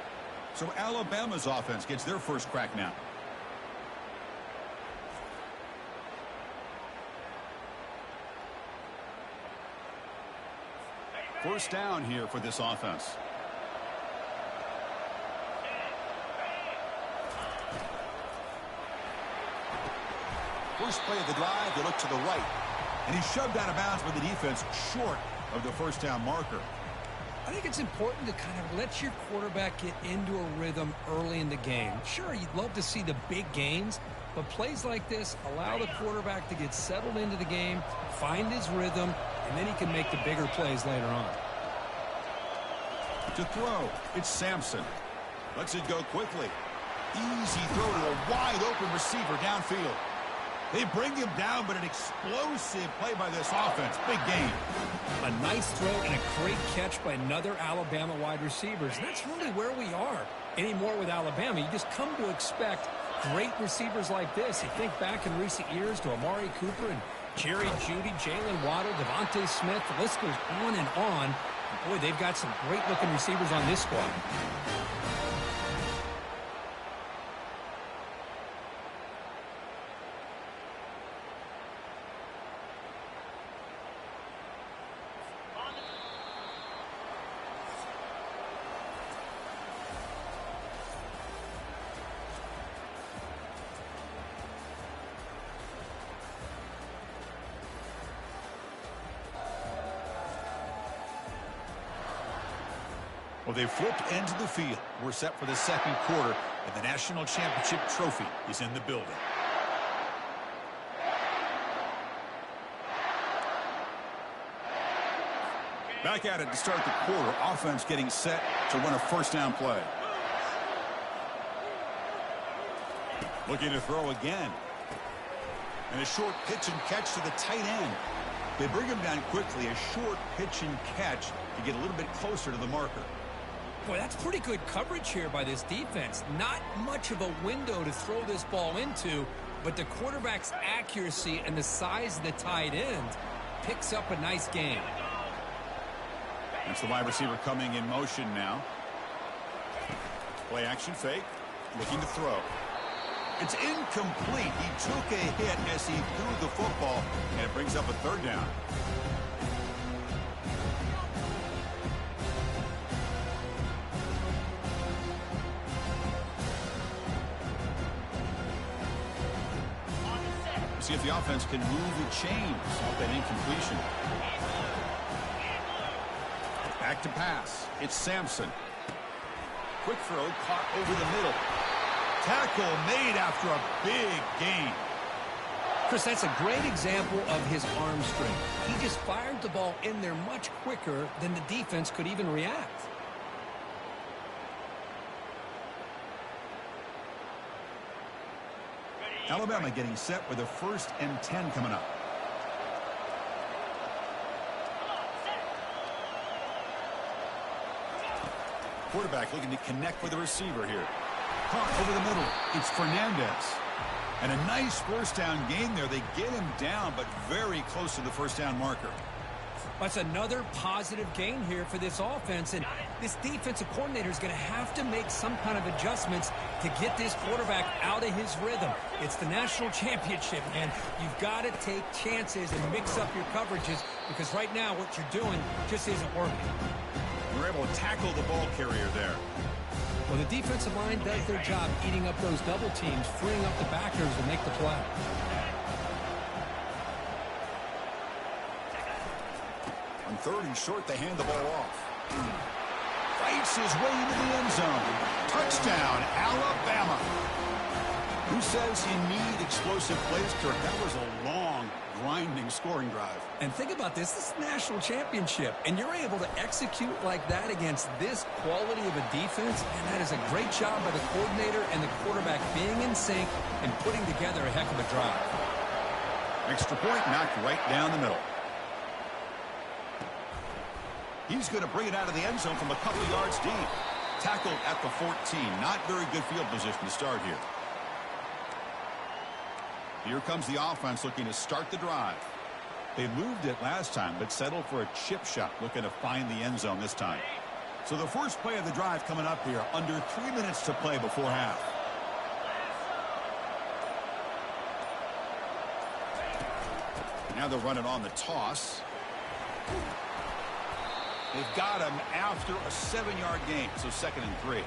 So Alabama's offense gets their first crack now. First down here for this offense. First play of the drive, they look to the right. And he's shoved out of bounds by the defense short of the first down marker. I think it's important to kind of let your quarterback get into a rhythm early in the game. Sure, you'd love to see the big gains, but plays like this allow the quarterback to get settled into the game, find his rhythm, and then he can make the bigger plays later on. To throw, it's Sampson. Lets it go quickly. Easy throw to a wide-open receiver downfield. They bring him down, but an explosive play by this offense. Big game. A nice throw and a great catch by another Alabama wide receivers. And that's really where we are anymore with Alabama. You just come to expect great receivers like this. You think back in recent years to Amari Cooper and Jerry Jeudy, Jalen Waddle, Devontae Smith. The list goes on and on. And boy, they've got some great-looking receivers on this squad. Well, they've flipped into the field. We're set for the second quarter, and the national championship trophy is in the building. Back at it to start the quarter. Offense getting set to run a first down play. Looking to throw again. And a short pitch and catch to the tight end. They bring him down quickly. A short pitch and catch to get a little bit closer to the marker. Boy, that's pretty good coverage here by this defense. Not much of a window to throw this ball into, but the quarterback's accuracy and the size of the tight end picks up a nice gain. That's the wide receiver coming in motion now. Play action fake. Looking to throw. It's incomplete. He took a hit as he threw the football, and it brings up a third down. See if the offense can move the chains off that incompletion. Back to pass. It's Sampson. Quick throw caught over the middle. Tackle made after a big gain. Chris, that's a great example of his arm strength. He just fired the ball in there much quicker than the defense could even react. Alabama getting set with a 1st and 10 coming up. Quarterback looking to connect with the receiver here. Caught over the middle. It's Fernandez. And a nice first down gain there. They get him down, but very close to the first down marker. That's another positive gain here for this offense, and this defensive coordinator is going to have to make some kind of adjustments to get this quarterback out of his rhythm. It's the national championship, and you've got to take chances and mix up your coverages, because right now what you're doing just isn't working. They're able to tackle the ball carrier there. Well, the defensive line does their job eating up those double teams, freeing up the backers to make the play. On 3rd and short, they hand the ball off. Fights his way into the end zone. Touchdown, Alabama. Who says you need explosive plays, Kirk? That was a long, grinding scoring drive. And think about this. This is a national championship, and you're able to execute like that against this quality of a defense, and that is a great job by the coordinator and the quarterback being in sync and putting together a heck of a drive. Extra point knocked right down the middle. He's going to bring it out of the end zone from a couple of yards deep. Tackled at the 14. Not very good field position to start here. Here comes the offense looking to start the drive. They moved it last time, but settled for a chip shot, looking to find the end zone this time. So the first play of the drive coming up here. Under 3 minutes to play before half. Now they'll run it on the toss. They've got him after a 7-yard gain, so 2nd and 3.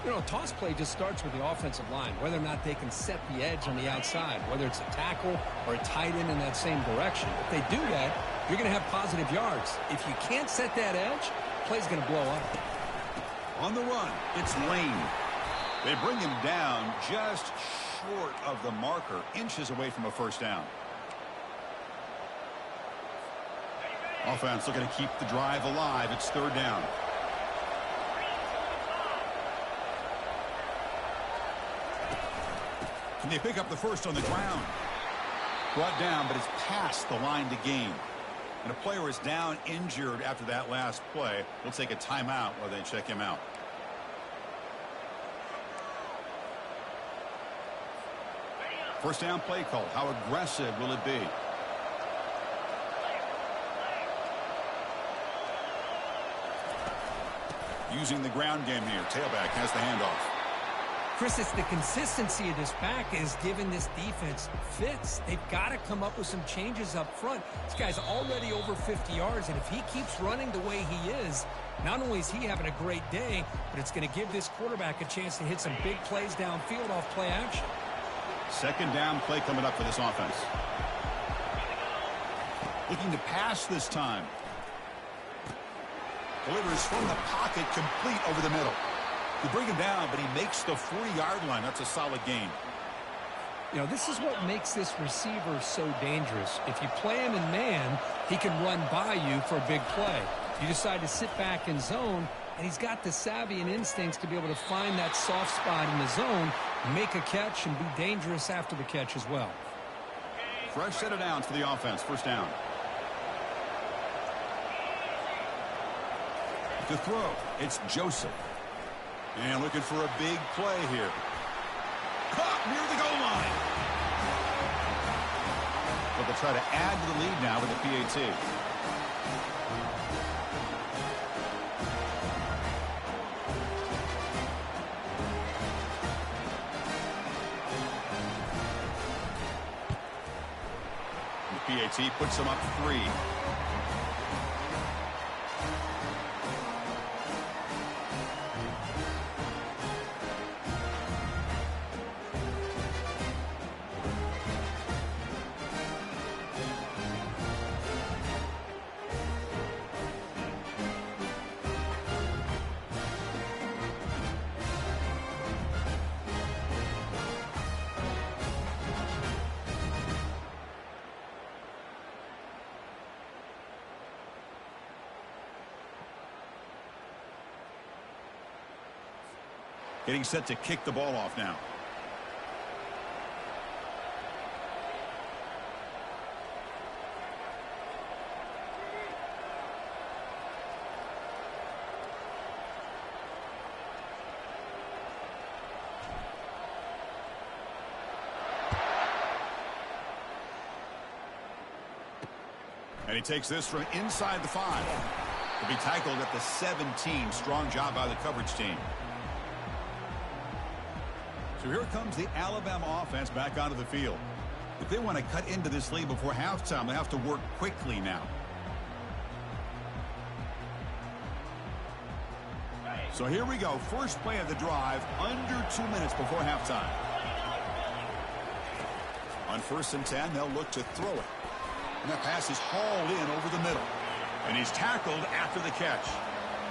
You know, a toss play just starts with the offensive line, whether or not they can set the edge on the outside, whether it's a tackle or a tight end in that same direction. If they do that, you're going to have positive yards. If you can't set that edge, play's going to blow up. On the run, it's Lane. They bring him down just short of the marker, inches away from a first down. Offense looking to keep the drive alive. It's 3rd down. Can they pick up the first on the ground? Brought down, but it's past the line to gain. And a player is down injured after that last play. We'll take a timeout while they check him out. First down play call. How aggressive will it be? Using the ground game here. Tailback has the handoff. Chris, it's the consistency of this back is giving this defense fits. They've got to come up with some changes up front. This guy's already over 50 yards, and if he keeps running the way he is, not only is he having a great day, but it's going to give this quarterback a chance to hit some big plays downfield off play action. 2nd down play coming up for this offense. Looking to pass this time. Delivers from the pocket, complete over the middle. You bring him down, but he makes the 40-yard line. That's a solid gain. You know, this is what makes this receiver so dangerous. If you play him in man, he can run by you for a big play. You decide to sit back in zone, and he's got the savvy and instincts to be able to find that soft spot in the zone, make a catch, and be dangerous after the catch as well. Fresh set of downs for the offense. First down. To throw, it's Joseph. And looking for a big play here. Caught near the goal line. But they'll try to add to the lead now with a PAT. The PAT puts them up 3. Getting set to kick the ball off now. And he takes this from inside the 5. He'll be tackled at the 17. Strong job by the coverage team. So here comes the Alabama offense back onto the field. If they want to cut into this lead before halftime, they have to work quickly now. So here we go. First play of the drive, under 2 minutes before halftime. On 1st and 10, they'll look to throw it. And that pass is hauled in over the middle. And he's tackled after the catch.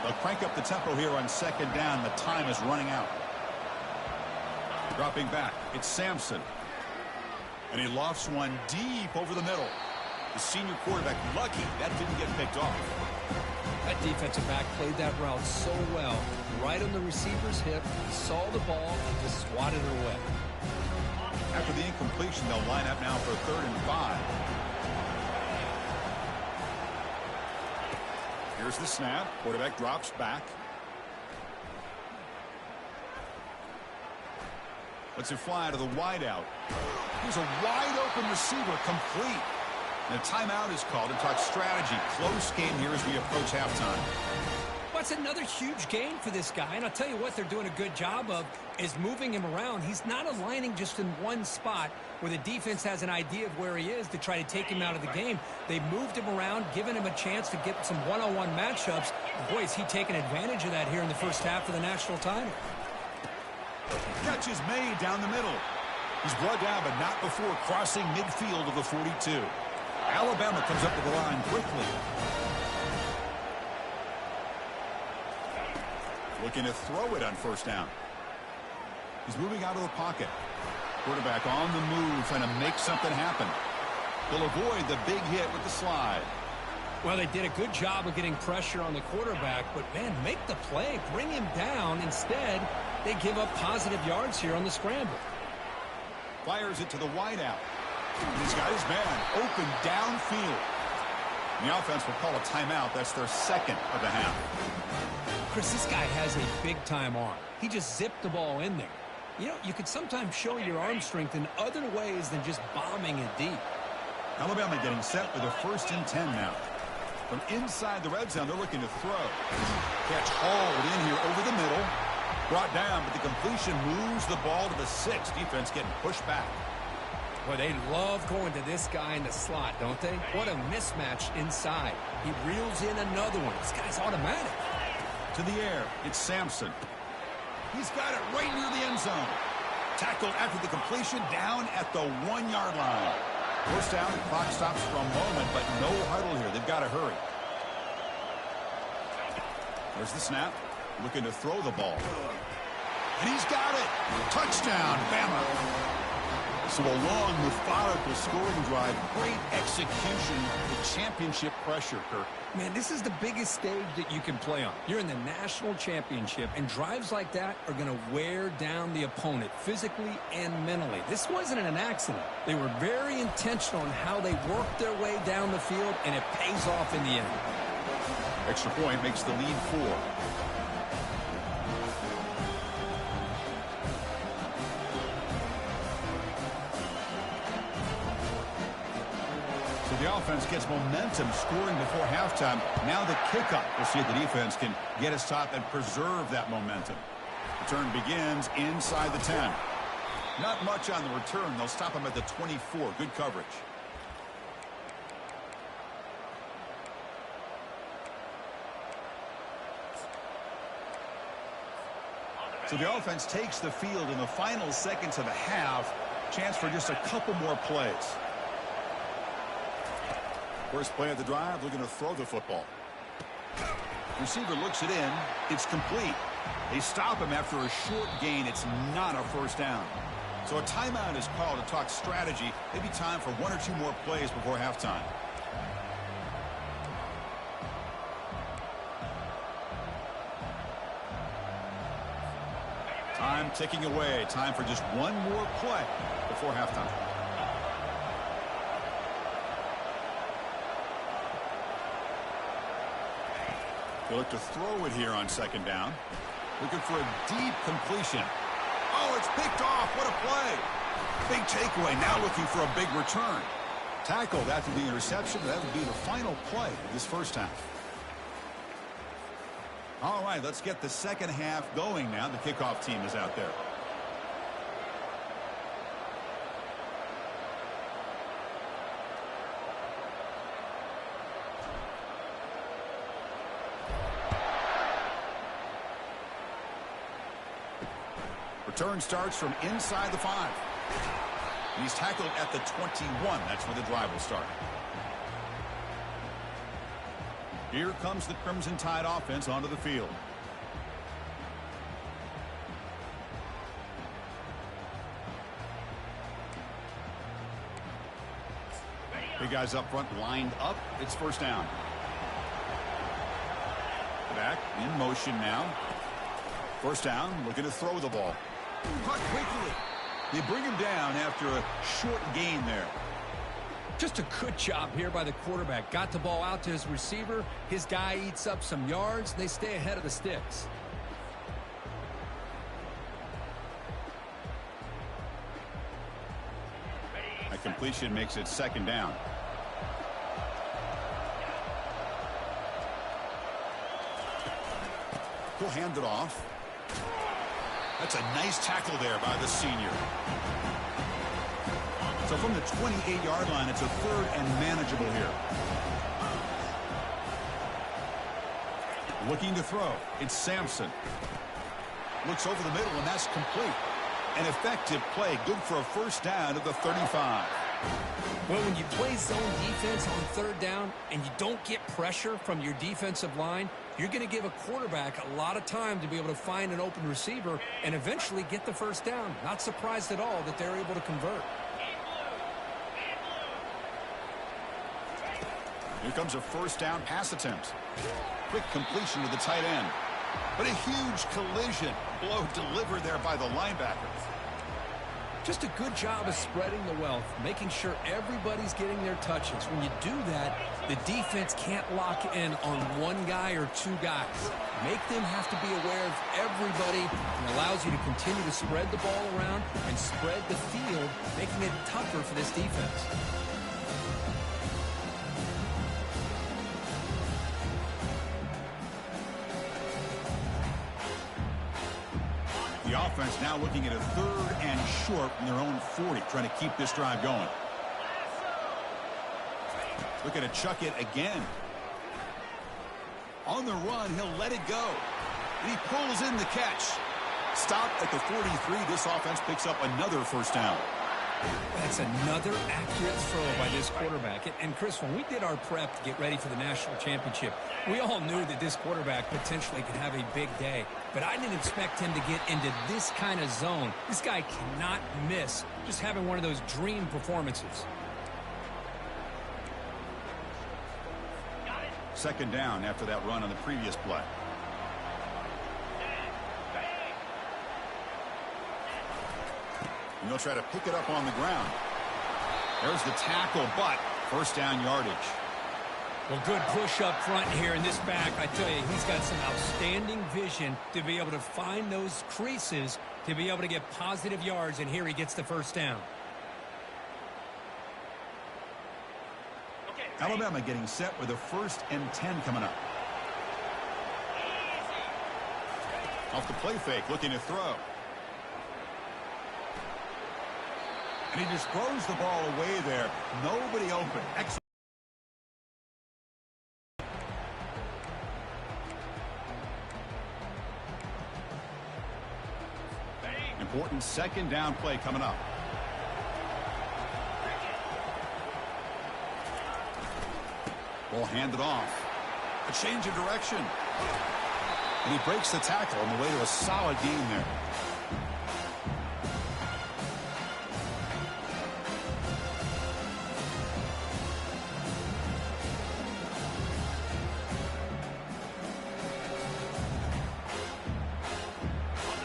They'll crank up the tempo here on 2nd down. The time is running out. Dropping back, it's Sampson. And he lofts one deep over the middle. The senior quarterback lucky that didn't get picked off. That defensive back played that route so well. Right on the receiver's hip, he saw the ball and just swatted it away. After the incompletion, they'll line up now for 3rd and 5. Here's the snap. Quarterback drops back. Lets it fly to the wideout. Here's a wide-open receiver, complete. And a timeout is called to talk strategy. Close game here as we approach halftime. Well, it's another huge game for this guy, and I'll tell you what they're doing a good job of is moving him around. He's not aligning just in one spot where the defense has an idea of where he is to try to take him out of the game. They moved him around, giving him a chance to get some one-on-one matchups. Boy, is he taking advantage of that here in the first half of the national title. Catch is made down the middle. He's brought down, but not before crossing midfield of the 42. Alabama comes up to the line quickly. Looking to throw it on 1st down. He's moving out of the pocket. Quarterback on the move, trying to make something happen. They'll avoid the big hit with the slide. Well, they did a good job of getting pressure on the quarterback, but, man, make the play. Bring him down. Instead, they give up positive yards here on the scramble. Fires it to the wideout. He's got his man open downfield. And the offense will call a timeout. That's their 2nd of the half. Chris, this guy has a big-time arm. He just zipped the ball in there. You know, you could sometimes show your arm strength in other ways than just bombing it deep. Alabama getting set with a 1st and 10 now. From inside the red zone, they're looking to throw. Catch hauled in here over the middle. Brought down, but the completion moves the ball to the 6. Defense getting pushed back. Boy, they love going to this guy in the slot, don't they? What a mismatch inside. He reels in another one. This guy's automatic. To the air, it's Sampson. He's got it right near the end zone. Tackled after the completion, down at the 1-yard line. 1st down, the clock stops for a moment, but no huddle here. They've got to hurry. There's the snap. Looking to throw the ball. And he's got it. Touchdown, Bama. So a long, methodical scoring drive. Great execution with championship pressure, Kirk. Man, this is the biggest stage that you can play on. You're in the national championship, and drives like that are going to wear down the opponent physically and mentally. This wasn't an accident. They were very intentional in how they worked their way down the field, and it pays off in the end. Extra point makes the lead 4. The offense gets momentum scoring before halftime. Now the kickoff. We'll see if the defense can get a stop and preserve that momentum. Return begins inside the 10. Not much on the return. They'll stop him at the 24. Good coverage. So the offense takes the field in the final seconds of the half. Chance for just a couple more plays. First play of the drive, looking to throw the football. Receiver looks it in. It's complete. They stop him after a short gain. It's not a 1st down. So a timeout is called to talk strategy. Maybe time for 1 or 2 more plays before halftime. Time ticking away. Time for just 1 more play before halftime. They look to throw it here on 2nd down. Looking for a deep completion. Oh, it's picked off. What a play. Big takeaway. Now looking for a big return. Tackled after the interception. That would be the final play of this first half. All right, let's get the second half going now. The kickoff team is out there. Return starts from inside the 5. And he's tackled at the 21. That's where the drive will start. Here comes the Crimson Tide offense onto the field. Big guys up front lined up. It's first down. Back in motion now. First down, looking to throw the ball. Caught quickly. They bring him down after a short gain there. Just a good job here by the quarterback. Got the ball out to his receiver. His guy eats up some yards. They stay ahead of the sticks. A completion makes it second down. He'll hand it off. That's a nice tackle there by the senior. So from the 28-yard line, it's a third and manageable here. Looking to throw. It's Sampson. Looks over the middle, and that's complete. An effective play. Good for a first down at the 35. Well, when you play zone defense on third down and you don't get pressure from your defensive line, you're going to give a quarterback a lot of time to be able to find an open receiver and eventually get the first down. Not surprised at all that they're able to convert. Here comes a first down pass attempt. Quick completion to the tight end. But a huge collision. Blow delivered there by the linebacker. Just a good job of spreading the wealth, making sure everybody's getting their touches. When you do that, the defense can't lock in on one guy or two guys. Make them have to be aware of everybody, and allows you to continue to spread the ball around and spread the field, making it tougher for this defense. The offense now looking at a third and short from their own 40, trying to keep this drive going. Looking to chuck it again. On the run, he'll let it go. And he pulls in the catch. Stopped at the 43. This offense picks up another first down. That's another accurate throw by this quarterback. And Chris, when we did our prep to get ready for the national championship, we all knew that this quarterback potentially could have a big day. But I didn't expect him to get into this kind of zone. This guy cannot miss. Just having one of those dream performances. Second down after that run on the previous play. And he'll try to pick it up on the ground. There's the tackle, but first down yardage. Well, good push up front here in this back. I tell you, he's got some outstanding vision to be able to find those creases, to be able to get positive yards, and here he gets the first down. Alabama getting set with a 1st and 10 coming up. Off the play fake, looking to throw. And he just throws the ball away there. Nobody open. Excellent. Important second down play coming up. Ball handed off. A change of direction. And he breaks the tackle on the way to a solid gain there.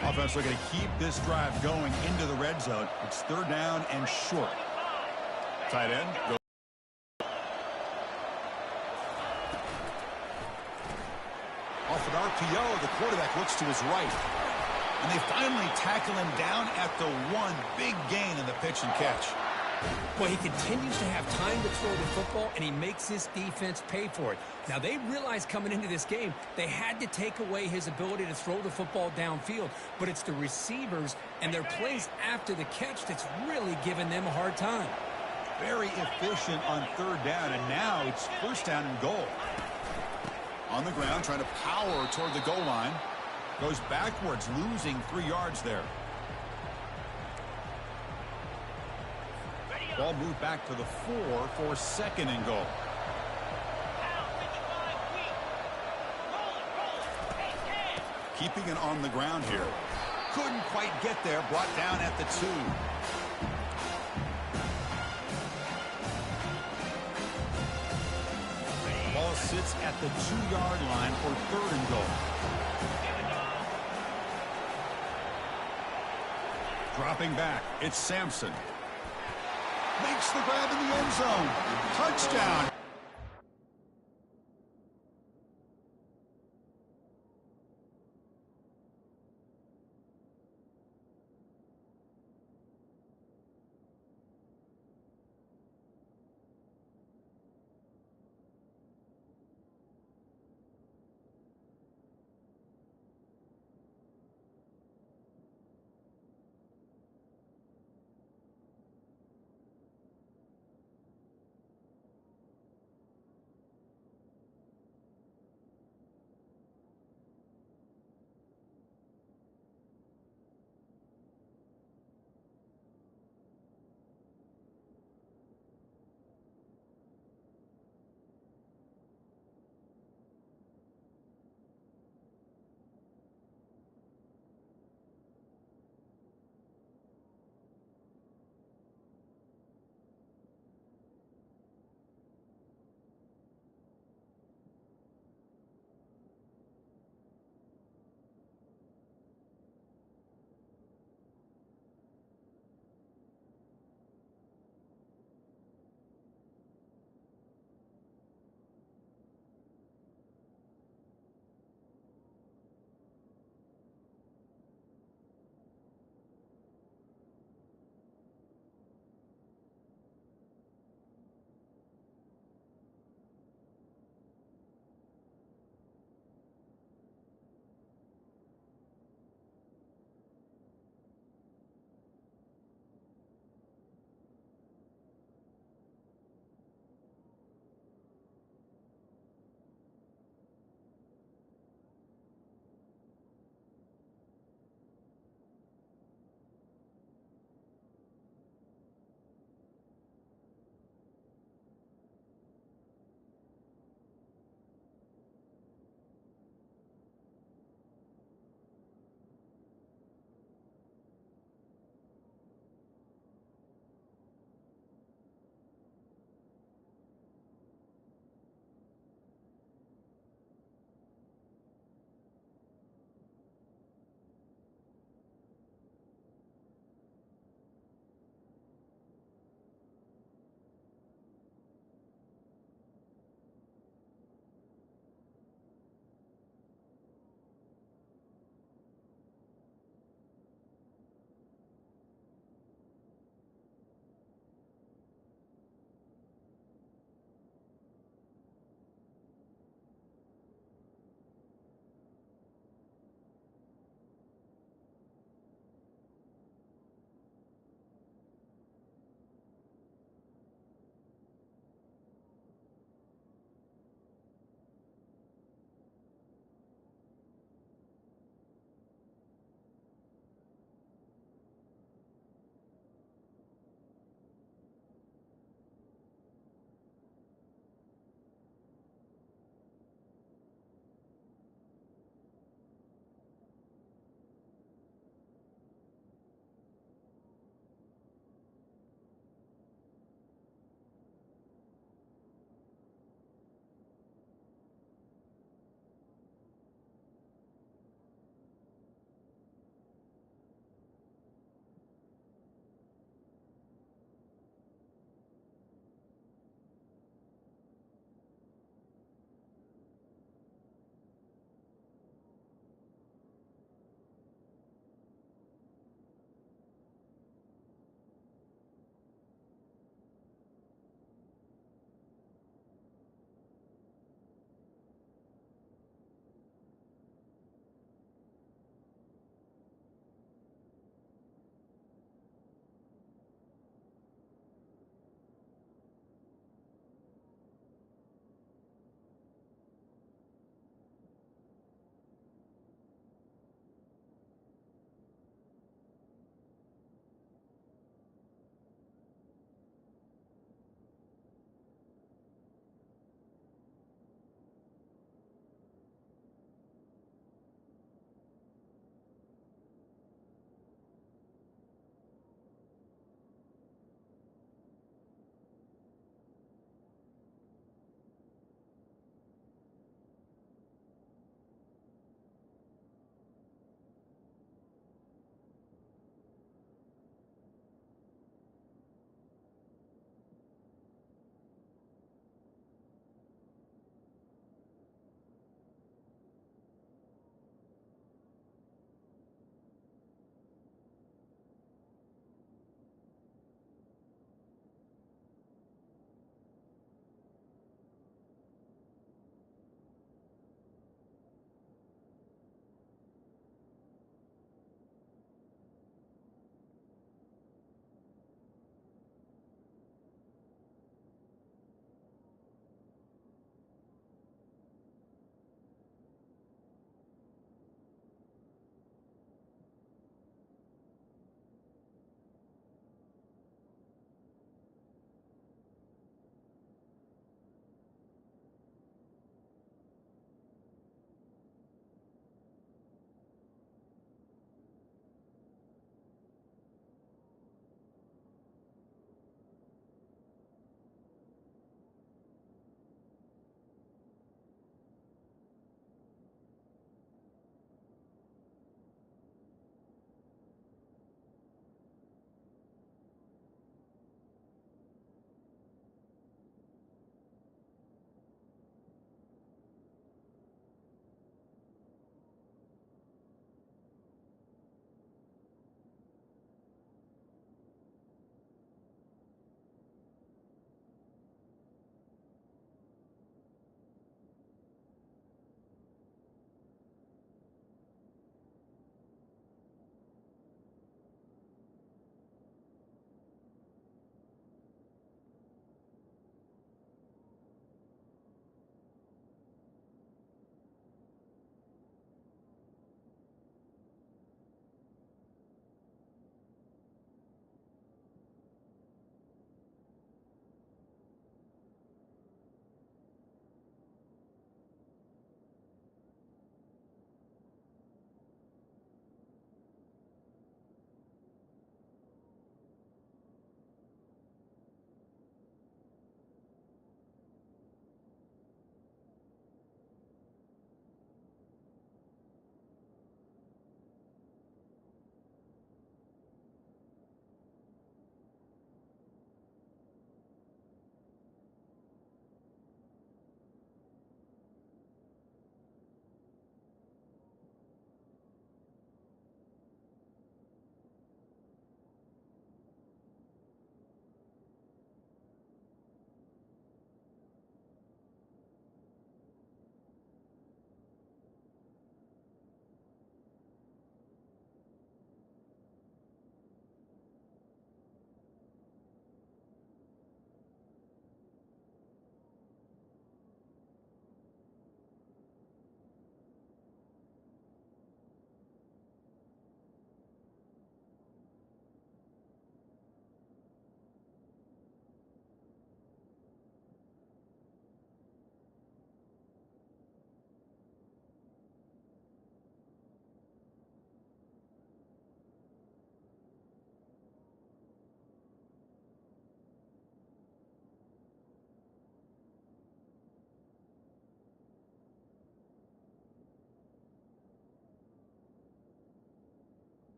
Offense looking to keep this drive going into the red zone. It's third down and short. Tight end. Off an RPO, the quarterback looks to his right. And they finally tackle him down at the 1. Big gain in the pitch and catch. Well, he continues to have time to throw the football, and he makes this defense pay for it. Now, they realized coming into this game they had to take away his ability to throw the football downfield, but it's the receivers and their plays after the catch that's really giving them a hard time. Very efficient on third down, and now it's first down and goal. On the ground, trying to power toward the goal line. Goes backwards, losing 3 yards there. Ball moved back to the 4 for second and goal. Keeping it on the ground here. Couldn't quite get there. Brought down at the 2. Ball sits at the 2-yard line for third and goal. Dropping back, it's Sampson. Makes the grab in the end zone. Touchdown.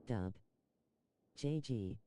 Dub. JG.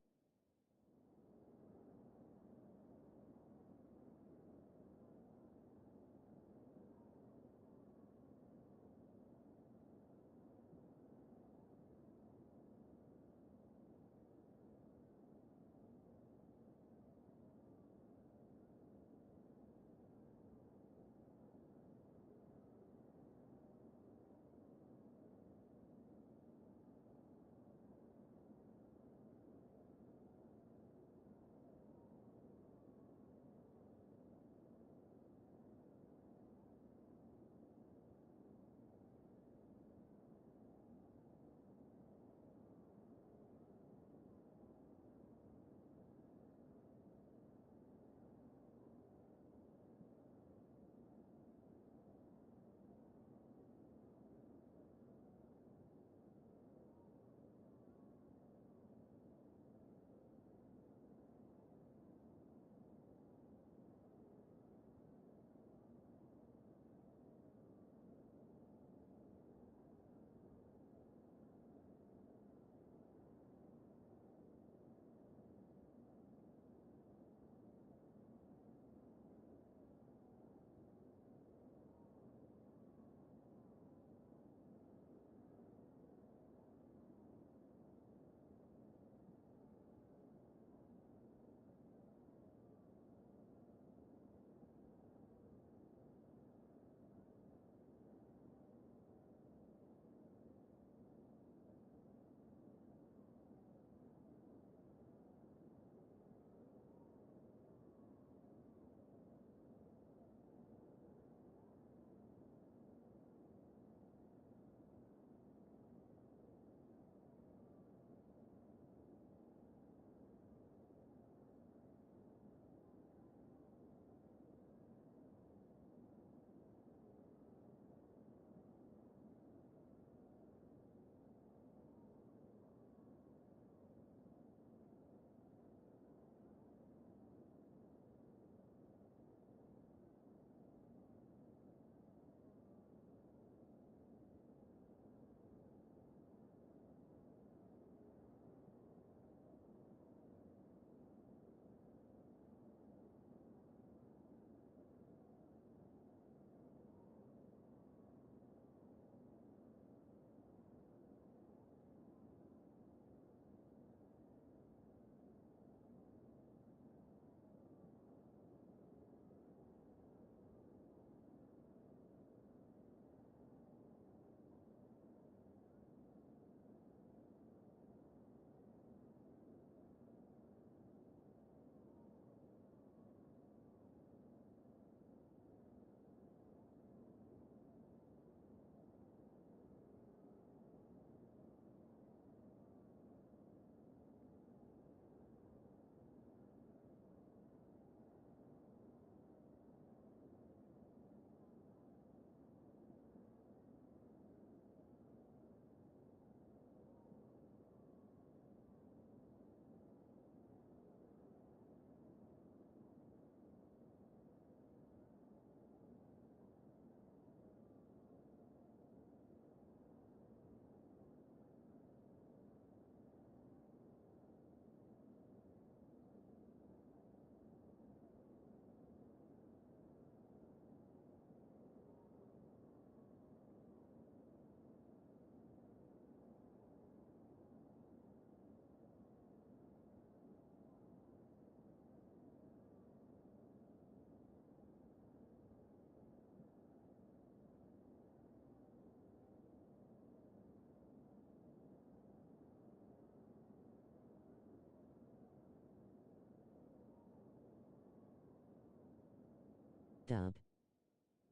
Dub.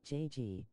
JG.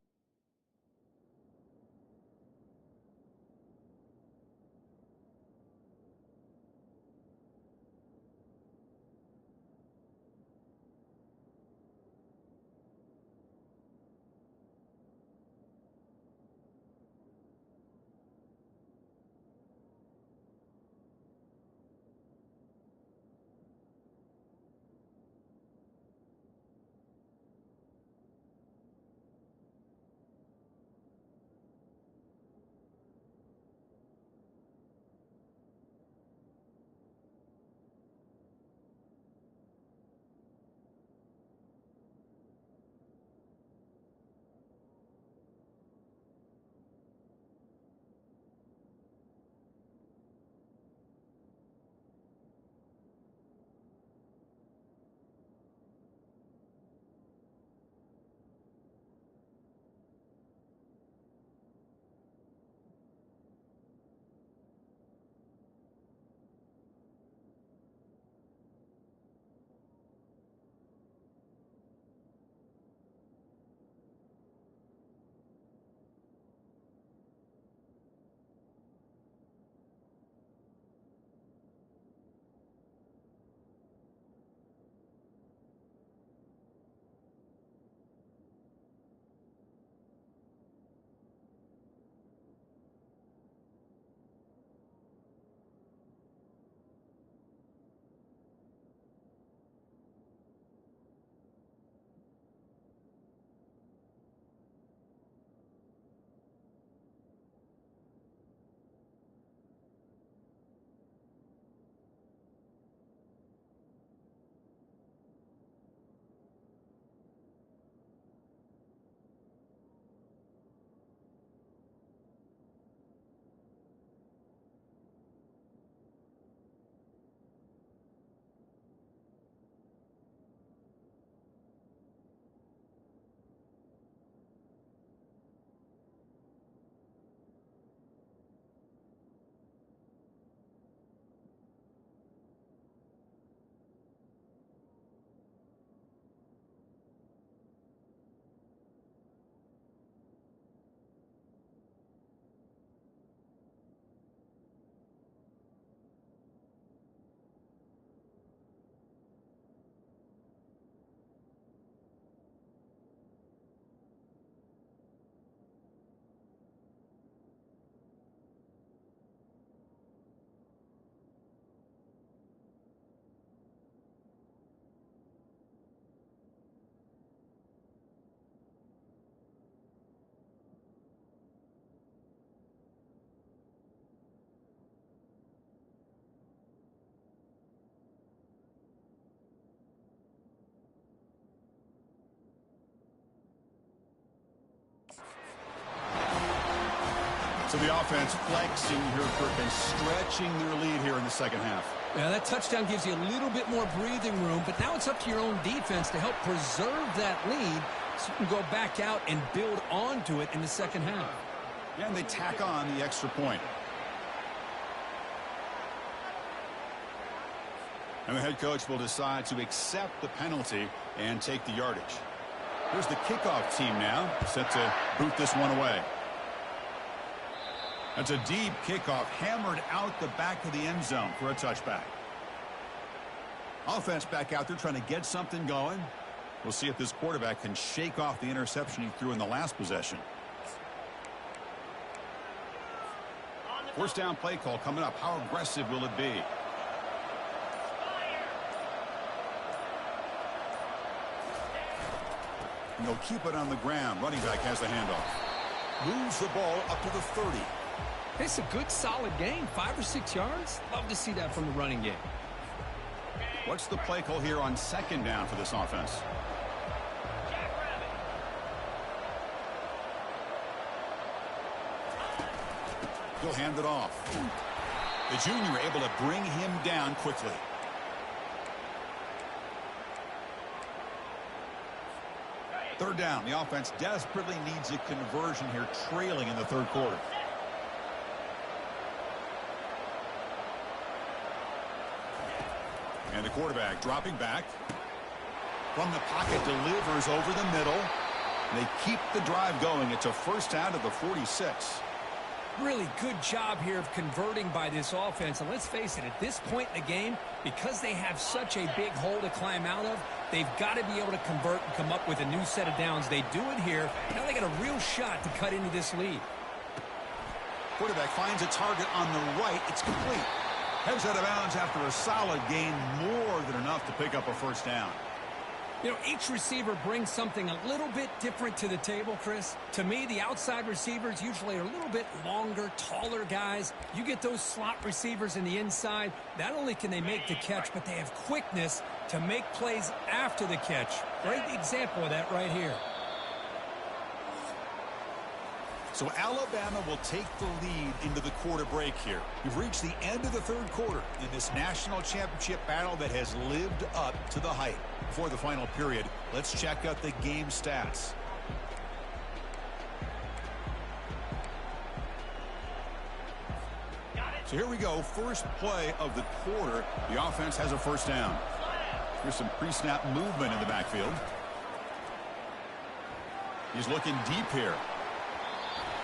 So the offense flexing here, Kirk, and stretching their lead here in the second half. Yeah, that touchdown gives you a little bit more breathing room, but now it's up to your own defense to help preserve that lead so you can go back out and build onto it in the second half. And they tack on the extra point. And the head coach will decide to accept the penalty and take the yardage. Here's the kickoff team now, set to boot this one away. That's a deep kickoff, hammered out the back of the end zone for a touchback. Offense back out there trying to get something going. We'll see if this quarterback can shake off the interception he threw in the last possession. First down play call coming up. How aggressive will it be? And they'll keep it on the ground. Running back has the handoff. Moves the ball up to the 30. It's a good, solid game. 5 or 6 yards. Love to see that from the running game. What's the play call here on second down for this offense? He'll hand it off. The junior able to bring him down quickly. Third down. The offense desperately needs a conversion here, trailing in the third quarter. And the quarterback dropping back. From the pocket, delivers over the middle. They keep the drive going. It's a first down to the 46. Really good job here of converting by this offense. And let's face it, at this point in the game, because they have such a big hole to climb out of, they've got to be able to convert and come up with a new set of downs. They do it here. Now they got a real shot to cut into this lead. Quarterback finds a target on the right. It's complete. Heads out of bounds after a solid gain, more than enough to pick up a first down. You know, each receiver brings something a little bit different to the table, Chris. To me, the outside receivers usually are a little bit longer, taller guys. You get those slot receivers in the inside, not only can they make the catch, but they have quickness to make plays after the catch. Great example of that right here. So Alabama will take the lead into the quarter break here. We've reached the end of the third quarter in this national championship battle that has lived up to the hype. Before the final period, let's check out the game stats. So here we go. First play of the quarter. The offense has a first down. Here's some pre-snap movement in the backfield. He's looking deep here.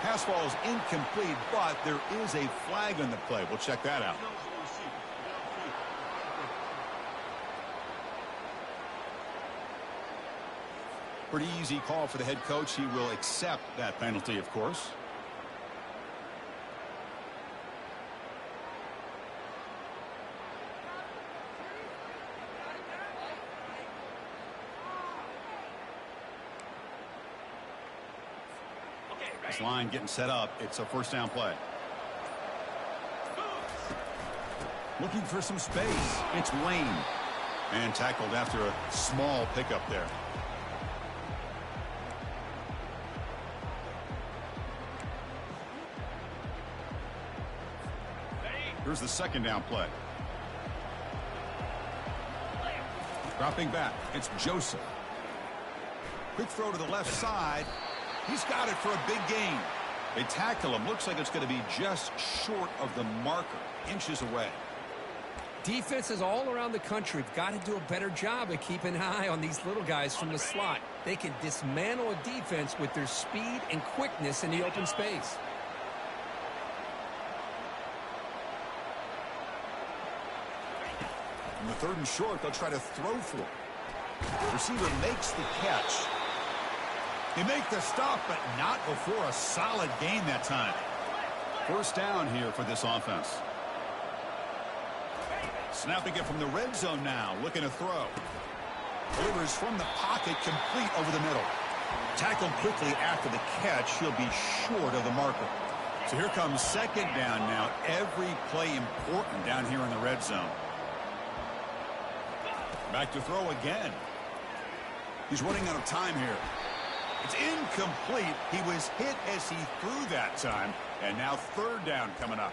Pass ball is incomplete, but there is a flag on the play. We'll check that out. Pretty easy call for the head coach. He will accept that penalty, of course. This line getting set up. It's a first down play. Looking for some space. It's Wayne. And tackled after a small pickup there. Here's the second down play. Dropping back. It's Joseph. Quick throw to the left side. He's got it for a big gain. They tackle him. Looks like it's going to be just short of the marker. Inches away. Defenses all around the country have got to do a better job of keeping an eye on these little guys from the slot. They can dismantle a defense with their speed and quickness in the open space. In the third and short, they'll try to throw for it. The receiver makes the catch. They make the stop, but not before a solid gain that time. First down here for this offense. Snapping it from the red zone now, looking to throw. Delivers from the pocket, complete over the middle. Tackled quickly after the catch. He'll be short of the marker. So here comes second down now. Every play important down here in the red zone. Back to throw again. He's running out of time here. It's incomplete. He was hit as he threw that time, And now third down coming up.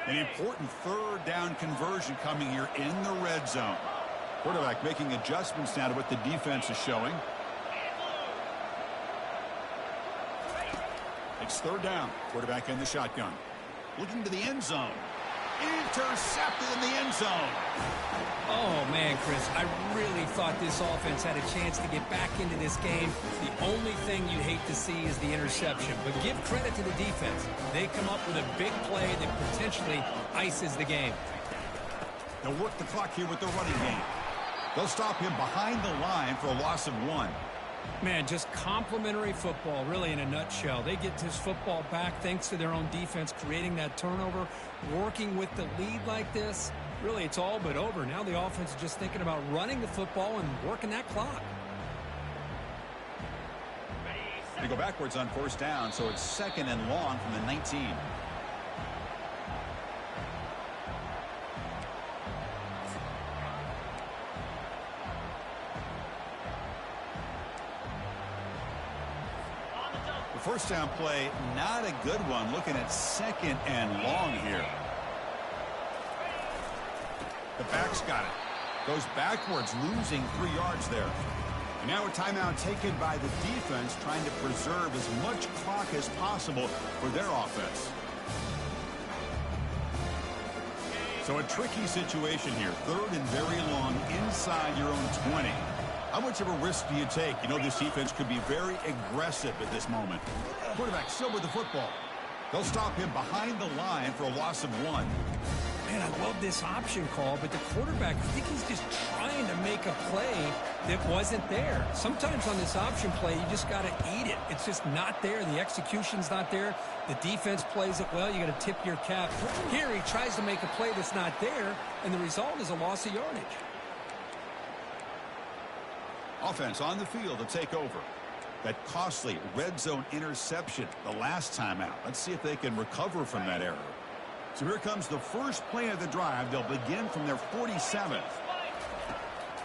An important third down conversion coming here in the red zone. Quarterback making adjustments now to what the defense is showing. It's third down. Quarterback in the shotgun. Looking to the end zone. Intercepted in the end zone. Oh, man, Chris, I really thought this offense had a chance to get back into this game. The only thing you'd hate to see is the interception. But give credit to the defense. They come up with a big play that potentially ices the game. They'll work the clock here with the running game. They'll stop him behind the line for a loss of 1. Man, just complimentary football, really, in a nutshell. They get this football back thanks to their own defense, creating that turnover, working with the lead like this. Really, it's all but over. Now the offense is just thinking about running the football and working that clock. They go backwards on first down, so it's second and long from the 19. First down play, not a good one. Looking at second and long here. The back's got it. Goes backwards, losing 3 yards there. And now a timeout taken by the defense, trying to preserve as much clock as possible for their offense. So a tricky situation here. Third and very long inside your own 20. How much of a risk do you take? You know this defense could be very aggressive at this moment. Quarterback still with the football. They'll stop him behind the line for a loss of 1. Man, I love this option call, but the quarterback, I think he's just trying to make a play that wasn't there. Sometimes on this option play, you just got to eat it. It's just not there. The execution's not there. The defense plays it well. You got to tip your cap. Here he tries to make a play that's not there, and the result is a loss of yardage. Offense on the field to take over. That costly red zone interception the last time out. Let's see if they can recover from that error. So here comes the first play of the drive. They'll begin from their 47th.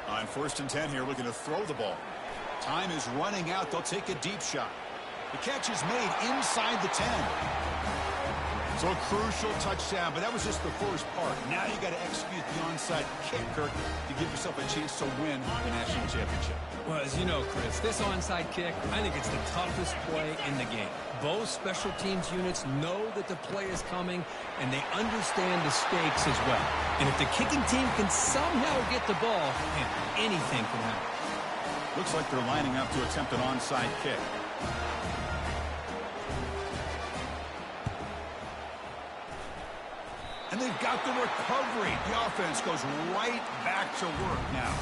On first and 10 here, looking to throw the ball. Time is running out. They'll take a deep shot. The catch is made inside the 10. So a crucial touchdown, but that was just the first part. Now you got to execute the onside kick, Kirk, to give yourself a chance to win the national championship. Well, as you know, Chris, this onside kick, I think it's the toughest play in the game. Both special teams units know that the play is coming, and they understand the stakes as well. And if the kicking team can somehow get the ball, man, anything can happen. Looks like they're lining up to attempt an onside kick. And they've got the recovery. The offense goes right back to work now.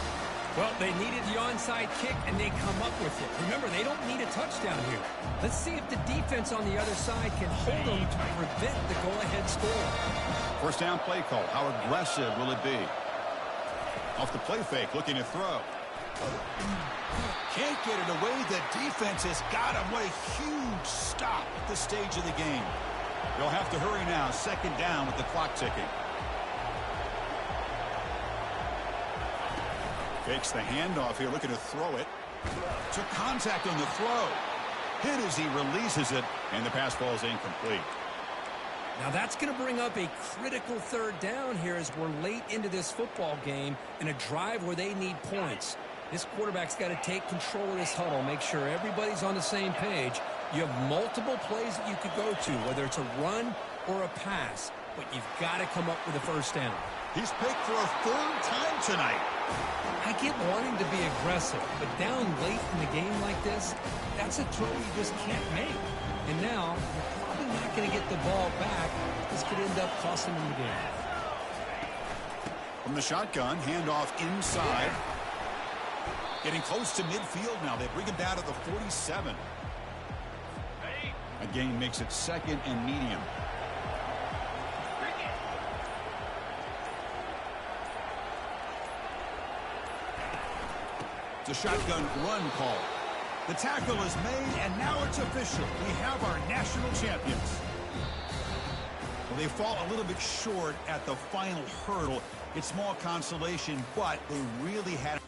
Well, they needed the onside kick, and they come up with it. Remember, they don't need a touchdown here. Let's see if the defense on the other side can hold them to prevent the go-ahead score. First down play call. How aggressive will it be? Off the play fake, looking to throw. Can't get it away. The defense has got him. What a huge stop at this stage of the game. They'll have to hurry now. Second down with the clock ticking. Fakes the handoff here, looking to throw it. Took contact on the throw. Hit as he releases it, and the pass falls incomplete. Now that's going to bring up a critical third down here as we're late into this football game in a drive where they need points. This quarterback's got to take control of this huddle, make sure everybody's on the same page. You have multiple plays that you could go to, whether it's a run or a pass, but you've got to come up with a first down. He's picked for a third time tonight. I get wanting to be aggressive, but down late in the game like this, that's a throw you just can't make. And now, you're probably not going to get the ball back. This could end up costing them the game. From the shotgun, handoff inside. Getting close to midfield now. They bring him down to the 47. A gain makes it second and medium. It's a shotgun run call. The tackle is made, and now it's official. We have our national champions. Well, they fall a little bit short at the final hurdle. It's small consolation, but they really had